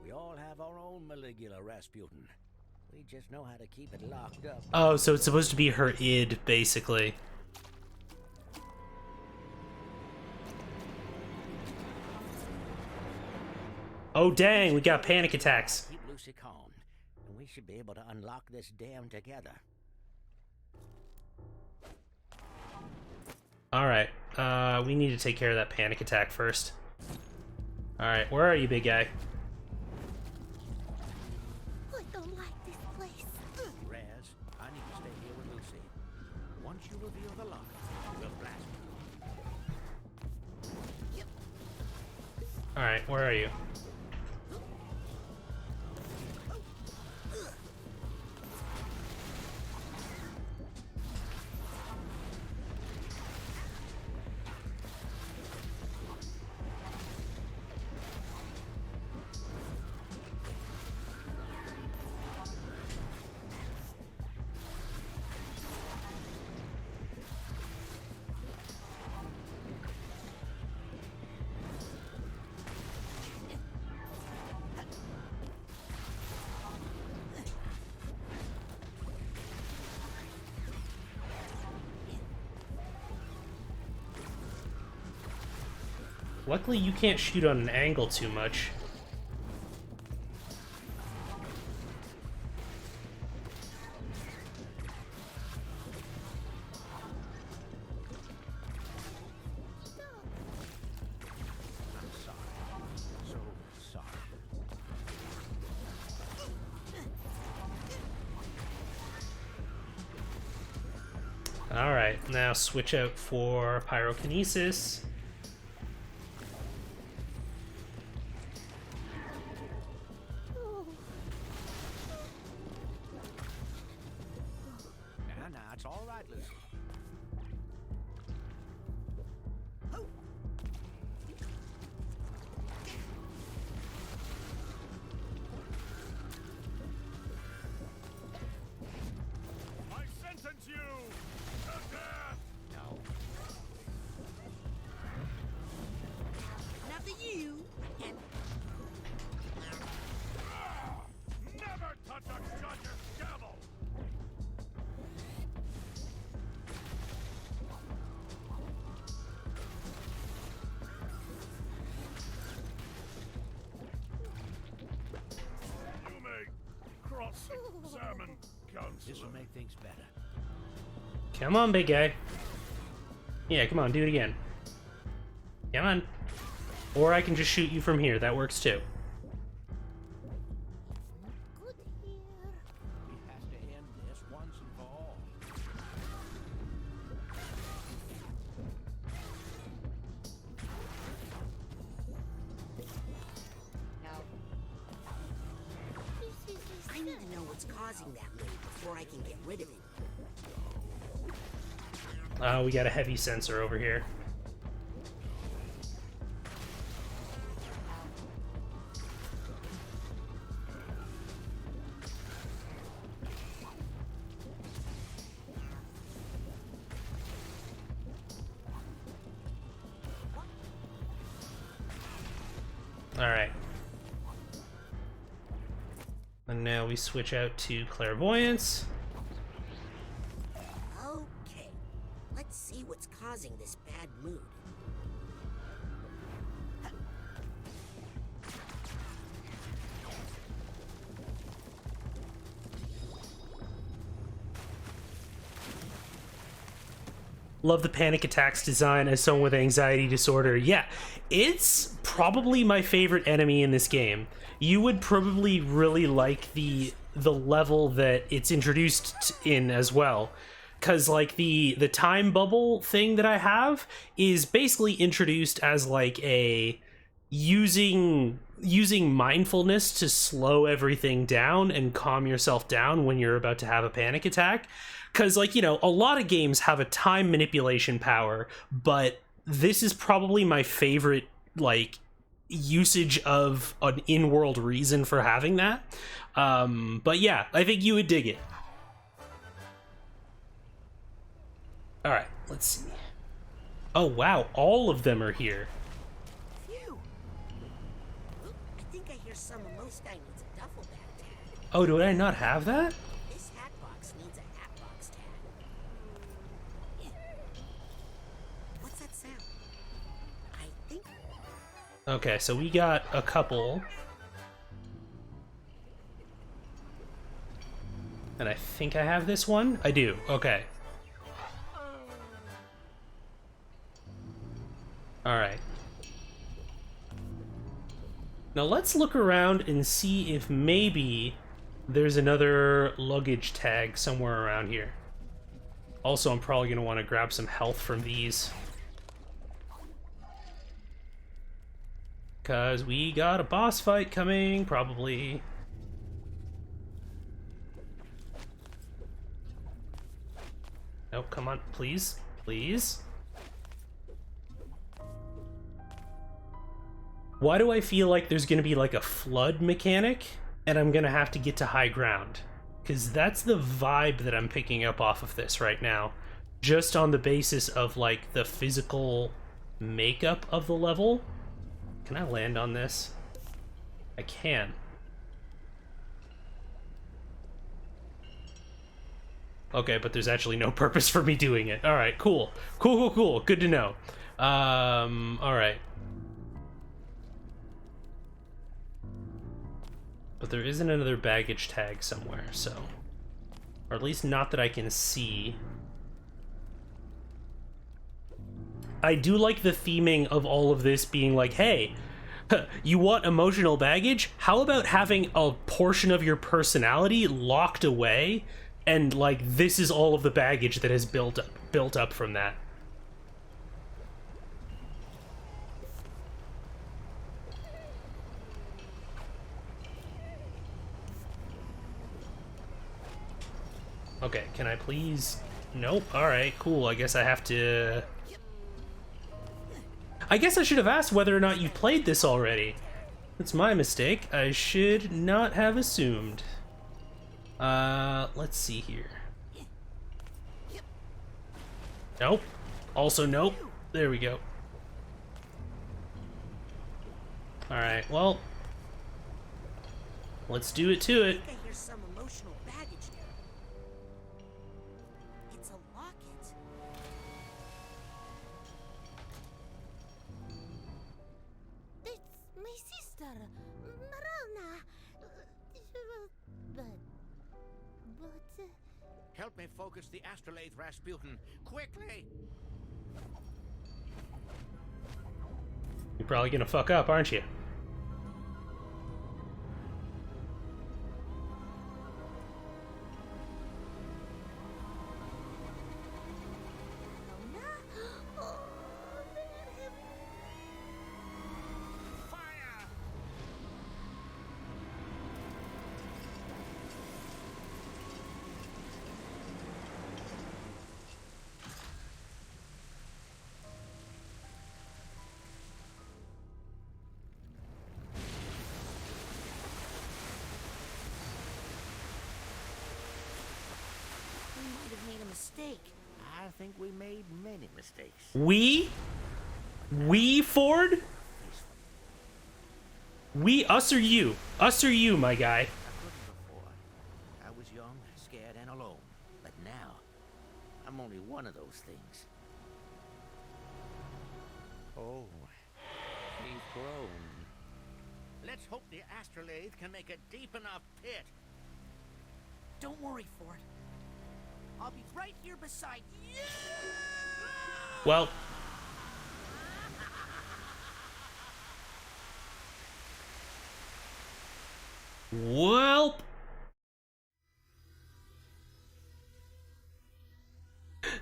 We all have our own Maligula, Rasputin. We just know how to keep it locked up. Oh, so it's supposed to be her id, basically. Oh dang, we got panic attacks. Keep Lucy calm, and we should be able to unlock this dam together. Alright, we need to take care of that panic attack first. Alright, where are you, big guy? I don't like this place. Raz, I need to stay here with Lucy. Once you reveal the lock, we'll blast you. Alright, where are you? Luckily, you can't shoot on an angle too much. I'm sorry. So sorry. Alright, now switch out for pyrokinesis. Now, it's all right, Lucy. I sentence you to death! No. Nothing you and Never touch a judge's gavel! You may cross-examine, This Counselor. will make things better. Come on, big guy. Yeah, come on, do it again. Come on. Or I can just shoot you from here. That works too. He has to end this once and for all. I need to know what's causing that wave before I can get rid of it. We got a heavy sensor over here. Alright. And now we switch out to clairvoyance. Okay, let's see what's causing this bad mood. Love the panic attacks design as someone with anxiety disorder. Yeah, it's probably my favorite enemy in this game. You would probably really like the level that it's introduced in as well. Cause like the time bubble thing that I have is basically introduced as like a using mindfulness to slow everything down and calm yourself down when you're about to have a panic attack. Because, like, you know, a lot of games have a time manipulation power, but this is probably my favorite, like, usage of an in-world reason for having that. But yeah, I think you would dig it. Alright, let's see. Oh, wow, all of them are here. Phew. Oop, I think I hear some most guy needs a duffel bag tag. Oh, do I not have that? This hat box needs a hat box tag. What's that sound? I think... Okay, so we got a couple. And I think I have this one? I do, okay. Alright. Now let's look around and see if maybe there's another luggage tag somewhere around here. Also, I'm probably going to want to grab some health from these. Because we got a boss fight coming, probably. Oh, come on, please, please. Why do I feel like there's gonna be like a flood mechanic and I'm gonna have to get to high ground? Because that's the vibe that I'm picking up off of this right now. Just on the basis of like the physical makeup of the level. Can I land on this? I can. Okay, but there's actually no purpose for me doing it. Alright, cool. Cool. Good to know. Alright. But there isn't another baggage tag somewhere, so... Or at least not that I can see. I do like the theming of all of this being like, hey, you want emotional baggage? How about having a portion of your personality locked away, and like this is all of the baggage that has built up from that. Okay, can I please? Nope. Alright, cool. I guess I have to... I guess I should have asked whether or not you've played this already. That's my mistake. I should not have assumed. Let's see here. Nope. Also nope. There we go. Alright, well... Let's do it to it. I think I hear some emotional baggage there. It's a locket. It's my sister, Marana. But... Help me focus the astrolabe, Rasputin. Quickly! You probably gonna fuck up, aren't you? Mistake. I think we made many mistakes. We, Ford? Us or you? Us or you, my guy? I couldn't before. I was young, scared, and alone. But now, I'm only one of those things. Oh, he's grown. Let's hope the astrolabe can make a deep enough pit. Don't worry, Ford. I'll be right here beside you. Well. Well.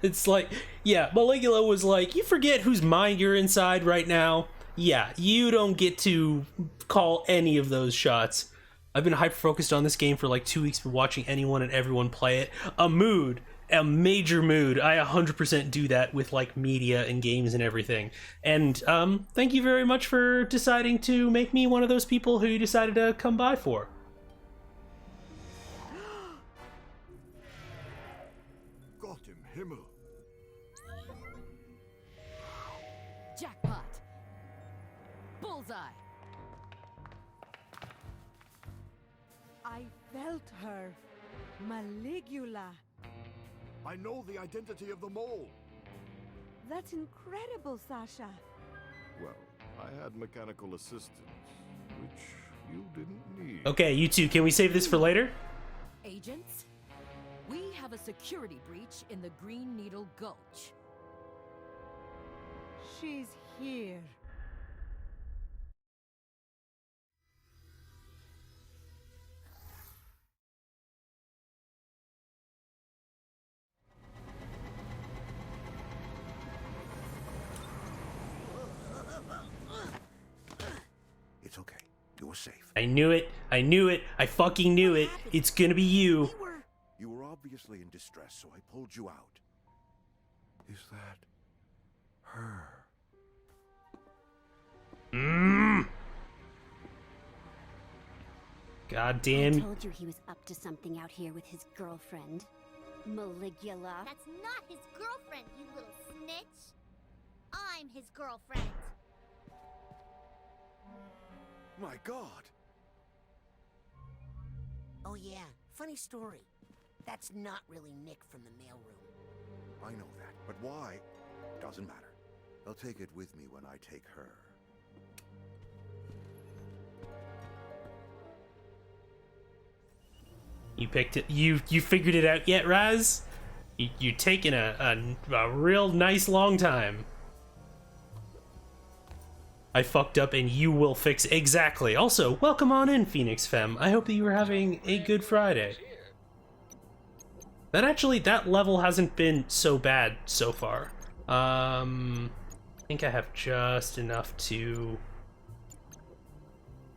It's like, yeah, Maligula was like, you forget whose mind you're inside right now? Yeah, you don't get to call any of those shots. I've been hyper-focused on this game for like 2 weeks, been watching anyone and everyone play it. A major mood. I 100% do that with like media and games and everything. And thank you very much for deciding to make me one of those people who you decided to come by for. Gott im Himmel. Jackpot. Bullseye. I felt her. Maligula. I know the identity of the mole. That's incredible, Sasha. Well, I had mechanical assistance, which you didn't need. Okay, you two, can we save this for later? Agents, we have a security breach in the Green Needle Gulch. She's here. It's okay. You're safe. I knew it. I knew it. I fucking knew it. It's gonna be you. You were obviously in distress, so I pulled you out. Is that her? God damn. I told you he was up to something out here with his girlfriend. Maligula. That's not his girlfriend, you little snitch. I'm his girlfriend. My God. Oh yeah, funny story. That's not really Nick from the mailroom. I know that, but why? Doesn't matter. I'll take it with me when I take her. You picked it. You figured it out yet, Raz? You're taking a real nice long time. I fucked up and you will fix it. Exactly. Also, welcome on in, Phoenix Femme. I hope that you were having a good Friday. That level hasn't been so bad so far. I think I have just enough to...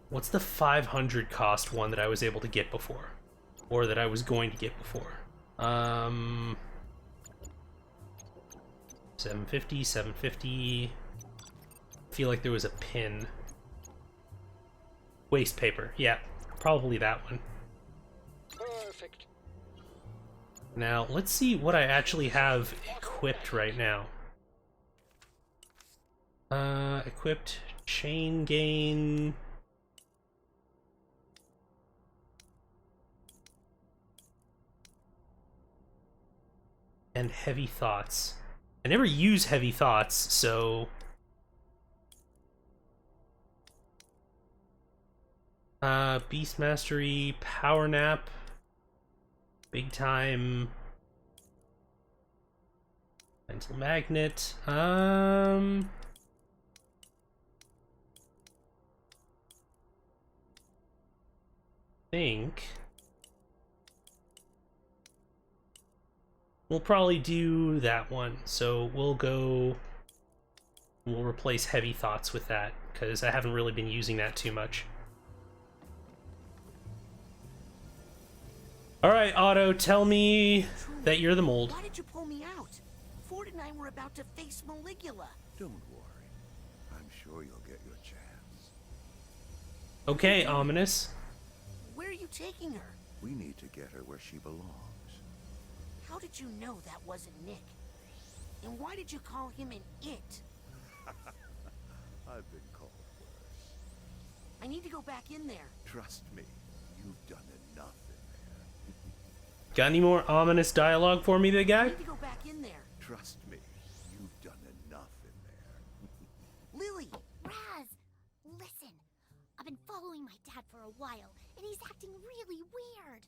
What's the 500 cost one that I was able to get before? Or that I was going to get before? 750, 750... feel like there was a pin. Waste paper. Yeah, probably that one. Perfect. Now, let's see what I actually have equipped right now. Equipped chain gain. And heavy thoughts. I never use heavy thoughts, so... Beast Mastery, Power Nap, Big Time, Mental Magnet, think we'll probably do that one. So we'll replace heavy thoughts with that, because I haven't really been using that too much. Alright, Otto, tell me that you're the mold. Why did you pull me out? Ford and I were about to face Maligula. Don't worry. I'm sure you'll get your chance. Okay, ominous. Where are you taking her? We need to get her where she belongs. How did you know that wasn't Nick? And why did you call him an it? I've been called worse. I need to go back in there. Trust me, you've done enough in there. Got any more ominous dialogue for me, big I guy? need to go back in there. Trust me, you've done enough in there. Lily! Raz, listen. I've been following my dad for a while, and he's acting really weird.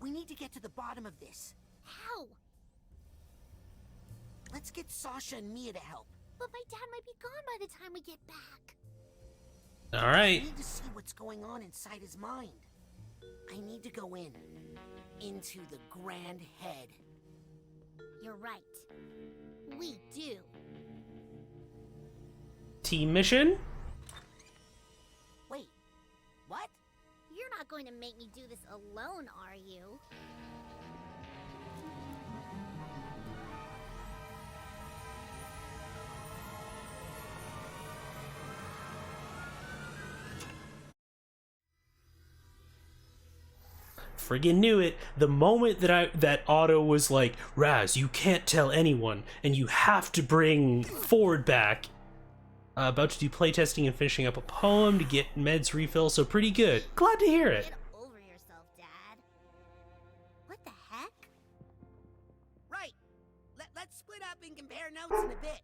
We need to get to the bottom of this. How? Let's get Sasha and Mia to help. But my dad might be gone by the time we get back. Alright. I need to see what's going on inside his mind. I need to go into the Grand Head. You're right. We do. Team mission? Wait, what? You're not going to make me do this alone, are you? Friggin' knew it. The moment that Otto was like, Raz, you can't tell anyone, and you have to bring Ford back. About to do playtesting and finishing up a poem to get meds refill, so pretty good. Glad to hear it. Get over yourself, Dad. What the heck? Right. Let's split up and compare notes in a bit.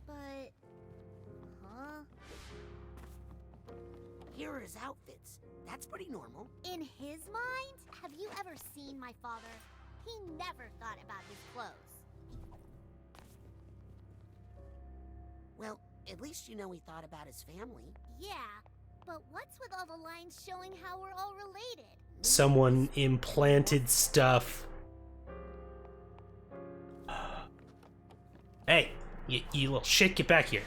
But... Huh? Here are his outfits. That's pretty normal. In his mind, have you ever seen my father? He never thought about his clothes. Well, at least you know he thought about his family. Yeah, but what's with all the lines showing how we're all related? Someone implanted stuff. Hey, you little shit, get back here.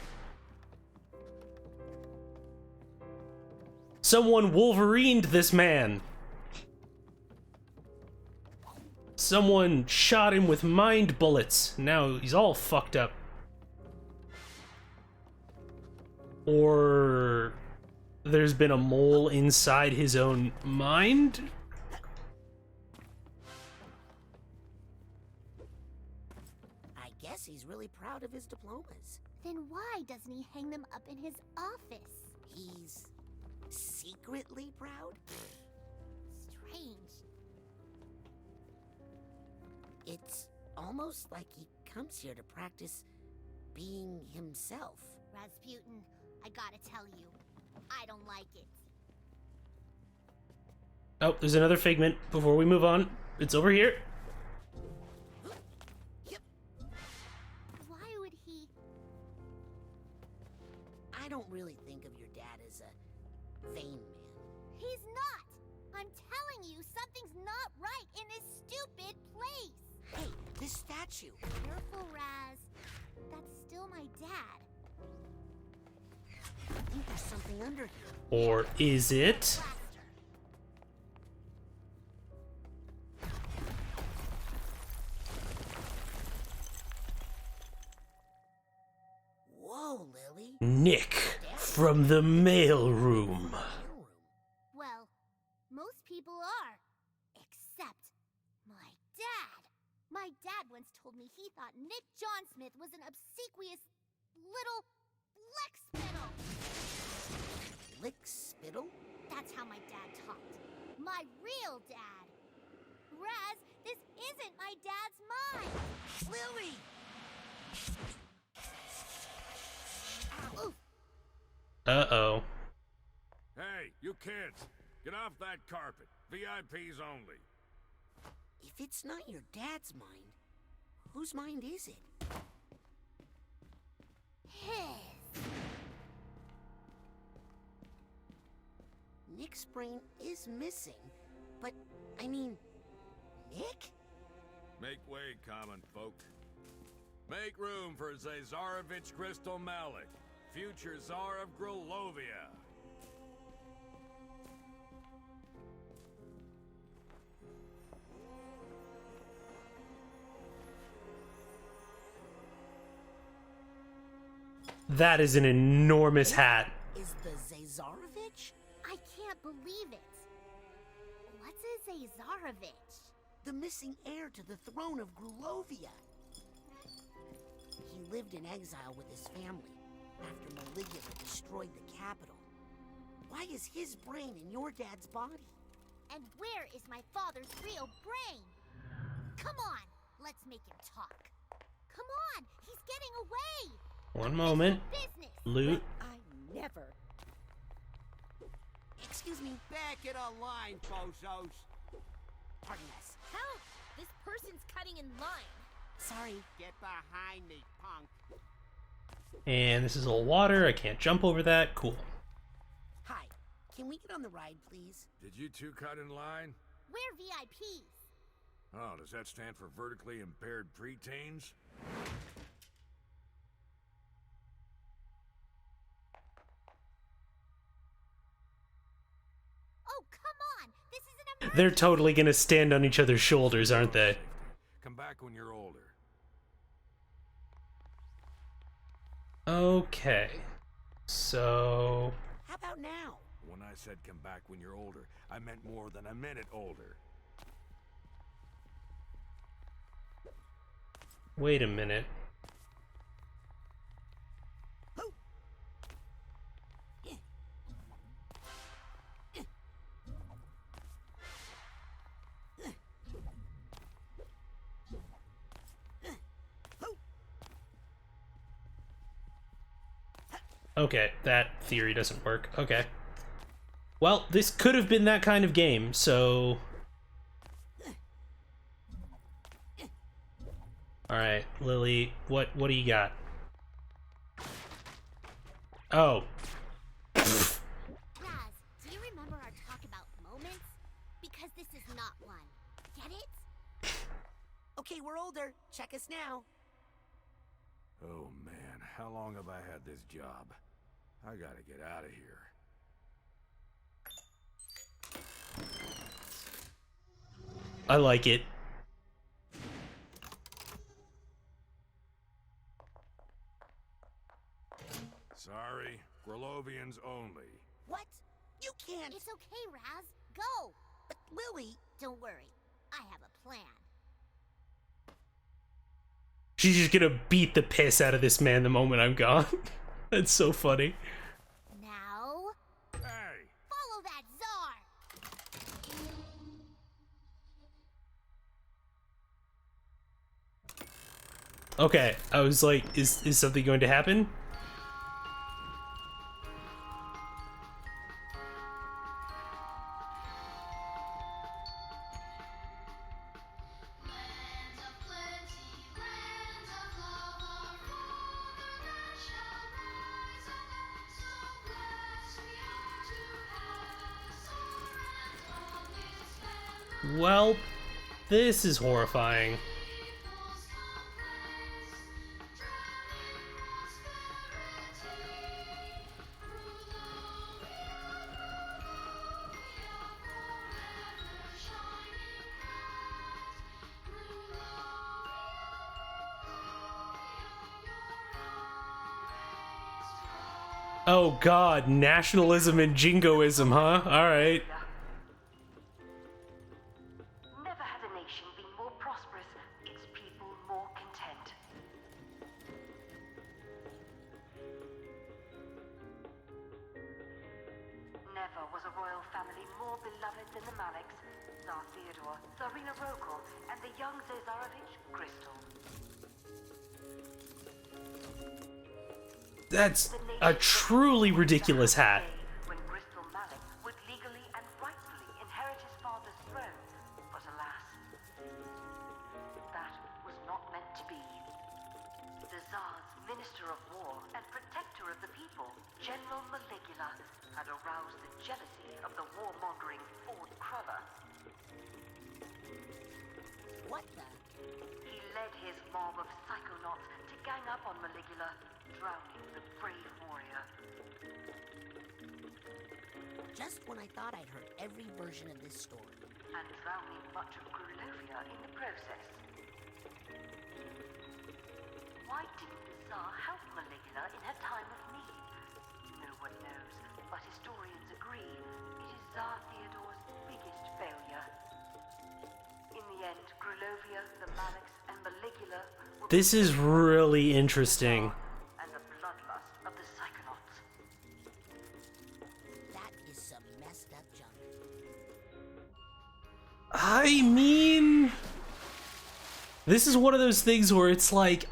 Someone Wolverined this man. Someone shot him with mind bullets. Now he's all fucked up. Or there's been a mole inside his own mind? I guess he's really proud of his diplomas. Then why doesn't he hang them up in his office? He's secretly proud? Strange. It's almost like he comes here to practice being himself. Rasputin, I gotta tell you, I don't like it. Oh, there's another figment before we move on. It's over here. Why would he... I don't really think of your dad as a vain man. He's not! I'm telling you, something's not right in this stupid place! Hey, this statue! Careful, Raz. That's still my dad. I think there's something under here. Or is it? Whoa, Lily. Nick from the mailroom. Well, most people are. Except my dad. My dad once told me he thought Nick John Smith was an obsequious little lick-spittle. Lick-spittle? That's how my dad talked. My real dad. Raz, this isn't my dad's mind. Lily! Uh-oh. Hey, you kids, get off that carpet. VIPs only. If it's not your dad's mind, whose mind is it? his. Nick's brain is missing, but, I mean, Nick? Make way, common folk. Make room for Zazarovich Crystal Malik, future Tsar of Grulovia. That is an enormous hat. Is the Zazarovich? I can't believe it. What's a Zazarovich? The missing heir to the throne of Grulovia. He lived in exile with his family after Maligula destroyed the capital. Why is his brain in your dad's body? And where is my father's real brain? Come on, let's make him talk. Come on, he's getting away. One moment. Business. Loot. I never. Excuse me. Back it online, bozos. Pardon us. Help! This person's cutting in line. Sorry. Get behind me, punk. And this is all water. I can't jump over that. Cool. Hi. Can we get on the ride, please? Did you two cut in line? We're VIPs. Oh, does that stand for vertically impaired preteens? Oh, come on! This is an emergency! They're totally gonna stand on each other's shoulders, aren't they? Come back when you're older. Okay. So... How about now? When I said come back when you're older, I meant more than a minute older. Wait a minute. Okay, that theory doesn't work. Okay. Well, this could have been that kind of game, so... Alright, Lily, what do you got? Oh. Raz, do you remember our talk about moments? Because this is not one. Get it? Okay, we're older. Check us now. Oh man, how long have I had this job? I gotta get out of here. I like it. Sorry, Grulovians only. What? You can't. It's okay, Raz. Go. But Lily. Don't worry. I have a plan. She's just gonna beat the piss out of this man the moment I'm gone. That's so funny. Now... Hey! Follow that czar! Okay, I was like, is something going to happen? Well, this is horrifying. Oh god, nationalism and jingoism, huh? Alright. Never had a nation been more prosperous, its people more content. Never was a royal family more beloved than the Maliks, Tsar Theodore, Tsarina Rokal, and the young Zazarovich Crystal. That's a truly ridiculous hat. When Crystal Malik would legally and rightfully inherit his father's throne, but alas, that was not meant to be. The Tsar's Minister of War and General Maligula had aroused the jealousy of the warmongering Ford Crover. What the? He led his mob of Psychonauts to gang up on Maligula, drowning the brave warrior. Just when I thought I'd heard every version of this story. And drowning much of Grulovia in the process. Why didn't the Tsar help Maligula in her time of need? No one knows, but historians agree it is Tsar Theodore's biggest failure. In the end, Grulovia, the Maliks, and Maligula were This is really interesting. and the bloodlust of the Psychonauts. That is some messed up junk. I mean, this is one of those things where it's like,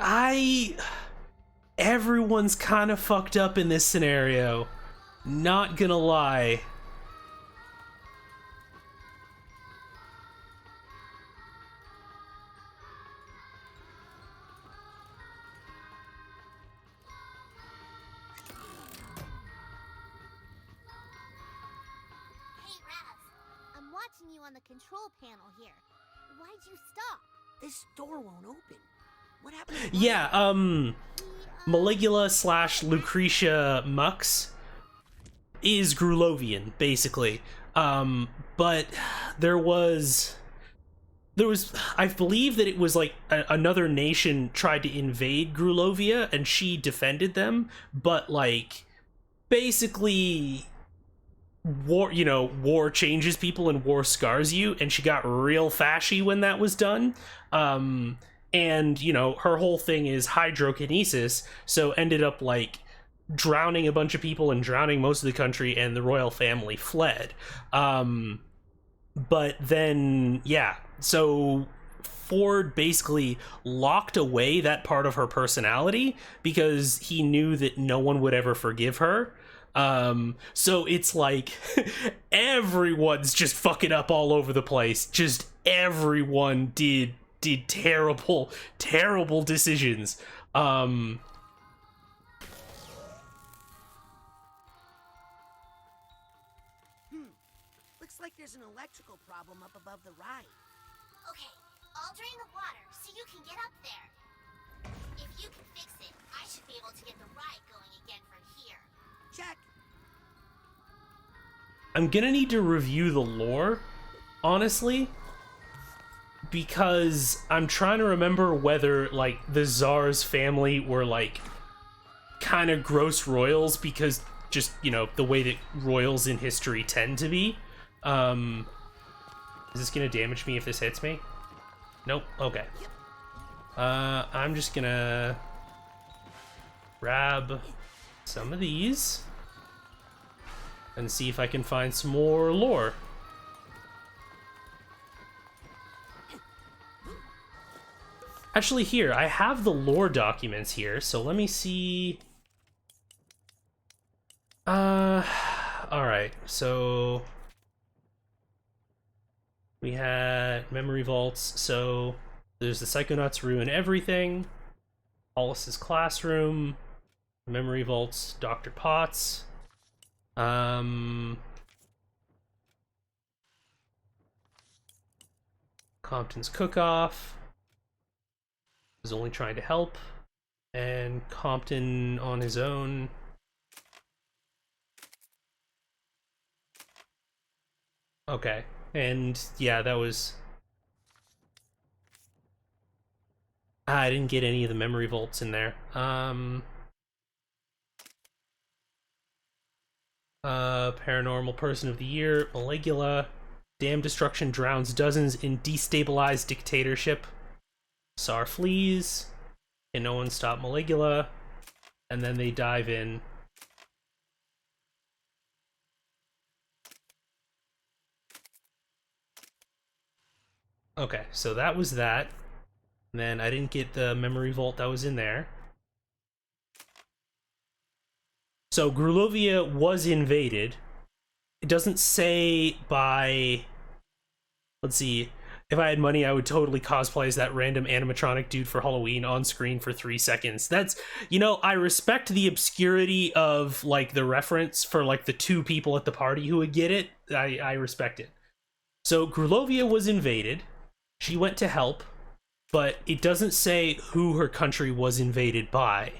everyone's kind of fucked up in this scenario. Not gonna lie. Hey, Raz. I'm watching you on the control panel here. Why'd you stop? This door won't open. What happened? Yeah, Maligula slash Lucretia Mux is Grulovian, basically. But there was, I believe that it was like another nation tried to invade Grulovia and she defended them, but like, basically, war changes people and war scars you, and she got real fashy when that was done. And her whole thing is hydrokinesis, so ended up like drowning a bunch of people and drowning most of the country, and the royal family fled. But then, yeah, so Ford basically locked away that part of her personality because he knew that no one would ever forgive her. So it's like everyone's just fucking up all over the place. Just everyone did terrible decisions. Looks like there's an electrical problem up above the ride. Okay, I'll drain the water so you can get up there. If you can fix it, I should be able to get the ride going again from here. Check. I'm gonna need to review the lore, honestly, because I'm trying to remember whether like the Tsar's family were like kind of gross royals, because just the way that royals in history tend to be. Is this gonna damage me if this hits me? Nope. Okay. I'm just gonna grab some of these and see if I can find some more lore. Actually, here, I have the lore documents here, so let me see. Alright, so we had memory vaults, so there's the Psychonauts ruin everything, Hollis's classroom, memory vaults, Dr. Potts, Compton's cook-off, was only trying to help, and Compton on his own. Okay, and yeah, that was... I didn't get any of the memory vaults in there. Paranormal Person of the Year, Maligula, Damn Destruction drowns dozens in destabilized dictatorship. Tsar flees, and no one stop Maligula, and then they dive in. Okay, so that was that. And then I didn't get the memory vault that was in there. So Grulovia was invaded. It doesn't say by... Let's see. if I had money, I would totally cosplay as that random animatronic dude for Halloween on screen for 3 seconds. That's, you know, I respect the obscurity of, like, the reference for, like, the 2 people at the party who would get it. I respect it. So Grulovia was invaded. She went to help, but it doesn't say who her country was invaded by.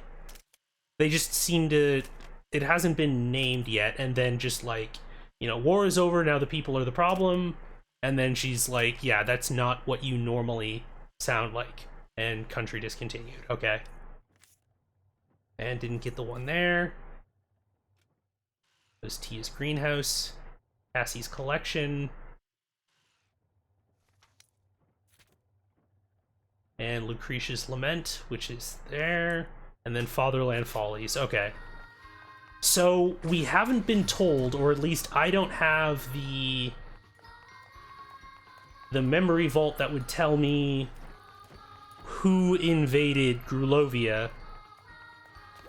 They just seem to... It hasn't been named yet, and then just, like, you know, war is over, now the people are the problem, and then she's like, yeah, that's not what you normally sound like, and country discontinued. Okay. And didn't get the one there. There's Tia's greenhouse, Cassie's collection, and Lucretia's lament, which is there, and then Fatherland Follies. Okay. So we haven't been told, or at least I don't have the memory vault that would tell me who invaded Grulovia.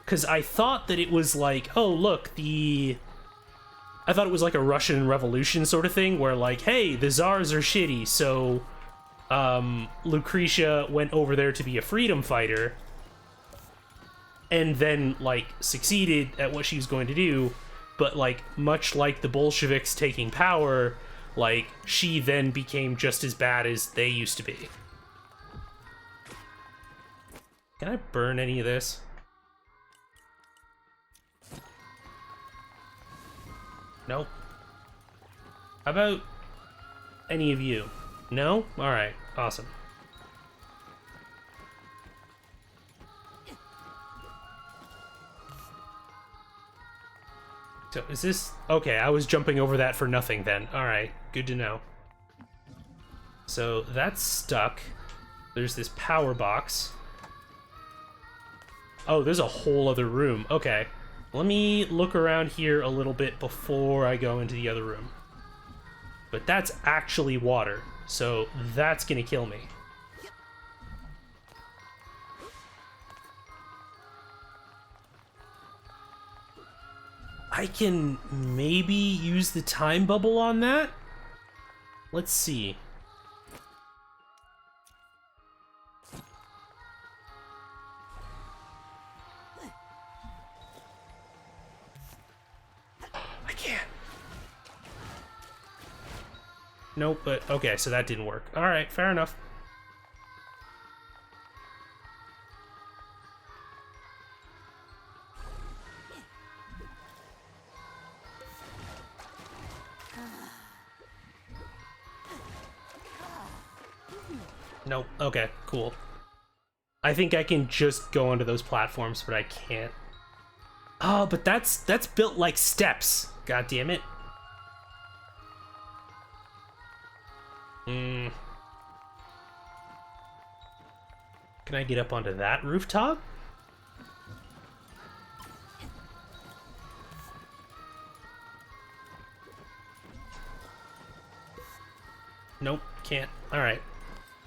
Because I thought that it was like, oh look, I thought it was like a Russian Revolution sort of thing, where like, hey, the Tsars are shitty, so Lucretia went over there to be a freedom fighter, and then, like, succeeded at what she was going to do, but, like, much like the Bolsheviks taking power, like, she then became just as bad as they used to be. Can I burn any of this? Nope. How about any of you? No? Alright, awesome. So, is this... Okay, I was jumping over that for nothing then. Alright, good to know. So, that's stuck. There's this power box. Oh, there's a whole other room. Okay. Let me look around here a little bit before I go into the other room. But that's actually water, so that's gonna kill me. I can maybe use the time bubble on that? Let's see. I can't. Nope, but okay, so that didn't work. Alright, fair enough. Nope. Okay, cool. I think I can just go onto those platforms, but I can't. Oh, but that's built like steps. God damn it. Can I get up onto that rooftop? Nope, can't. Alright.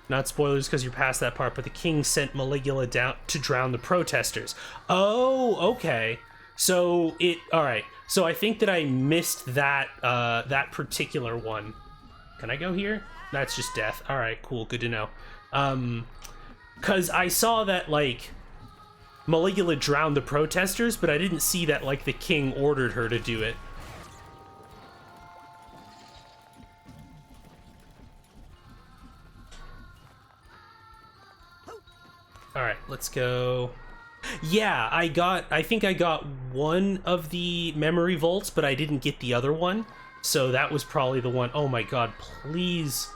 Not spoilers because you're past that part, but the king sent Maligula down to drown the protesters. Oh, okay. So it... Alright. So I think that I missed that, that particular one. Can I go here? That's just death. Alright, cool. Good to know. Because I saw that, like, Maligula drowned the protesters, but I didn't see that, like, the king ordered her to do it. Alright, let's go. Yeah, I think I got one of the memory vaults, but I didn't get the other one. So that was probably the one. Oh my god, please.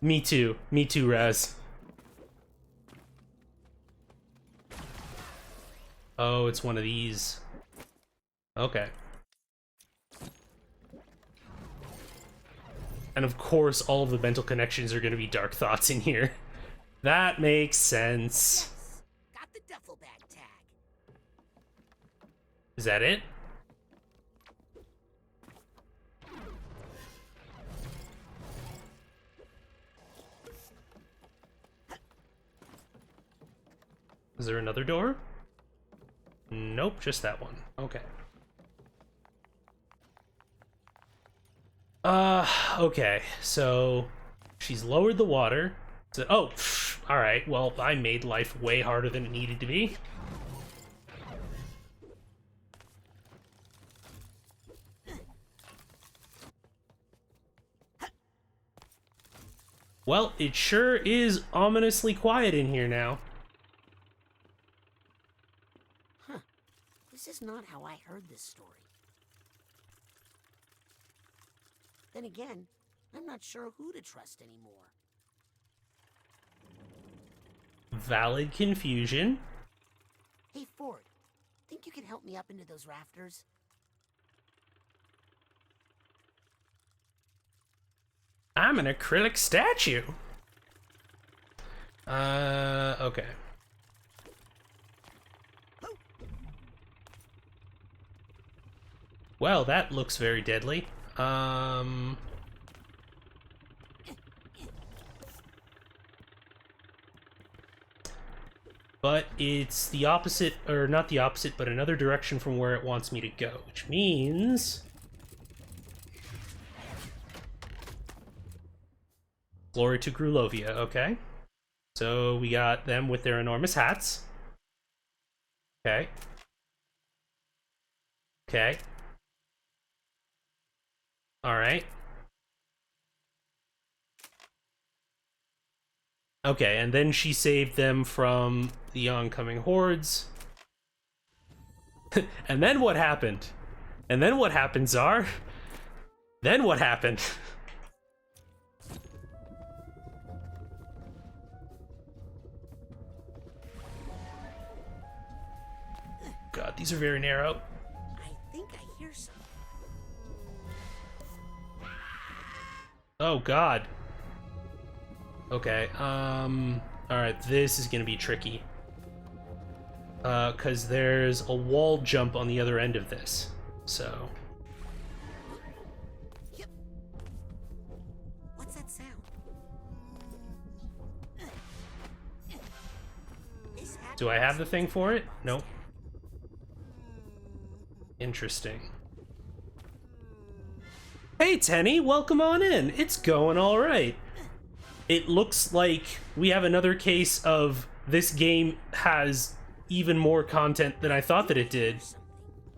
Me too, Raz. Oh, it's one of these. Okay. And of course, all of the mental connections are going to be dark thoughts in here. That makes sense. Yes, got the duffel bag tag. Is that it? Is there another door? Nope, just that one. Okay. Okay, so she's lowered the water. So, oh, alright, well, I made life way harder than it needed to be. Well, it sure is ominously quiet in here now. Huh. This is not how I heard this story. Then again, I'm not sure who to trust anymore. Valid confusion. Hey, Ford, think you can help me up into those rafters? I'm an acrylic statue. Okay. Well, that looks very deadly. But it's the opposite, or not the opposite, but another direction from where it wants me to go, which means... Glory to Grulovia, okay. So we got them with their enormous hats. Okay. Okay. Alright. Okay, and then she saved them from the oncoming hordes. And then what happened? And then what happened, Czar? Then what happened? God, these are very narrow. I think I hear something. Oh, God. Okay, alright, this is gonna be tricky. Cause there's a wall jump on the other end of this, so... Yep. What's that sound? Do I have the thing for it? Nope. Interesting. Hey, Tenny, welcome on in. It's going all right. It looks like we have another case of this game has even more content than I thought that it did.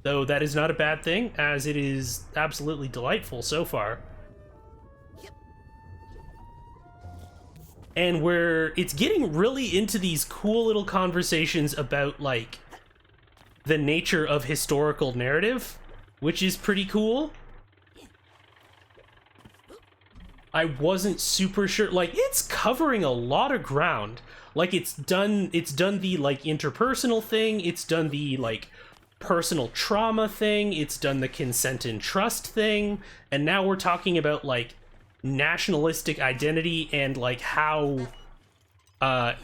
Though that is not a bad thing, as it is absolutely delightful so far. And where it's getting really into these cool little conversations about, like, the nature of historical narrative, which is pretty cool. I wasn't super sure, like, it's covering a lot of ground. Like, it's done the, like, interpersonal thing, it's done the, like, personal trauma thing, it's done the consent and trust thing, and now we're talking about, like, nationalistic identity and, like, how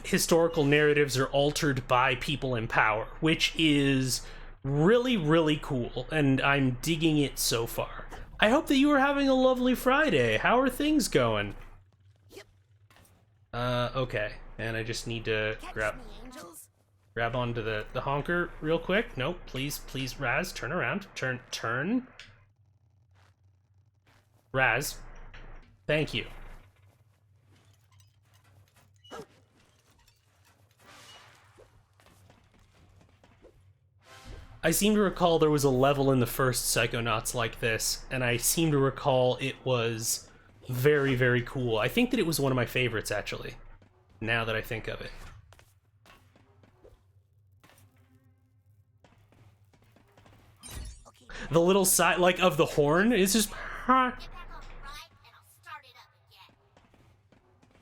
historical narratives are altered by people in power, which is really, really cool, and I'm digging it so far. I hope that you are having a lovely Friday. How are things going? Okay. And I just need to grab onto the honker real quick. Nope, please, Raz, turn around. Turn. Raz. Thank you. I seem to recall there was a level in the first Psychonauts like this, and I seem to recall it was very, very cool. I think that it was one of my favorites, actually, now that I think of it. The little side, like, of the horn is just...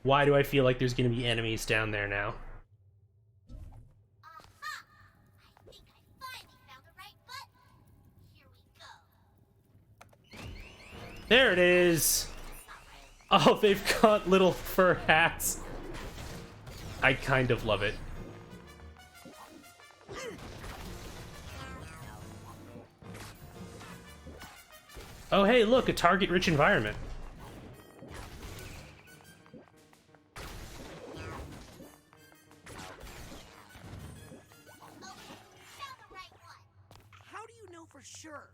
Why do I feel like there's gonna be enemies down there now? There it is! Oh, they've got little fur hats. I kind of love it. Oh, hey, look, a target-rich environment. How do you know for sure?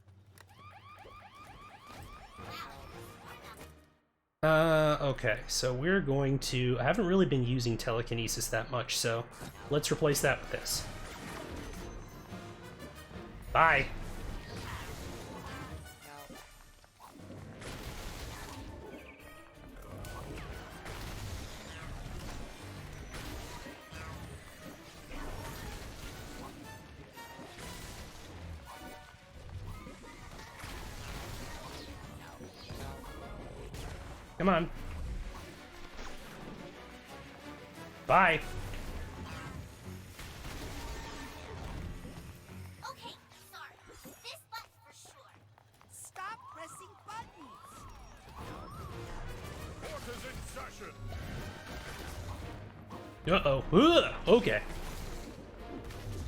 Okay, so we're going to... I haven't really been using telekinesis that much, so let's replace that with this. Bye! Come on. Bye. Okay, sorry. This button for sure. Stop pressing buttons. Forces in session. Uh-oh. Ugh, okay.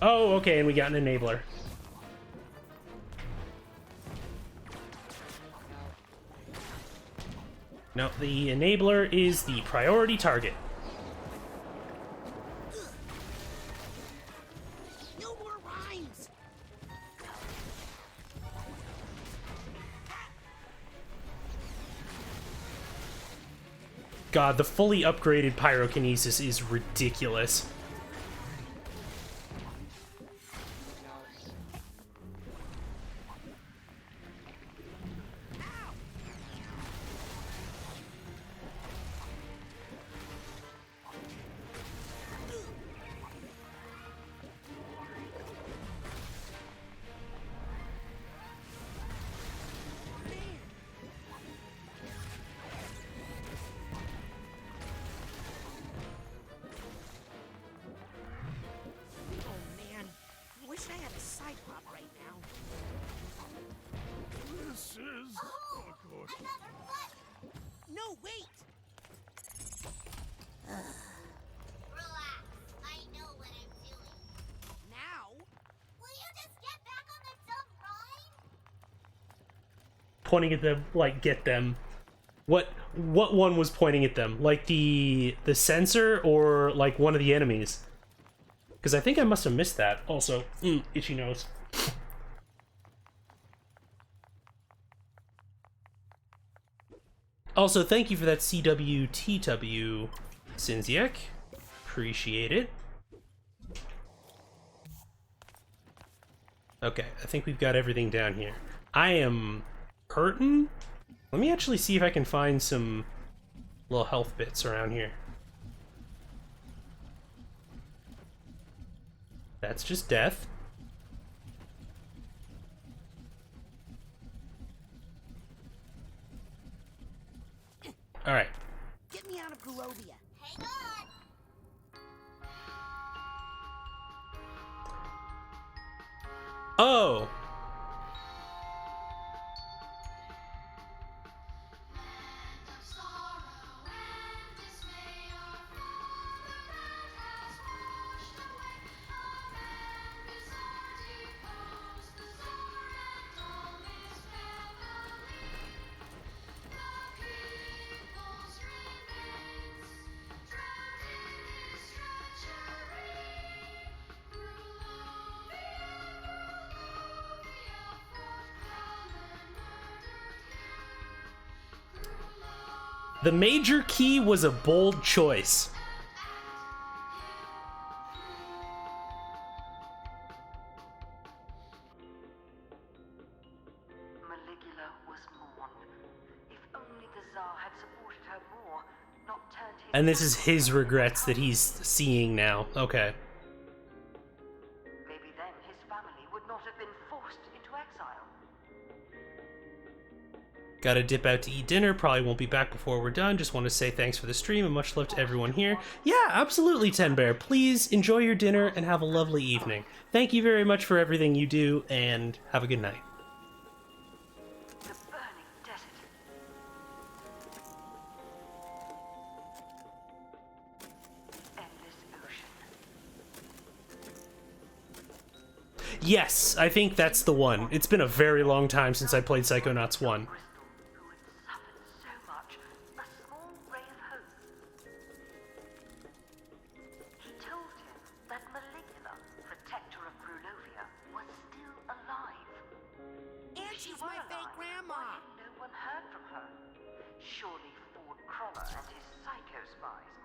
Oh, okay, and we got an enabler. No, the enabler is the priority target. No more rhymes. God, the fully upgraded pyrokinesis is ridiculous. Wish I had a side pop right now. This is awkward. No, wait! Relax. I know what I'm doing. Now? Will you just get back on the dumb ride? Pointing at them, like, get them. What one was pointing at them? Like the sensor or like one of the enemies? Because I think I must have missed that. Also, itchy nose. Also, thank you for that CWTW, Sinziak. Appreciate it. Okay, I think we've got everything down here. I am hurting. Let me actually see if I can find some little health bits around here. That's just death. All right. Get me out of Grulovia. Hang on. Oh. The major key was a bold choice. Maligula was mourned. If only the Tsar had supported her more, not turned his... And this is his regrets that he's seeing now. Okay. Maybe then his family would not have been forced into exile. Gotta dip out to eat dinner. Probably won't be back before we're done. Just want to say thanks for the stream and much love to everyone here. Yeah, absolutely, Ten Bear. Please enjoy your dinner and have a lovely evening. Thank you very much for everything you do, and have a good night. The burning desert. Endless ocean. Yes, I think that's the one. It's been a very long time since I played Psychonauts 1. So much. A small ray of hope. He told him that Maligula, protector of Grulovia, was still alive. And she's my fake grandma. Why had no one heard from her? Surely Ford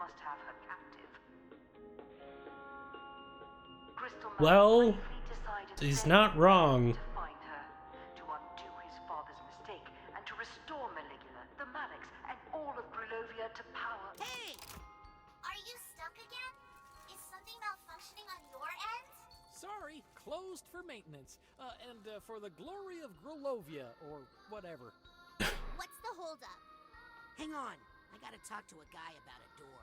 must have her captive. Crystal Man Well, bravely decided he's then not wrong. to find her, to undo his father's mistake, and to restore Maligula, the Malix, and all of Grulovia to power. Hey! Are you stuck again? Is something malfunctioning on your end? Sorry, closed for maintenance. And for the glory of Grulovia, or whatever. What's the holdup? Hang on. I gotta talk to a guy about a door.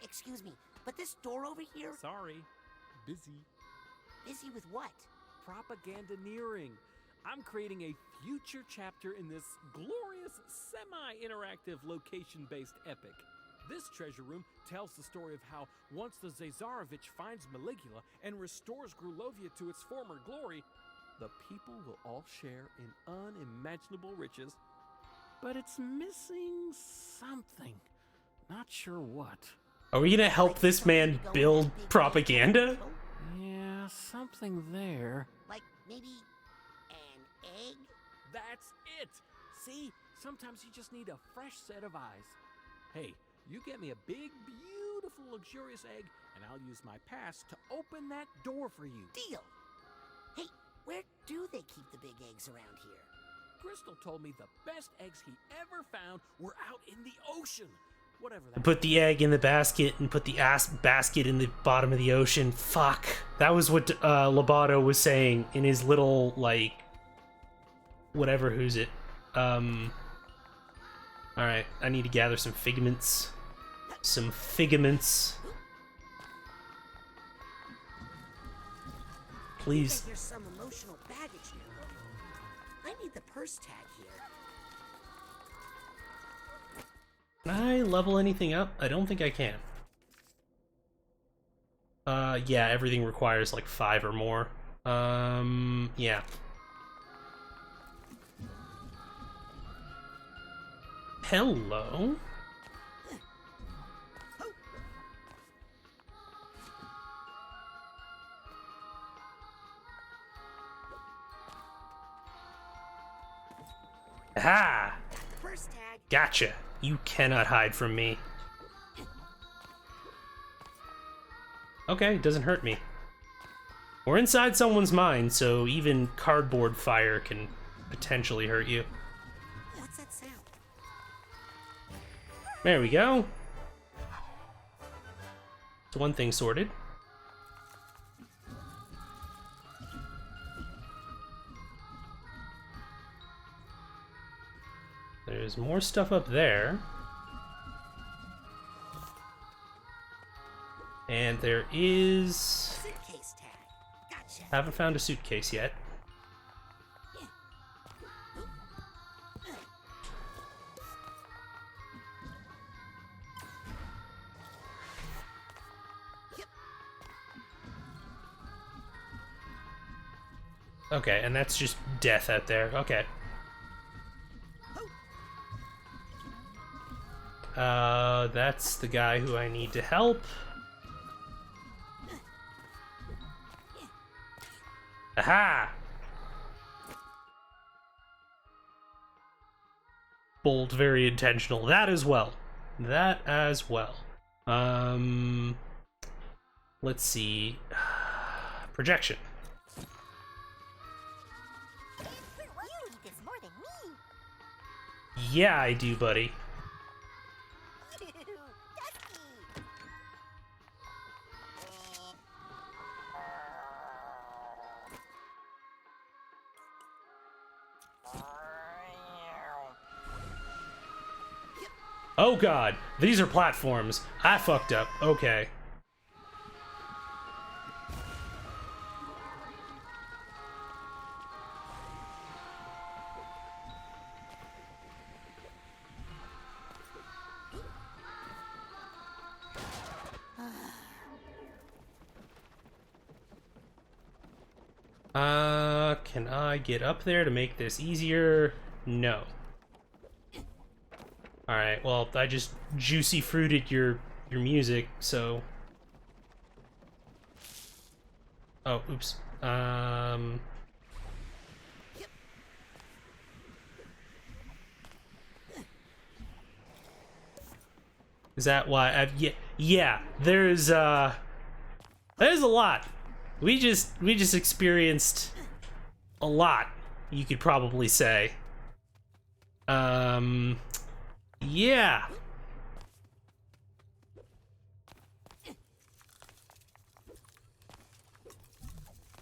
Excuse me, but this door over here... Sorry, busy. Busy with what? Propagandaneering. I'm creating a future chapter in this glorious, semi-interactive, location-based epic. This treasure room tells the story of how once the Zazarovich finds Maligula and restores Grulovia to its former glory, the people will all share in unimaginable riches. But it's missing something. Not sure what. Are we gonna help this man build propaganda? Yeah, something there. Like maybe an egg? That's it! See? Sometimes you just need a fresh set of eyes. Hey, you get me a big, beautiful, luxurious egg, and I'll use my pass to open that door for you. Deal! Hey, where do they keep the big eggs around here? Crystal told me the best eggs he ever found were out in the ocean. Whatever that Put the egg in the basket and put the basket in the bottom of the ocean. Fuck. That was what Lobato was saying in his little, like, whatever, who's it? Alright, I need to gather some figments. Some figments. Please. There's some emotional baggage here. I need the purse tag here. Can I level anything up? I don't think I can. Yeah, everything requires like 5 or more. Yeah. Hello? Aha! First tag. Gotcha. You cannot hide from me. Okay, it doesn't hurt me. We're inside someone's mind, so even cardboard fire can potentially hurt you. What's that sound? There we go. So one thing sorted. There's more stuff up there. And there is... Suitcase tag. Gotcha. Haven't found a suitcase yet. Okay, and that's just death out there. Okay. That's the guy who I need to help. Aha! Bold, very intentional. That as well. That as well. Let's see. Projection. You need this more than me. Yeah, I do, buddy. Oh god, these are platforms. I fucked up. Okay. Can I get up there to make this easier? No. Alright, well, I just juicy fruited your music, so... Oh, oops. Is that why I've yeah, there's a lot. We just experienced a lot, you could probably say. Yeah.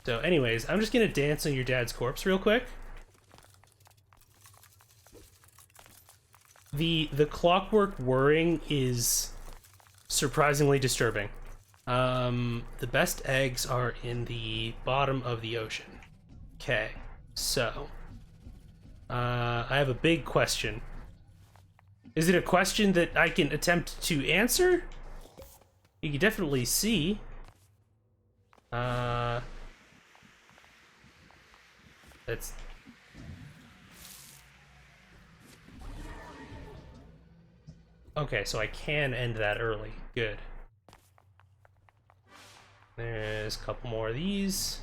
So anyways, I'm just gonna dance on your dad's corpse real quick. The clockwork whirring is surprisingly disturbing. The best eggs are in the bottom of the ocean. Okay, so I have a big question. Is it a question that I can attempt to answer? You can definitely see. That's... Okay, so I can end that early. Good. There's a couple more of these.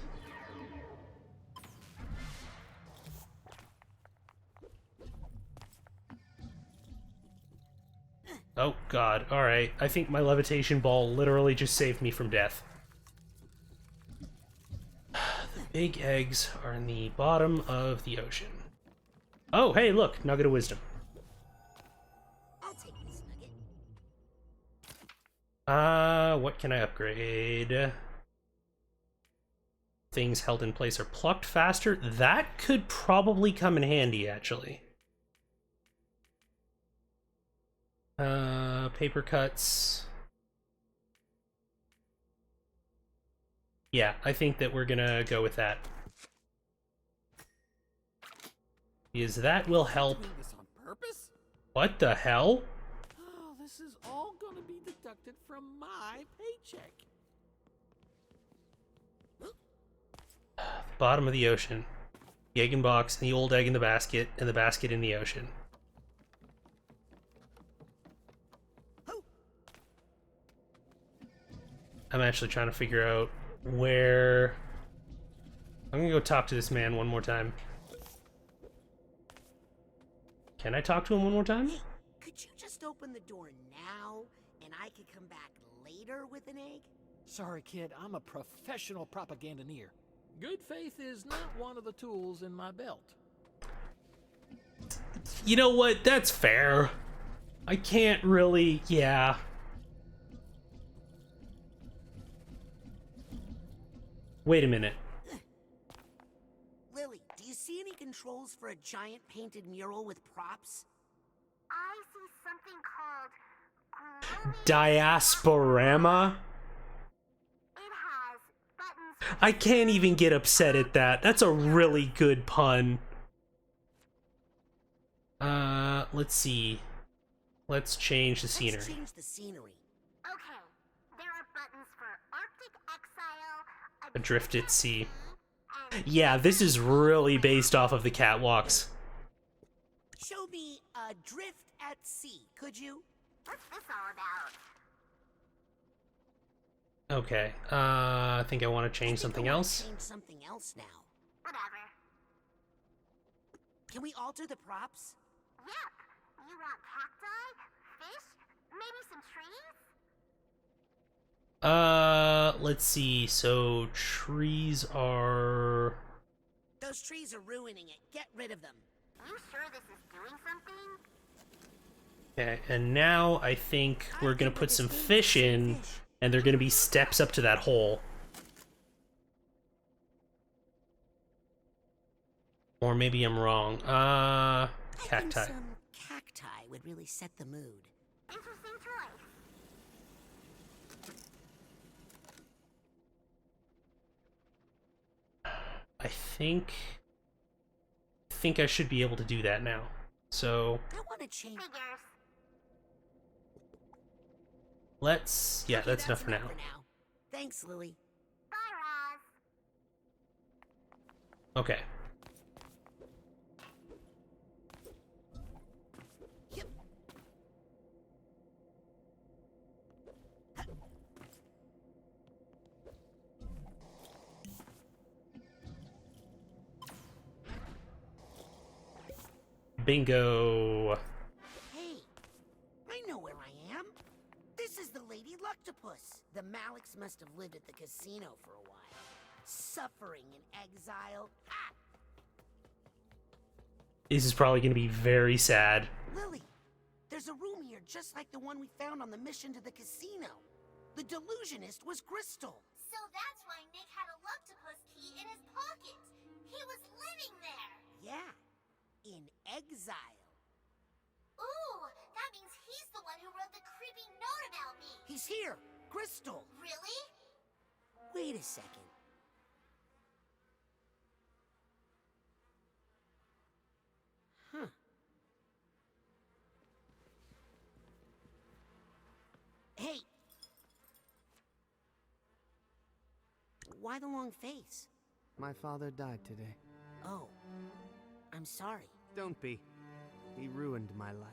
Oh god, alright. I think my levitation ball literally just saved me from death. The big eggs are in the bottom of the ocean. Oh, hey, look, nugget of wisdom. I'll take this nugget. What can I upgrade? Things held in place are plucked faster. That could probably come in handy, actually. Paper cuts. Yeah, I think that we're gonna go with that. Because that will help. Doing this on purpose? What the hell? Oh, this is all gonna be deducted from my paycheck. Bottom of the ocean. The egg in box, and the old egg in the basket, and the basket in the ocean. I'm actually trying to figure out where... I'm gonna go talk to this man one more time. Can I talk to him one more time? Hey, could you just open the door now, and I could come back later with an egg? Sorry, kid, I'm a professional propagandaneer. Good faith is not one of the tools in my belt. You know what? That's fair. I can't really... yeah. Wait a minute. Lily, do you see any controls for a giant painted mural with props? I see something called Diasporama? It has buttons. I can't even get upset at that. That's a really good pun. Let's see. Let's change the scenery. Let's change the scenery. Okay, there are buttons for Arctic Exile, Adrift at Sea. Yeah, this is really based off of the catwalks. Show me Adrift at Sea, could you? What's this all about? Okay, I think I want to change something else. Change something else now. Whatever. Can we alter the props? Yep. You want cacti, fish, maybe some trees? Let's see. So trees are... Those trees are ruining it. Get rid of them. Are you sure this is doing something? Okay, and now I think we're gonna put some fish in, and they're gonna be steps up to that hole. Or maybe I'm wrong. I think Cacti. some cacti would really set the mood. Interesting choice. I think I should be able to do that now. So I want to change. Figures. let's... yeah, that's enough for now. Thanks, Lily. Bye, Roz. Okay. Bingo. Hey, I know where I am. octopus. The Maliks must have lived at the casino for a while. Suffering in exile. Ha! This is probably going to be very sad. Lily, there's a room here just like the one we found on the mission to the casino. The delusionist was Crystal. So that's why Nick had a octopus key in his pocket. He was living there. Yeah, in exile. Ooh, that means he's the one who wrote the creepy note about me. He's here, Crystal. Really? Wait a second. Huh. Hey! Why the long face? My father died today. Oh, I'm sorry. Don't be. He ruined my life.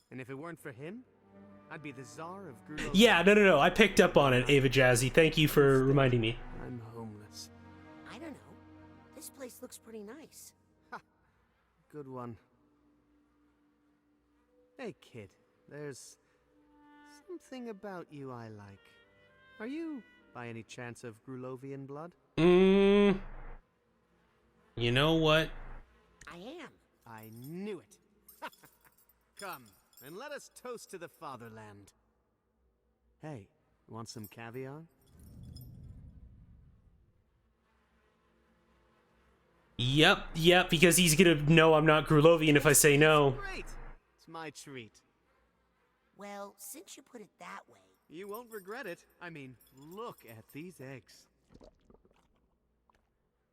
And if it weren't for him, I'd be the Tsar of Grulo. Yeah, no. I picked up on it, Ava Jazzy. Thank you for reminding me. I'm homeless. I don't know. This place looks pretty nice. Ha! Good one. Hey, kid. There's something about you I like. Are you, by any chance, of Grulovian blood? You know what? I am. I knew it. Come, and let us toast to the fatherland. Hey, want some caviar? Yep, because he's gonna know I'm not Grulovian if I say no. Great! It's my treat. Well, since you put it that way... You won't regret it. I mean, look at these eggs.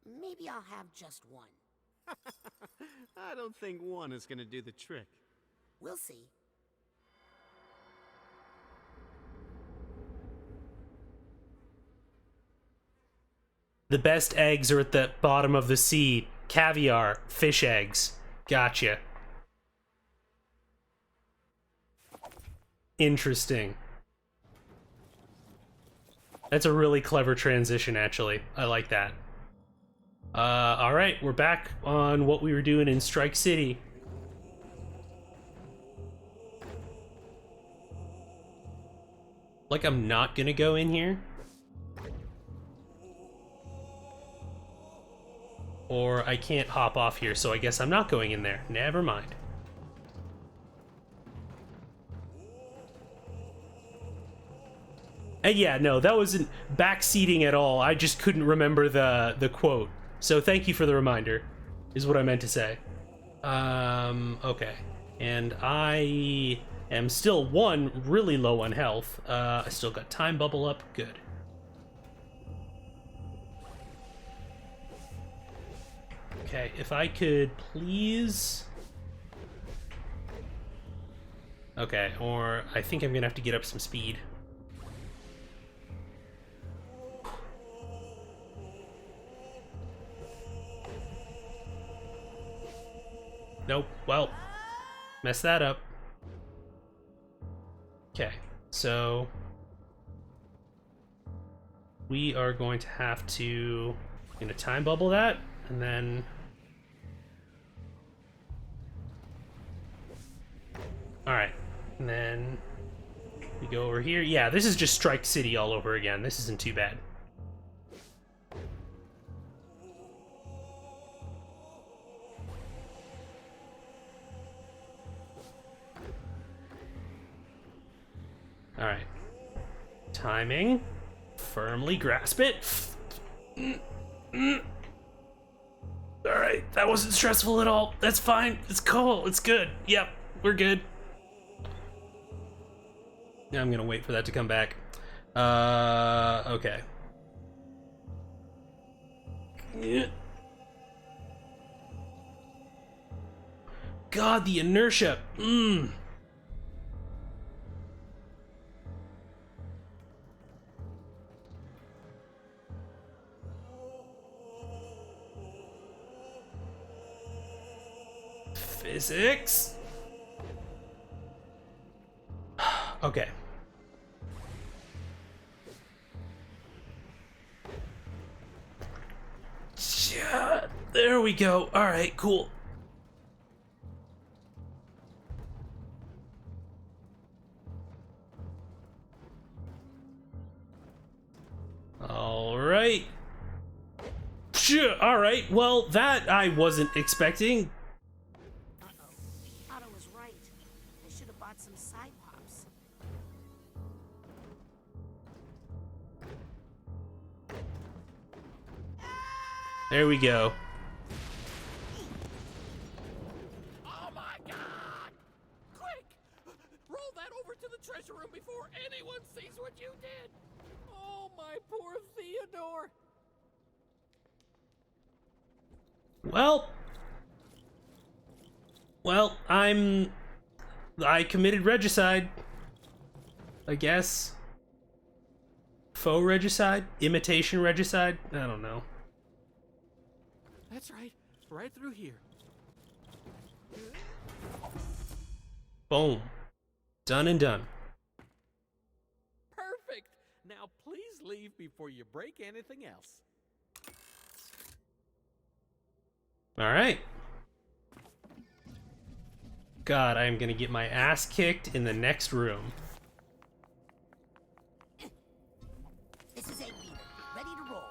Maybe I'll have just one. I don't think one is gonna do the trick. We'll see. The best eggs are at the bottom of the sea. Caviar, fish eggs. Gotcha. Interesting. That's a really clever transition, actually. I like that. Alright, we're back on what we were doing in Strike City. Like I'm not gonna go in here. Or I can't hop off here, so I guess I'm not going in there. Never mind. And yeah, no, that wasn't backseating at all. I just couldn't remember the quote. So thank you for the reminder, is what I meant to say. Okay. And I am still, really low on health. I still got time bubble up. Good. Okay, if I could please... Okay, or I think I'm gonna have to get up some speed. Nope, well, messed that up. Okay, so we are going to have to, I'm gonna time bubble that, and then alright, and then we go over here. Yeah, this is just Strike City all over again. This isn't too bad. Alright. Timing. Firmly grasp it. Alright, that wasn't stressful at all. That's fine. It's cool. It's good. Yep, we're good. Now I'm gonna wait for that to come back. Okay. God, the inertia. Physics? Okay. Yeah, there we go. All right, cool. All right, well, that I wasn't expecting. Otto was right. I should have bought some side pops. There we go. Oh my god! Quick! Roll that over to the treasure room before anyone sees what you did! Oh, my poor Theodore! Well, I committed regicide, I guess. Faux regicide? Imitation regicide? I don't know. That's right. Right through here. Boom. Done and done. Perfect! Now please leave before you break anything else. Alright. God, I am gonna get my ass kicked in the next room. This is 8 Peter. Ready to roll.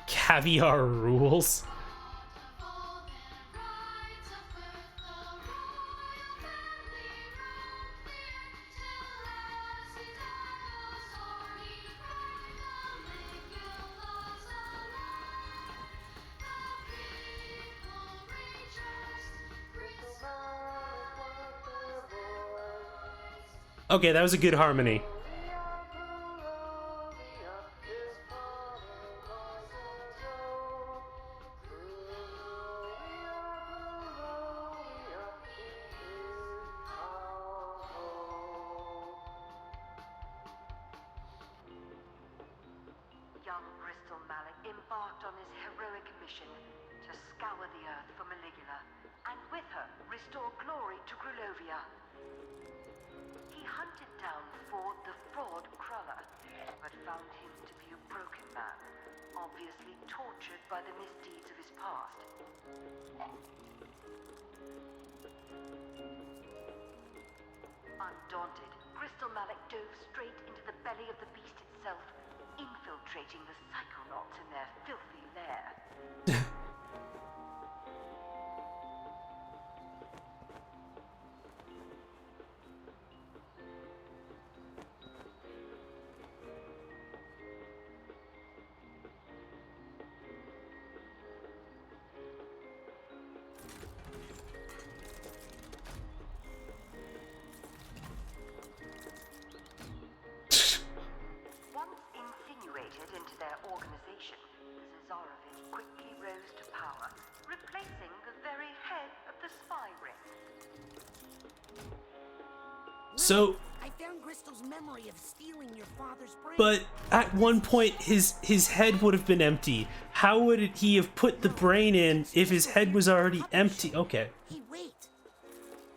Caviar rules. Okay, that was a good harmony. Young Bristol Mallet embarked on his heroic mission to scour the earth for Maligula, and with her restore glory to Grulovia. He hunted down Ford the Fraud Cruller, but found him to be a broken man, obviously tortured by the misdeeds of his past. Undaunted, Crystal Mallet dove straight into the belly of the beast itself, infiltrating the Psychonauts in their filthy lair. Into their organization, the Zarovich quickly rose to power, replacing the very head of the spy ring. So, I found Crystal's memory of stealing your father's brain. but at one point his head would have been empty. How would he have put the brain in if his head was already empty? Okay. Hey, wait.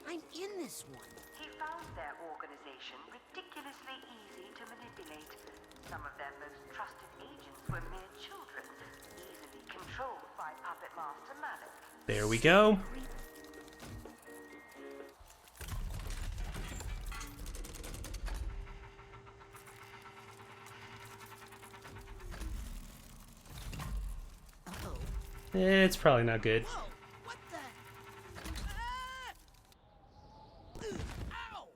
I'm in this one. He found their organization ridiculously easy to manipulate. Some of their most trusted agents were mere children, easily controlled by Puppet Master Mallet. There we go. It's probably not good. Whoa, what the? Ow!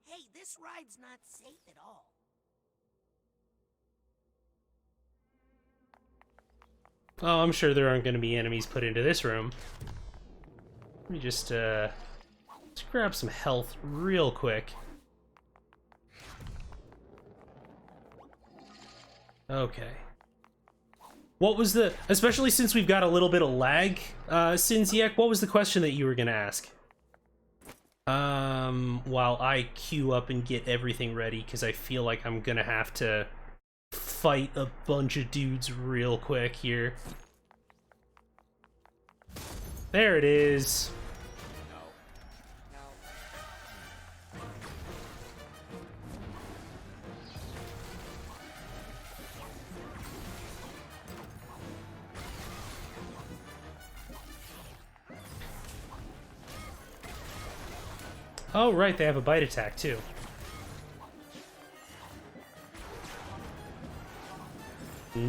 Hey, this ride's not safe at all. Oh, I'm sure there aren't going to be enemies put into this room. Let me just let's grab some health real quick. Okay. What was the, especially since we've got a little bit of lag, Sinziak, what was the question that you were gonna ask? While I queue up and get everything ready, because I feel like I'm gonna have to fight a bunch of dudes real quick here. There it is. Oh, right, they have a bite attack, too.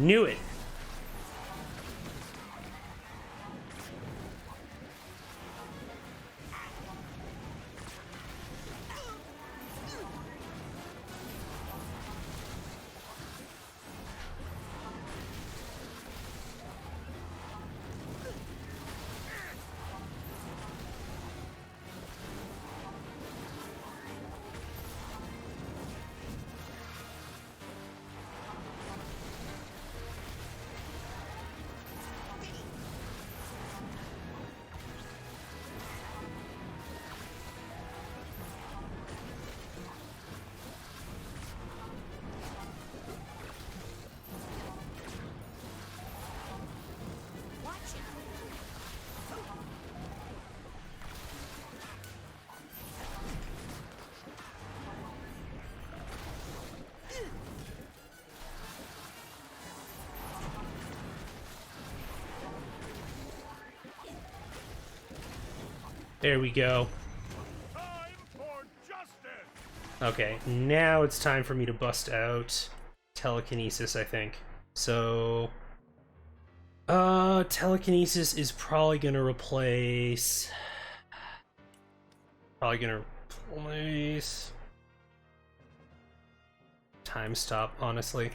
knew it. There we go. Okay, now it's time for me to bust out telekinesis, I think. So, telekinesis is probably gonna replace... Time stop, honestly.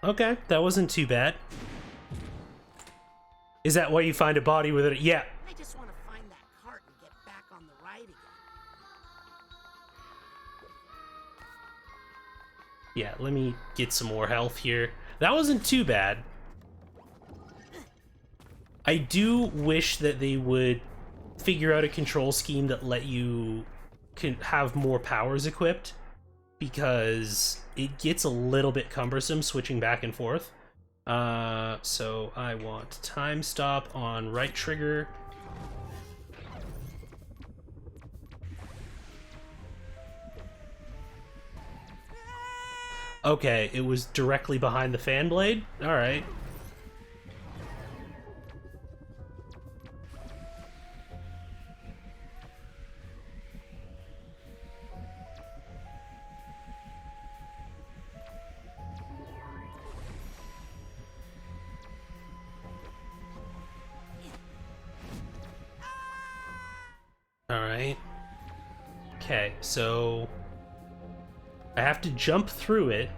Okay, that wasn't too bad. Is that why you find a body with it? Yeah. I just want to find that cart and get back on the ride again. Yeah, let me get some more health here. That wasn't too bad. I do wish that they would figure out a control scheme that let you have more powers equipped, because it gets a little bit cumbersome switching back and forth. So I want time stop on right trigger. Okay, it was directly behind the fan blade? Alright. Alright. Okay, so I have to jump through it.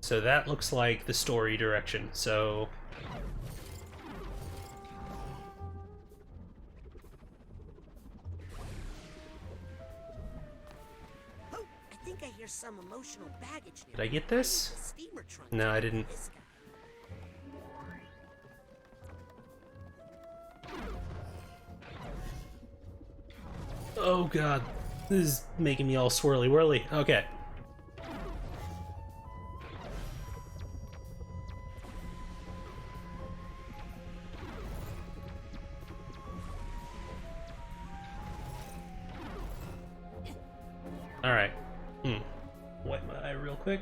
So that looks like the story direction, so... Oh, I think I hear some emotional baggage Did I get this? No, I didn't. Oh god, this is making me all swirly whirly. Okay. Alright. Wipe my eye real quick.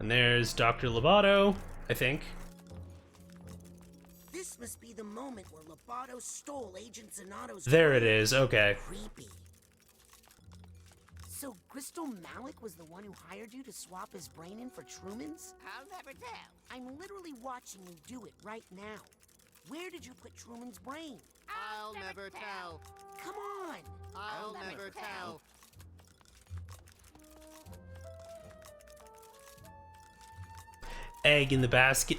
And there's Dr. Lovato, I think. This must be the moment where Lovato stole Agent Zanotto's... There it is, okay. Creepy. So Crystal Malik was the one who hired you to swap his brain in for Truman's? I'll never tell. I'm literally watching you do it right now. Where did you put Truman's brain? I'll never tell. Come on! I'll never tell. Egg in the basket.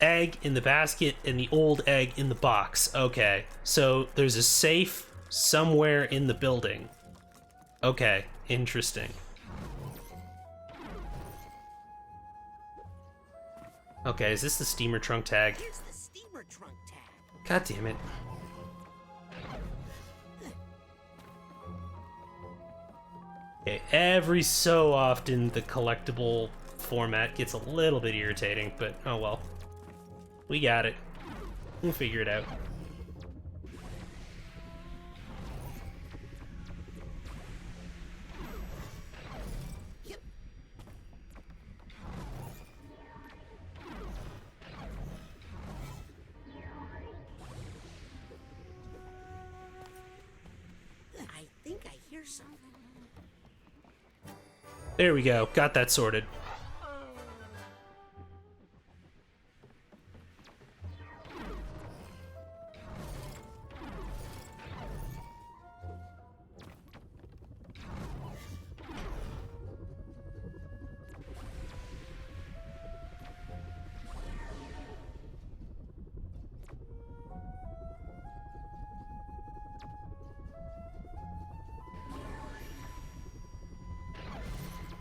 Egg in the basket and the old egg in the box. Okay, so there's a safe somewhere in the building. Okay, interesting. Okay, is this the steamer trunk tag? Here's the steamer trunk tag. God damn it. Okay, every so often the collectible format gets a little bit irritating, but oh well. We got it. We'll figure it out. Yep. I think I hear something. There we go. Got that sorted.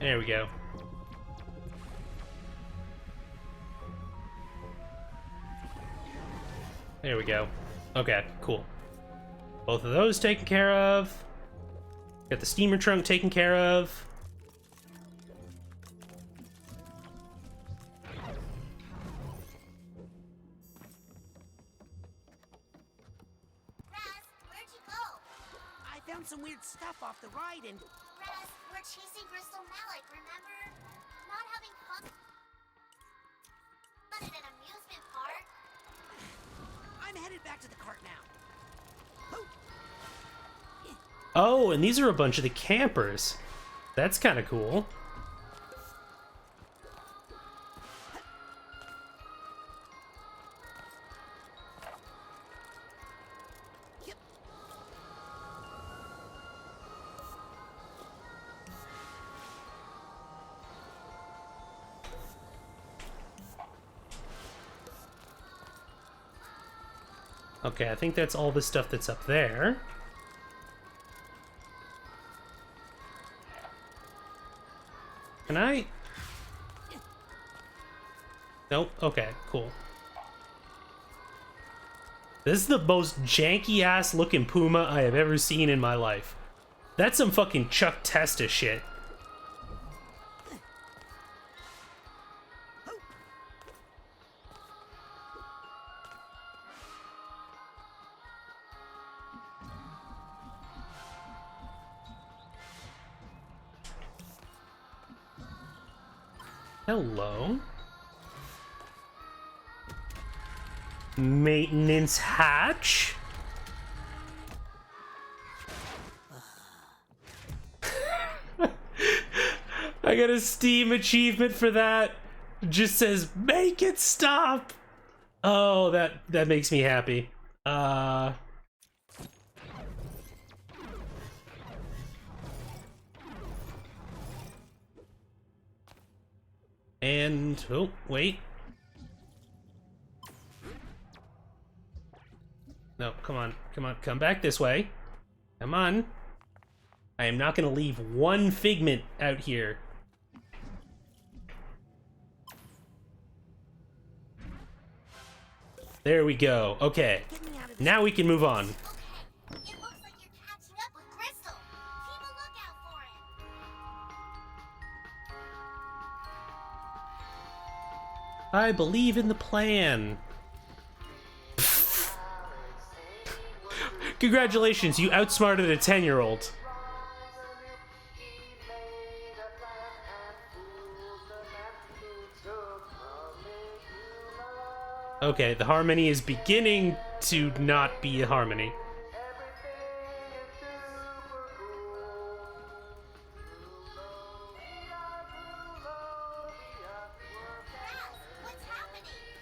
There we go. There we go. Okay, cool. Both of those taken care of. Got the steamer trunk taken care of. Raz, where'd you go? I found some weird stuff off the ride and... Raz, we're chasing Crystal Malik, remember? Not having fun at an amusement park. I'm headed back to the cart now. Oh, and these are a bunch of the campers. That's kind of cool. Okay, I think that's all the stuff that's up there. Can I? Nope. Okay, cool. This is the most janky-ass looking Puma I have ever seen in my life. That's some fucking Chuck Testa shit. Hello. Maintenance hatch? I got a Steam achievement for that. It just says, make it stop. Oh, that makes me happy. And, oh, wait. No, come on, come back this way. Come on. I am not gonna leave one figment out here. There we go. Okay. Now we can move on. It looks like you're catching up with Crystal. Keep a lookout for it. I believe in the plan. Congratulations, you outsmarted a 10-year-old. Okay, the harmony is beginning to not be a harmony.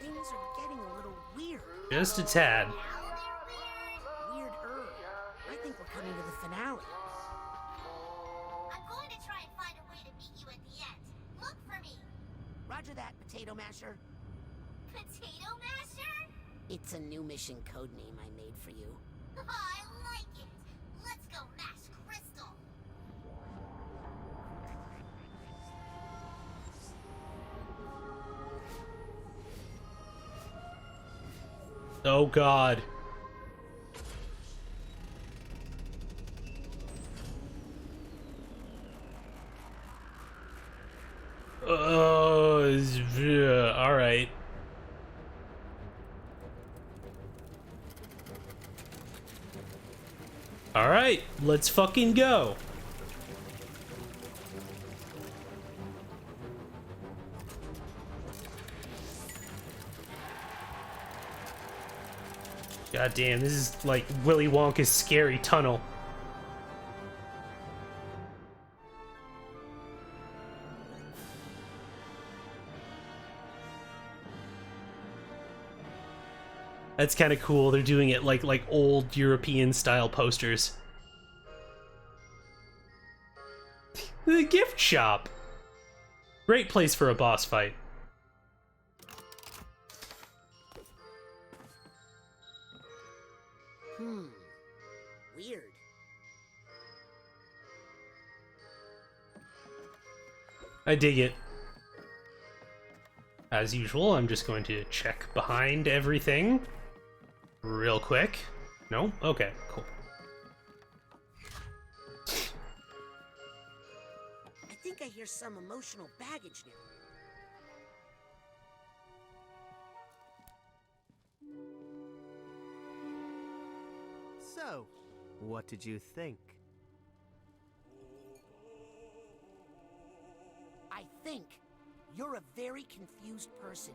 Things are getting a little weird. Just a tad. Weird-er. I think we're coming to the finale. I'm going to try and find a way to meet you at the end. Look for me. Roger that, Potato Masher. Potato Masher? It's a new mission code name I made for you. I like it. Let's go mash Crystal. Oh god. All right. All right, let's fucking go. God damn, this is like Willy Wonka's scary tunnel. That's kind of cool. They're doing it like old European style posters. The gift shop. Great place for a boss fight. Weird. I dig it. As usual, I'm just going to check behind everything real quick. No? Okay, cool. I think I hear some emotional baggage now. So, what did you think? I think you're a very confused person,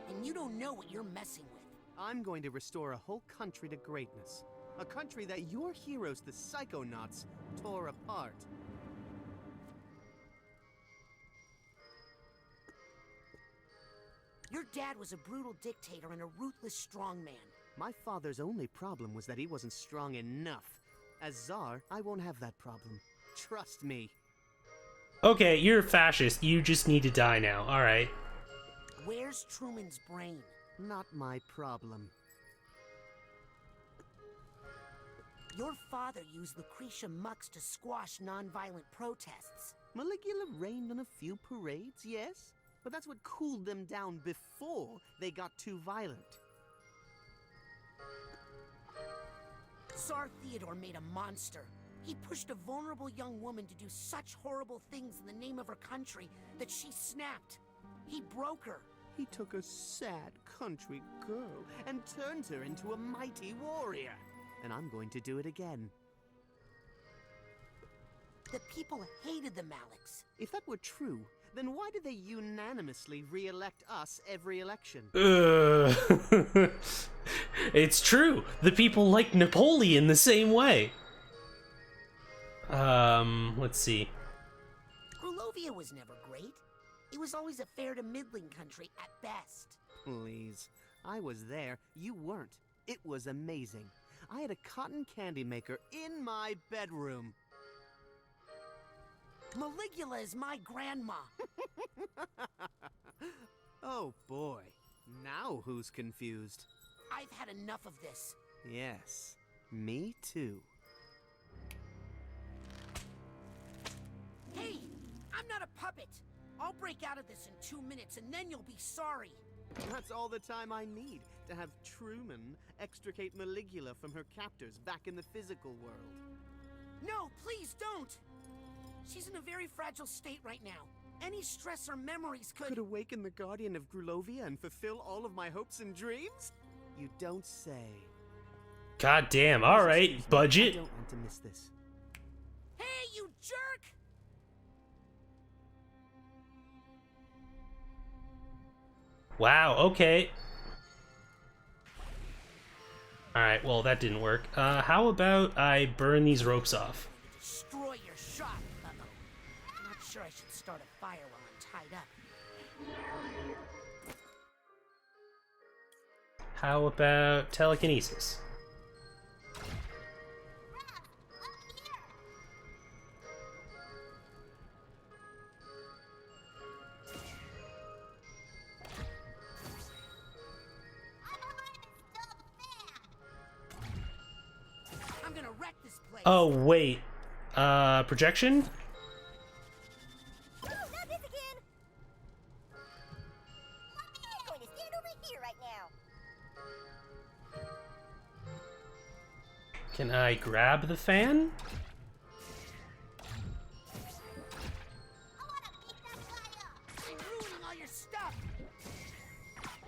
and you don't know what you're messing with. I'm going to restore a whole country to greatness. A country that your heroes, the Psychonauts, tore apart. Your dad was a brutal dictator and a ruthless strongman. My father's only problem was that he wasn't strong enough. As Tsar, I won't have that problem. Trust me. Okay, you're a fascist. You just need to die now. All right. Where's Truman's brain? Not my problem. Your father used Lucretia Mux to squash nonviolent protests. Maligula rained on a few parades, yes? But that's what cooled them down before they got too violent. Tsar Theodore made a monster. He pushed a vulnerable young woman to do such horrible things in the name of her country that she snapped. He broke her. He took a sad country girl and turned her into a mighty warrior. And I'm going to do it again. The people hated the Maliks. If that were true, then why did they unanimously re-elect us every election? It's true. The people like Napoleon the same way. Let's see. Grulovia was never great. It was always a fair to middling country at best. Please. I was there. You weren't. It was amazing. I had a cotton candy maker in my bedroom. Maligula is my grandma. Oh boy. Now who's confused? I've had enough of this. Yes, me too. Hey, I'm not a puppet. I'll break out of this in 2 minutes and then you'll be sorry. That's all the time I need to have Truman extricate Maligula from her captors back in the physical world. No, please don't. She's in a very fragile state right now. Any stress or memories could awaken the guardian of Grulovia and fulfill all of my hopes and dreams? You don't say. God damn, all right, budget. I don't want to miss this. Hey, you jerk! Wow, okay. Alright, well, that didn't work. How about I burn these ropes off? Destroy your shop. Uh-oh. I'm not sure I should start a fire while I'm tied up. How about telekinesis? I'm gonna wreck this place. Oh, wait. Projection? Oh, not this again! I'm going to stand over here right now. Can I grab the fan? I'm ruining all your stuff.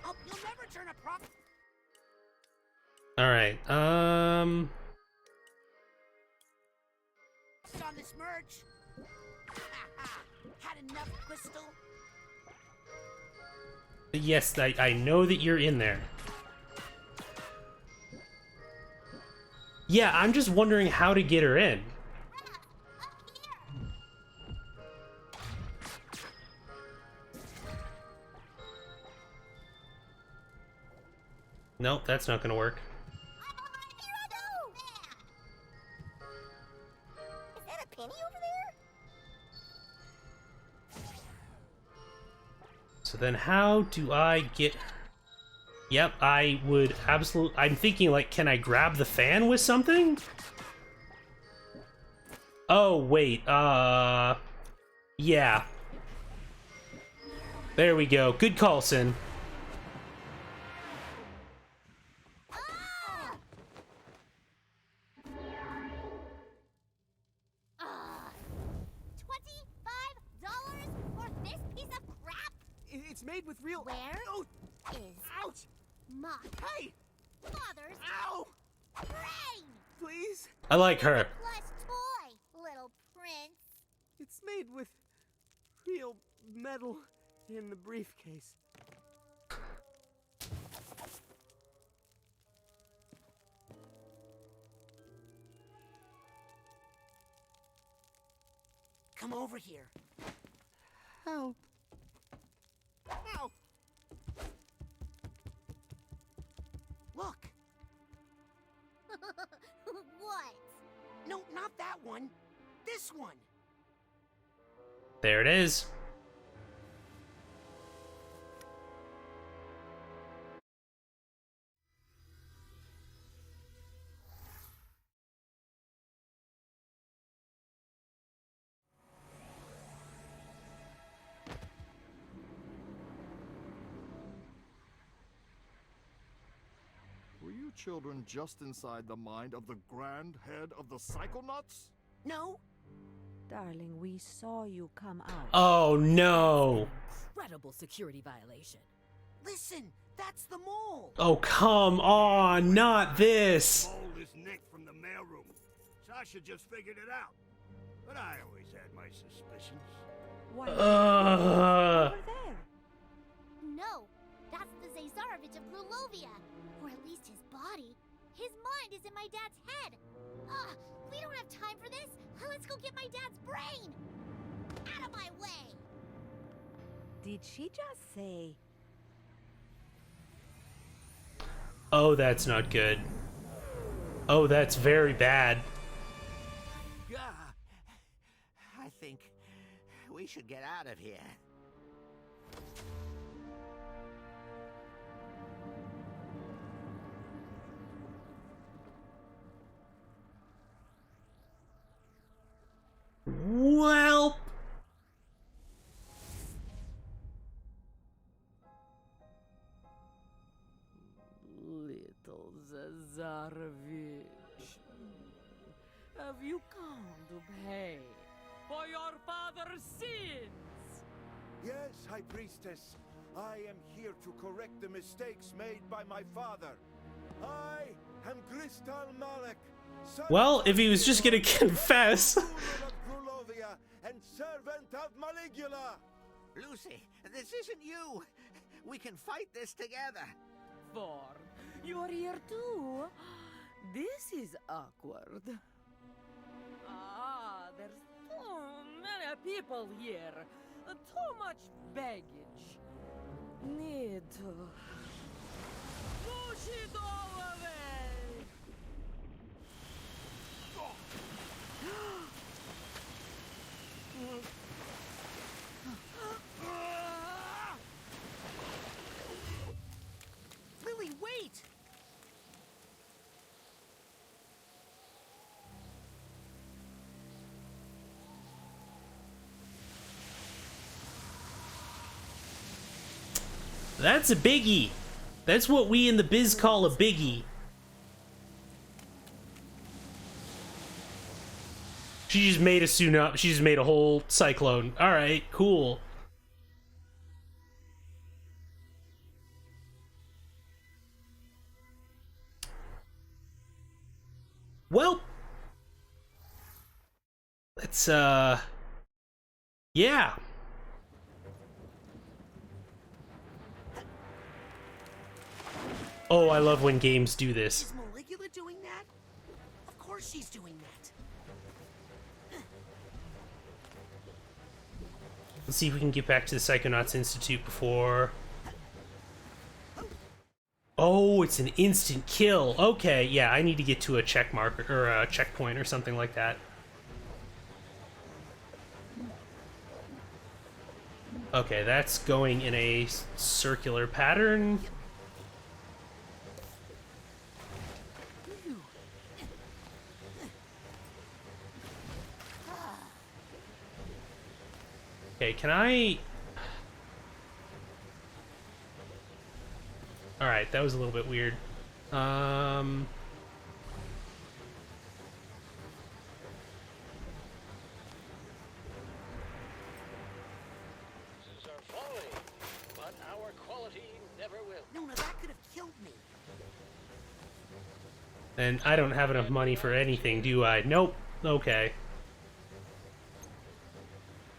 Oh, you'll never turn a profit. Alright, On this merch. Had enough, Crystal? yes, I know that you're in there. Yeah, I'm just wondering how to get her in. Nope, that's not gonna work. Is that a penny over there? So then how do I get... Yep, I would absolutely... I'm thinking, like, can I grab the fan with something? Oh, wait, yeah. There we go. Good call, Sin. $25 for this piece of crap? It's made with real... Where Oh! is Ouch! my Hey! father's Ow! brain? Please? I like her. Plus toy, little prince. It's made with real metal in the briefcase. Come over here. Help. Ow! Look. What? No, not that one. This one. There it is. Were you children just inside the mind of the grand head of the Psychonauts? No. Darling, we saw you come out. Oh, no. Incredible security violation. Listen, that's the mole. Oh, come on, not this. Mole is Nick from the mailroom. Sasha just figured it out. But I always had my suspicions. Why? Uh. Over there. No, that's the Zazarovich of Grulovia. Or at least his body. His mind is in my dad's head. Ugh, we don't have time for this. Let's go get my dad's brain. Out of my way. Did she just say? Oh, that's not good. Oh, that's very bad. I think we should get out of here. Well... Little Zazarovich, have you come to pay for your father's sins? Yes, High Priestess. I am here to correct the mistakes made by my father. I am Crystal Malik. Well, if he was just gonna confess... and servant of Maligula. Lucy, this isn't you. We can fight this together. Ford, you're here too? This is awkward. Ah, there's too many people here. Too much baggage. Need to... Push it all away! Lily, wait! That's a biggie. That's what we in the biz call a biggie. She just made a tsunami. She just made a whole cyclone. All right, cool. Well, let's yeah. Oh, I love when games do this. Is Maligula doing that? Of course she's doing that. Let's see if we can get back to the Psychonauts Institute before... Oh, it's an instant kill. Okay, yeah, I need to get to a check marker or a checkpoint or something like that. Okay, that's going in a circular pattern. Okay, can I... Alright, that was a little bit weird. But our quality never will. Nona, that could have killed me. And I don't have enough money for anything, do I? Nope. Okay.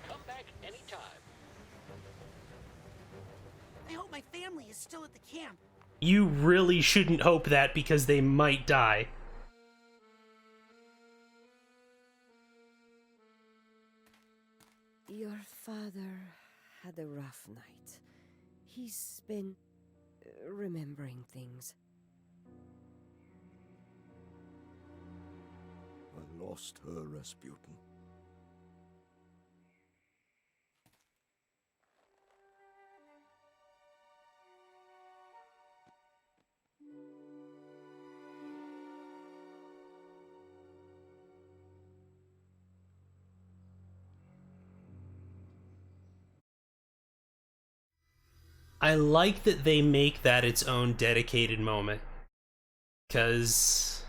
Come back anytime. I hope my family is still at the camp. You really shouldn't hope that because they might die. Your father had a rough night. He's been remembering things. I lost her, Rasputin. I like that they make that its own dedicated moment. Cause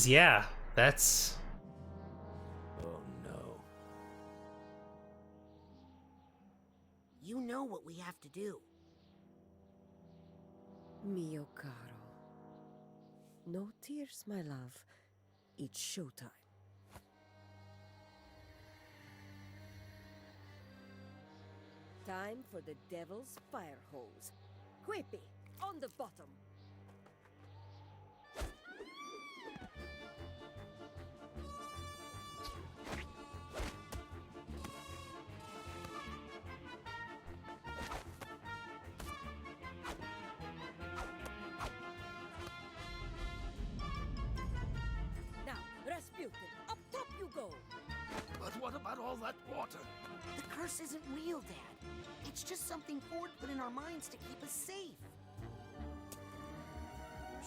yeah, that's... Oh no. You know what we have to do. Mio caro. No tears, my love. It's showtime. Time for the devil's fire hose. Quippy, on the bottom. Now, Rasputin, up top you go. But what about all that water? The curse isn't real, Dad. It's just something Ford put in our minds to keep us safe.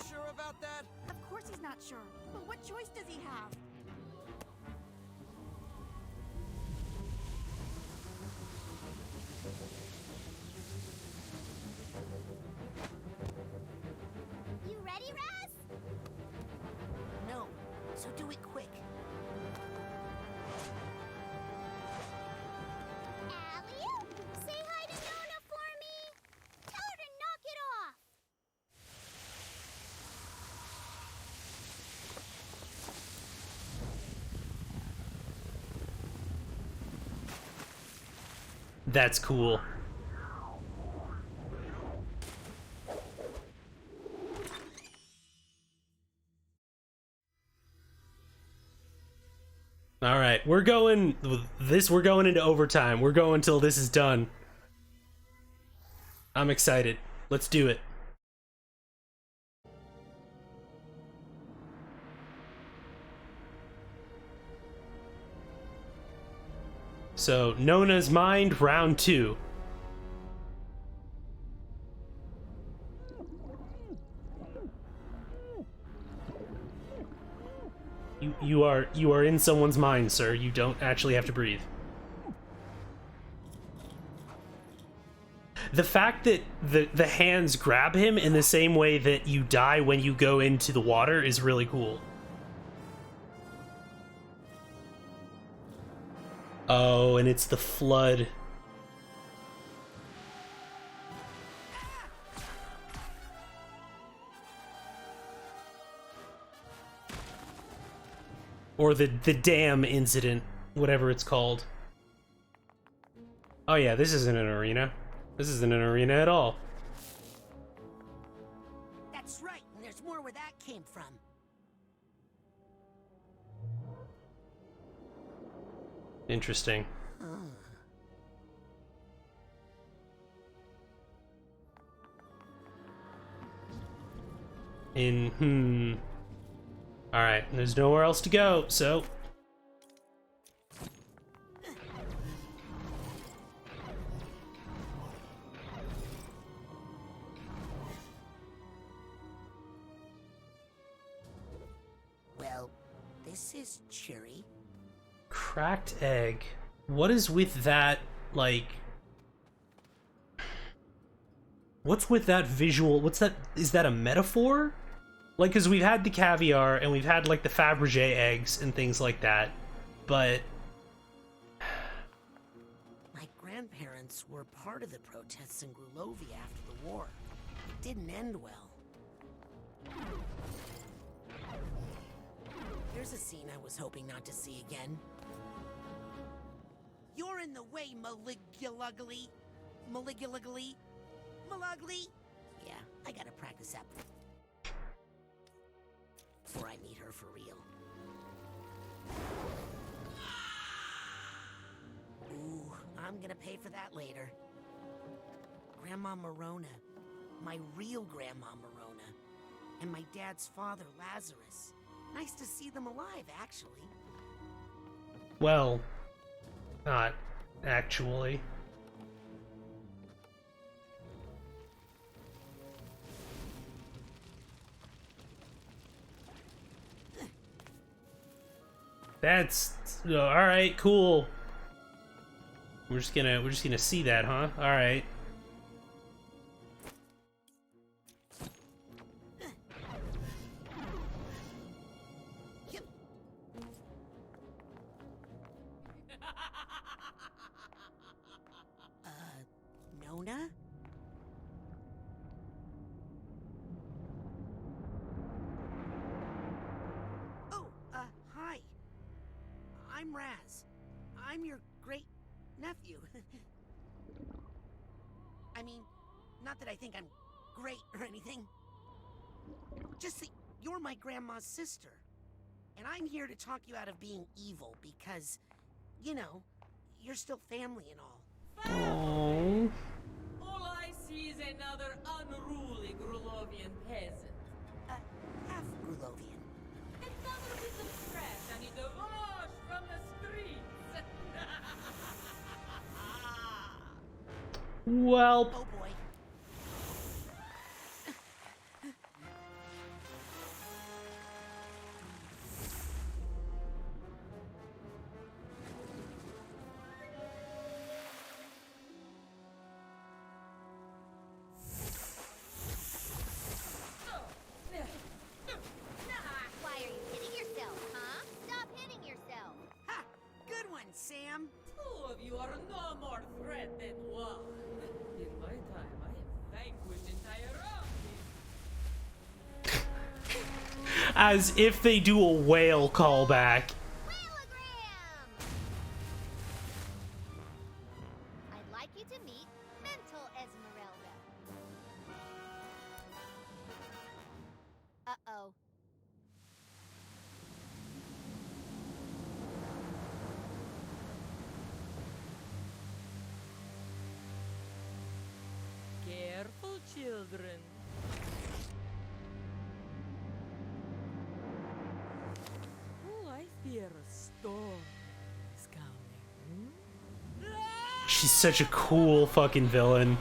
Sure about that? Of course he's not sure. But what choice does he have? You ready, Raz? No, so do it quick. Alley-oop! Say hi to Nona for me! Tell her to knock it off! That's cool. All right, we're going into overtime. We're going till this is done. I'm excited. Let's do it. So, Nona's mind, round 2. You are in someone's mind, sir. You don't actually have to breathe. The fact that the hands grab him in the same way that you die when you go into the water is really cool. Oh, and it's the flood. Or the dam incident, whatever it's called. Oh yeah, this isn't an arena. This isn't an arena at all. That's right, and there's more where that came from. Interesting. Alright, there's nowhere else to go, so... Well, this is cheery. Cracked egg. What is with that, like... What's with that visual? What's that? Is that a metaphor? Like, because we've had the caviar, and we've had, like, the Fabergé eggs and things like that, but... My grandparents were part of the protests in Grulovia after the war. It didn't end well. Here's a scene I was hoping not to see again. You're in the way, Maligulugly. Maligulugly. Malugly. Yeah, I gotta practice that before I meet her for real. Ooh, I'm gonna pay for that later. Grandma Morona. My real Grandma Morona. And my dad's father, Lazarus. Nice to see them alive, actually. Well, not actually. That's all right. Cool. We're just gonna see that, huh? All right. Nona? Oh, hi. I'm Raz. I'm your great-nephew. I mean, not that I think I'm great or anything. Just that you're my grandma's sister. And I'm here to talk you out of being evil because, you know, you're still family and all. Oh. All I see is another unruly Grulovian peasant. Half Grulovian. Another piece of trash I need to wash from the streets. Well. Oh boy. Why are you hitting yourself, huh? Stop hitting yourself. Ha! Good one, Sam. Two of you are no more threat than one. In my time, I have vanquished entire armies. As if they do a whale callback. I'd like you to meet Mental Esmeralda. Uh-oh. Careful, children. children. Oh, I fear a storm is coming. She's such a cool fucking villain.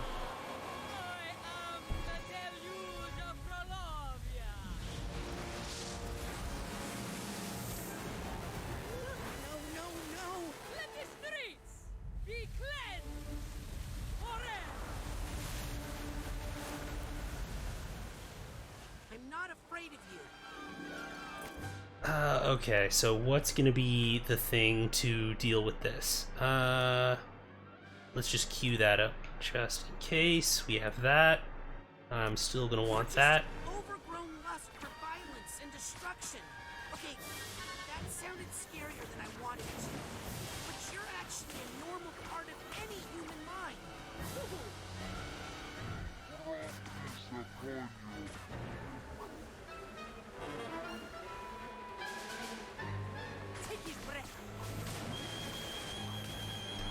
Okay, so what's gonna be the thing to deal with this? Let's just queue that up just in case. We have that. I'm still gonna want that. Overgrown lust for violence and destruction. Okay, that sounded scarier than I wanted it to. But you're actually a normal part of any human mind.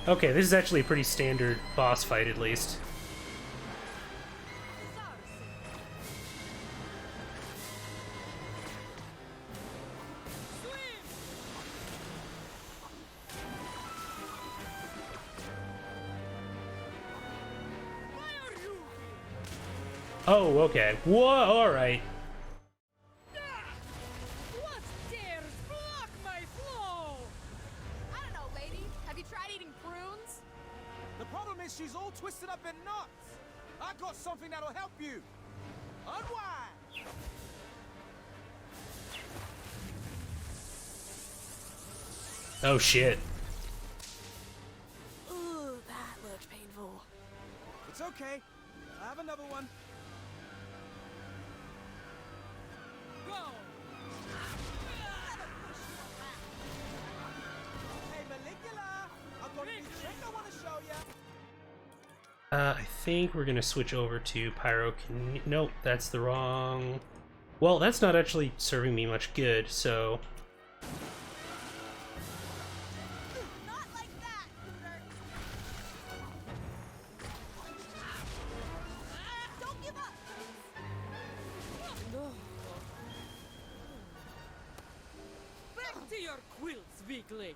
Okay, this is actually a pretty standard boss fight, at least. Oh, okay. Whoa, alright. What dares block my flow? I don't know, lady. Have you tried eating prunes? The problem is she's all twisted up in knots. I got something that'll help you. Unwind. Oh shit. Ooh, that looked painful. It's okay. I have another one. Go. Hey, Maligula, I've got a new trick I want to show you. I think we're gonna switch over to Nope, that's the wrong... Well, that's not actually serving me much good, so... Not like that, don't give up. Back to your quilts, weakling.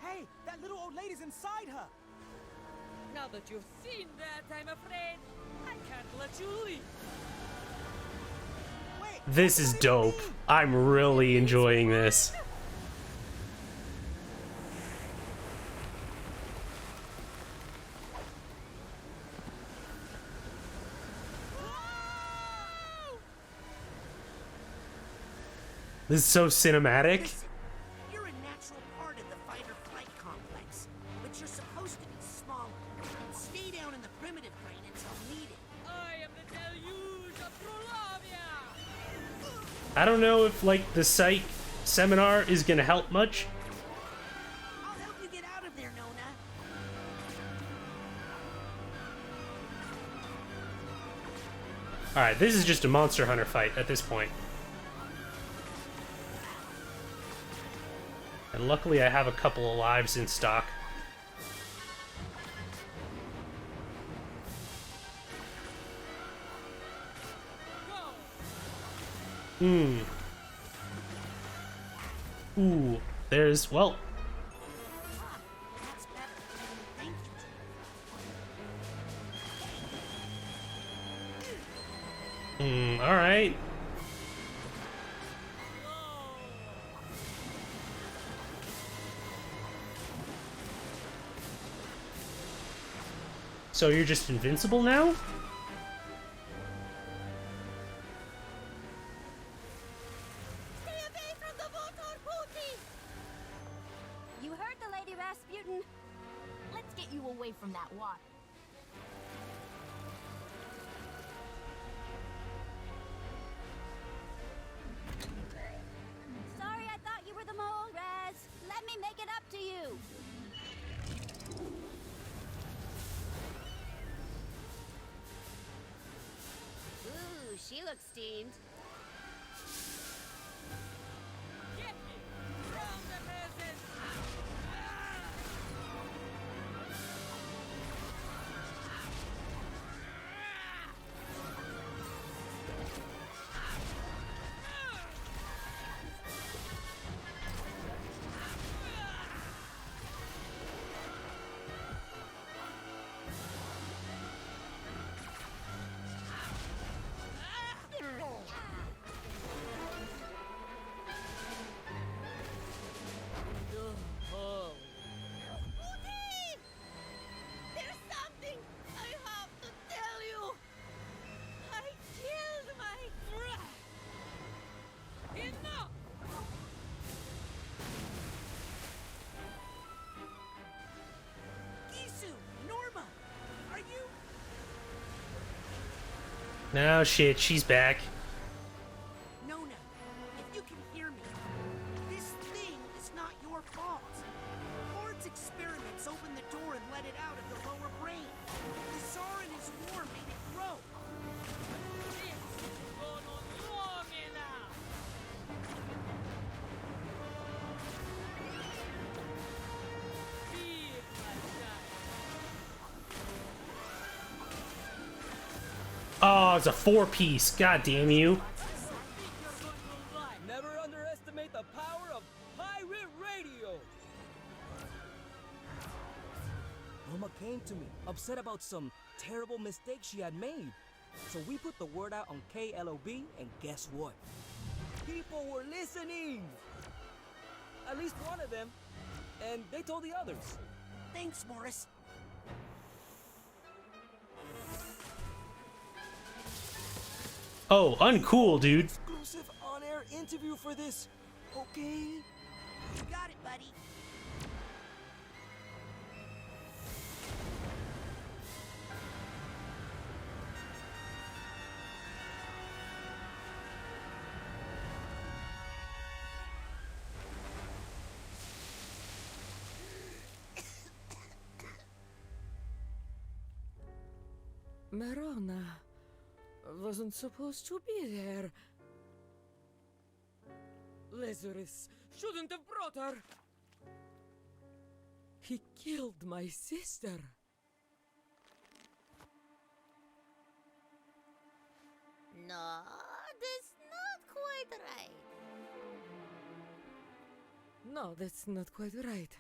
Hey, that little old lady's inside her. Now that you've seen that, I'm afraid I can't let you leave. This is dope. I'm really enjoying this. This is so cinematic. Listen, you're a natural part of the fight-or-flight complex, but you're supposed to be smaller. Stay down in the primitive brain until needed. I am the deluge of Trulavia. I don't know if, like, the psych seminar is gonna help much. I'll help you get out of there, Nona. Alright, this is just a Monster Hunter fight at this point. And luckily I have a couple of lives in stock. Ooh, there's, well... That's better. Thank you. Alright. So you're just invincible now? You heard the Lady Rasputin. Let's get you away from that water. Sorry, I thought you were the mole, Raz. Let me make it up to you. Ooh, she looks steamed. Get me from the peasants. No shit, she's back. Nona, if you can hear me, this thing is not your fault. Ford's experiments opened the door and let it out of the lower brain. The Tsar and his war made it grow. Oh, it's a 4-piece. God damn you. Never underestimate the power of pirate radio. Mama came to me, upset about some terrible mistake she had made. So we put the word out on KLOB, and guess what? People were listening! At least one of them. And they told the others. Thanks, Morris. Oh, uncool, dude. Exclusive on-air interview for this, okay? You got it, buddy. Marona wasn't supposed to be there. Lazarus shouldn't have brought her. He killed my sister. No, that's not quite right. No, that's not quite right.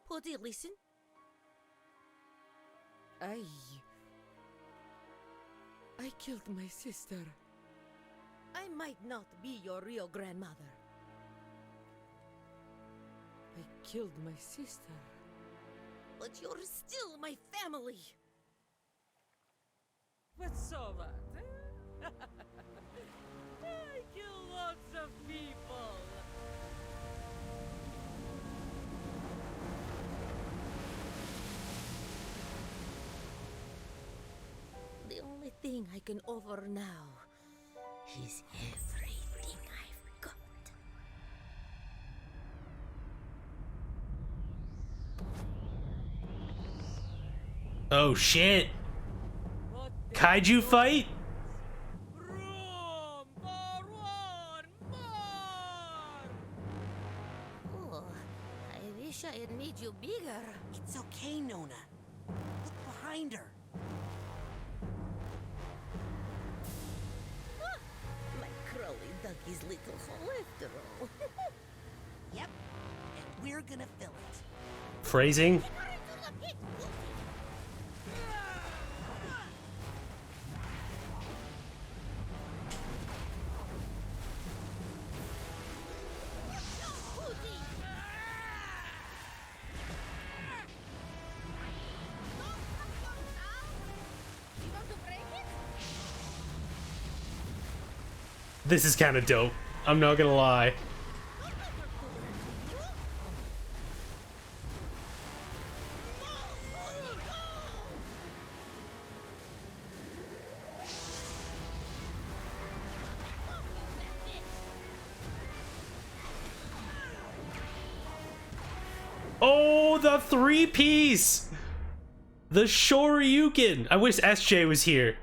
Putty, listen. I killed my sister. I might not be your real grandmother. I killed my sister. But you're still my family. What's so bad? I kill lots of people. The only thing I can offer now is everything I've got. Oh shit. Kaiju fight? Oh, I wish I had made you bigger. It's okay, Nona. Look behind her. Ah, my Crowley dug his little hole after all. Yep, and we're gonna fill it. Phrasing? This is kind of dope. I'm not gonna lie. Oh, the 3-piece! The Shoryuken! I wish SJ was here.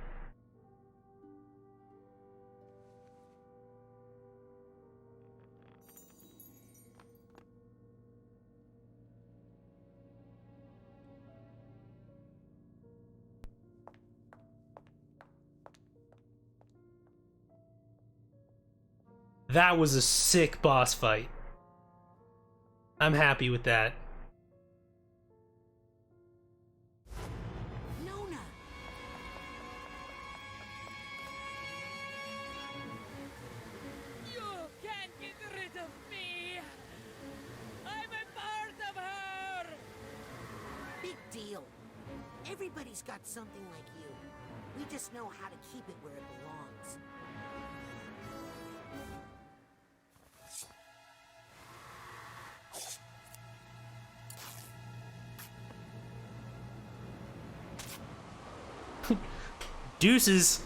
That was a sick boss fight. I'm happy with that. Nona! You can't get rid of me! I'm a part of her! Big deal. Everybody's got something like you. We just know how to keep it where it belongs. Deuces.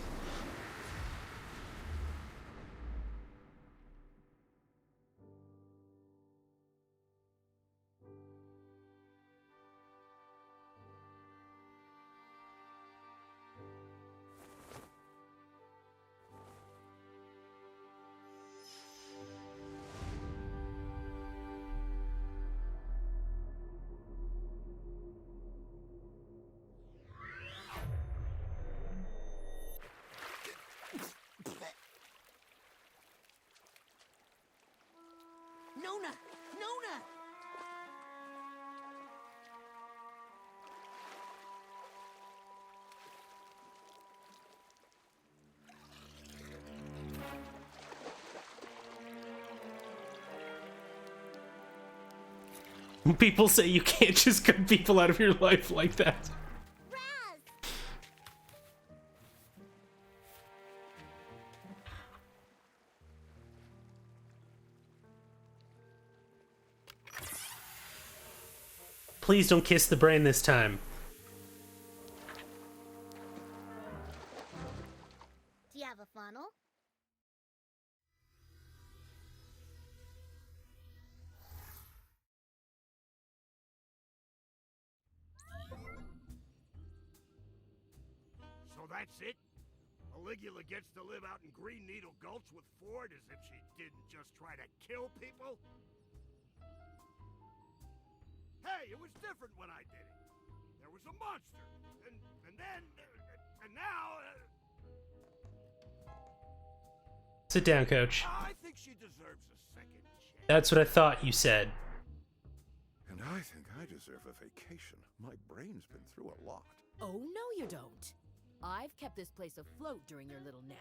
Nona! Nona! People say you can't just cut people out of your life like that. Please don't kiss the brain this time. Do you have a funnel? So that's it? Caligula gets to live out in Green Needle Gulch with Ford as if she didn't just try to kill people? Hey, it was different when I did it. There was a monster, and then, and now... Sit down, Coach. I think she deserves a second chance. That's what I thought you said. And I think I deserve a vacation. My brain's been through a lot. Oh, no you don't. I've kept this place afloat during your little nap,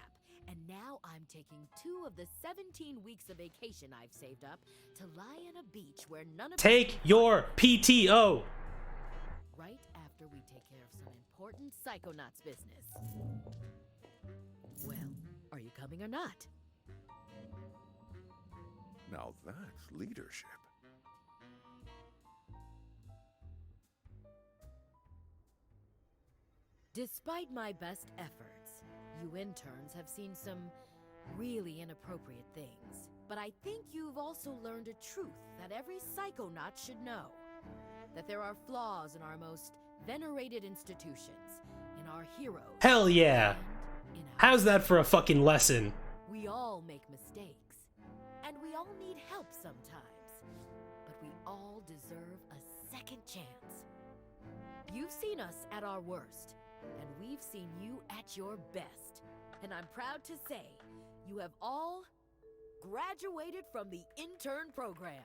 and now I'm taking 2 of the 17 weeks of vacation I've saved up to lie on a beach where none of Take your PTO! Right after we take care of some important Psychonauts business. Well, are you coming or not? Now that's leadership. Despite my best efforts, you interns have seen some really inappropriate things. But I think you've also learned a truth that every Psychonaut should know. That there are flaws in our most venerated institutions, in our heroes. Hell yeah! How's that for a fucking lesson? We all make mistakes, and we all need help sometimes. But we all deserve a second chance. You've seen us at our worst, and we've seen you at your best. And I'm proud to say, you have all graduated from the intern program.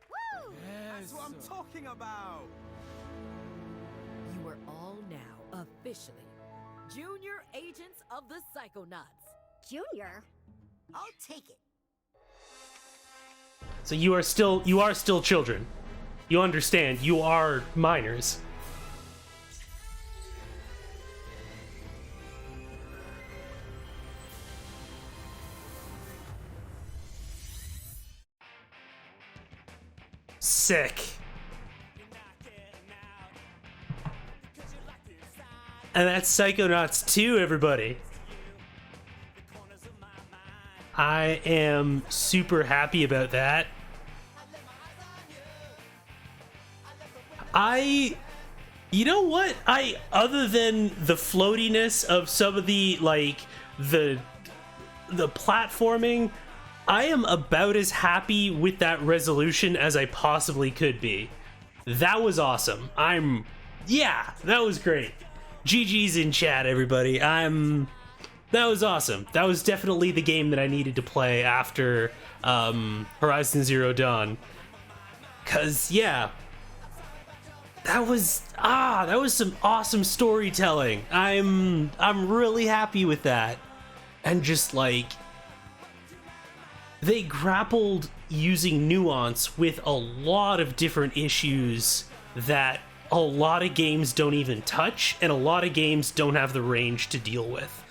Woo! That's what I'm talking about! You are all now officially Junior Agents of the Psychonauts. Junior? I'll take it. So you are still children. You understand, you are minors. Sick. And that's Psychonauts 2, everybody. I am super happy about that. You know what? Other than the floatiness of some of the, like, the platforming, I am about as happy with that resolution as I possibly could be. That was awesome. Yeah, that was great. GG's in chat, everybody. That was awesome. That was definitely the game that I needed to play after Horizon Zero Dawn. 'Cause yeah, that was some awesome storytelling. I'm really happy with that. And just like, they grappled using nuance with a lot of different issues that a lot of games don't even touch, and a lot of games don't have the range to deal with.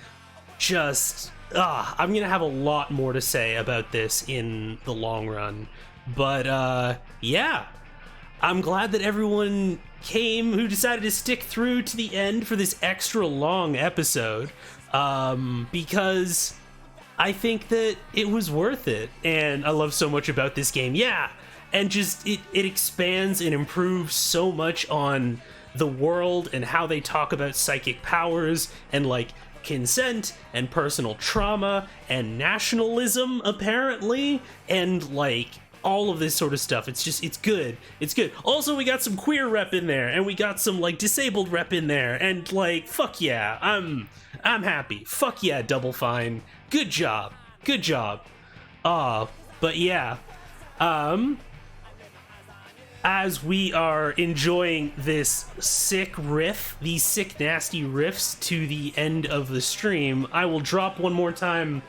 I'm gonna have a lot more to say about this in the long run. But yeah, I'm glad that everyone who decided to stick through to the end for this extra long episode, because I think that it was worth it, and I love so much about this game. Yeah, and just it expands and improves so much on the world and how they talk about psychic powers and like consent and personal trauma and nationalism, apparently, and like all of this sort of stuff. It's good. It's good. Also, we got some queer rep in there, and we got some like disabled rep in there, and like fuck yeah, I'm happy. Fuck yeah, Double Fine. Good job. Good job. But yeah, as we are enjoying this sick riff, these sick nasty riffs to the end of the stream, I will drop one more time.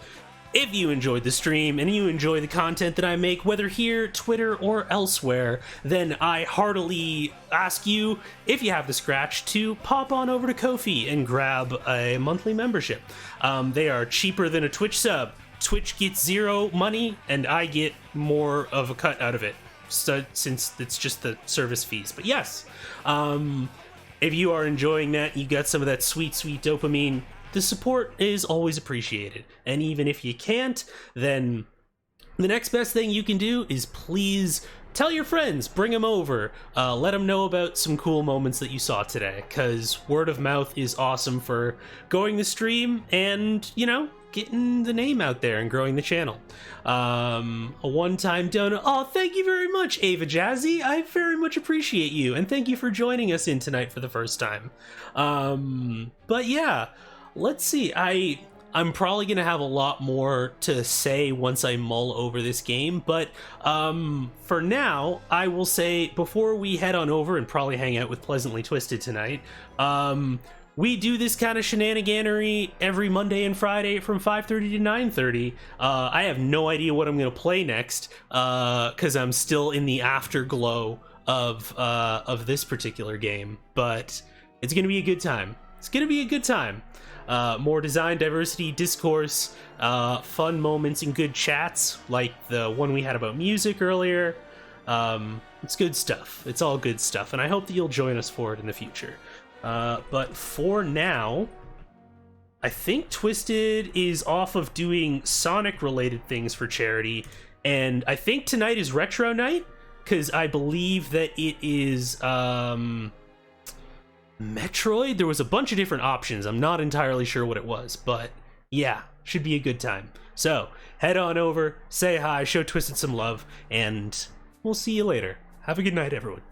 If you enjoyed the stream and you enjoy the content that I make, whether here, Twitter, or elsewhere, then I heartily ask you, if you have the scratch, to pop on over to Ko-fi and grab a monthly membership. They are cheaper than a Twitch sub. Twitch gets zero money, and I get more of a cut out of it, so, since it's just the service fees. But yes, if you are enjoying that, you got some of that sweet, sweet dopamine, the support is always appreciated. And even if you can't, then the next best thing you can do is please tell your friends, bring them over, let them know about some cool moments that you saw today, because word of mouth is awesome for going the stream and, you know, getting the name out there and growing the channel. A one-time donor. Oh, thank you very much, Ava Jazzy. I very much appreciate you, and thank you for joining us in tonight for the first time. But yeah, let's see. I'm probably gonna have a lot more to say once I mull over this game, but for now, I will say, before we head on over and probably hang out with Pleasantly Twisted tonight, we do this kind of shenaniganery every Monday and Friday from 5:30 to 9:30. I have no idea what I'm gonna play next, because I'm still in the afterglow of this particular game, but it's gonna be a good time. It's gonna be a good time. More design, diversity, discourse, fun moments, and good chats, like the one we had about music earlier. It's good stuff. It's all good stuff, and I hope that you'll join us for it in the future. But for now, I think Twisted is off of doing Sonic-related things for charity, and I think tonight is Retro Night, because I believe that it is, Metroid? There was a bunch of different options. I'm not entirely sure what it was, but yeah, should be a good time. So, head on over, say hi, show Twisted some love, and we'll see you later. Have a good night, everyone.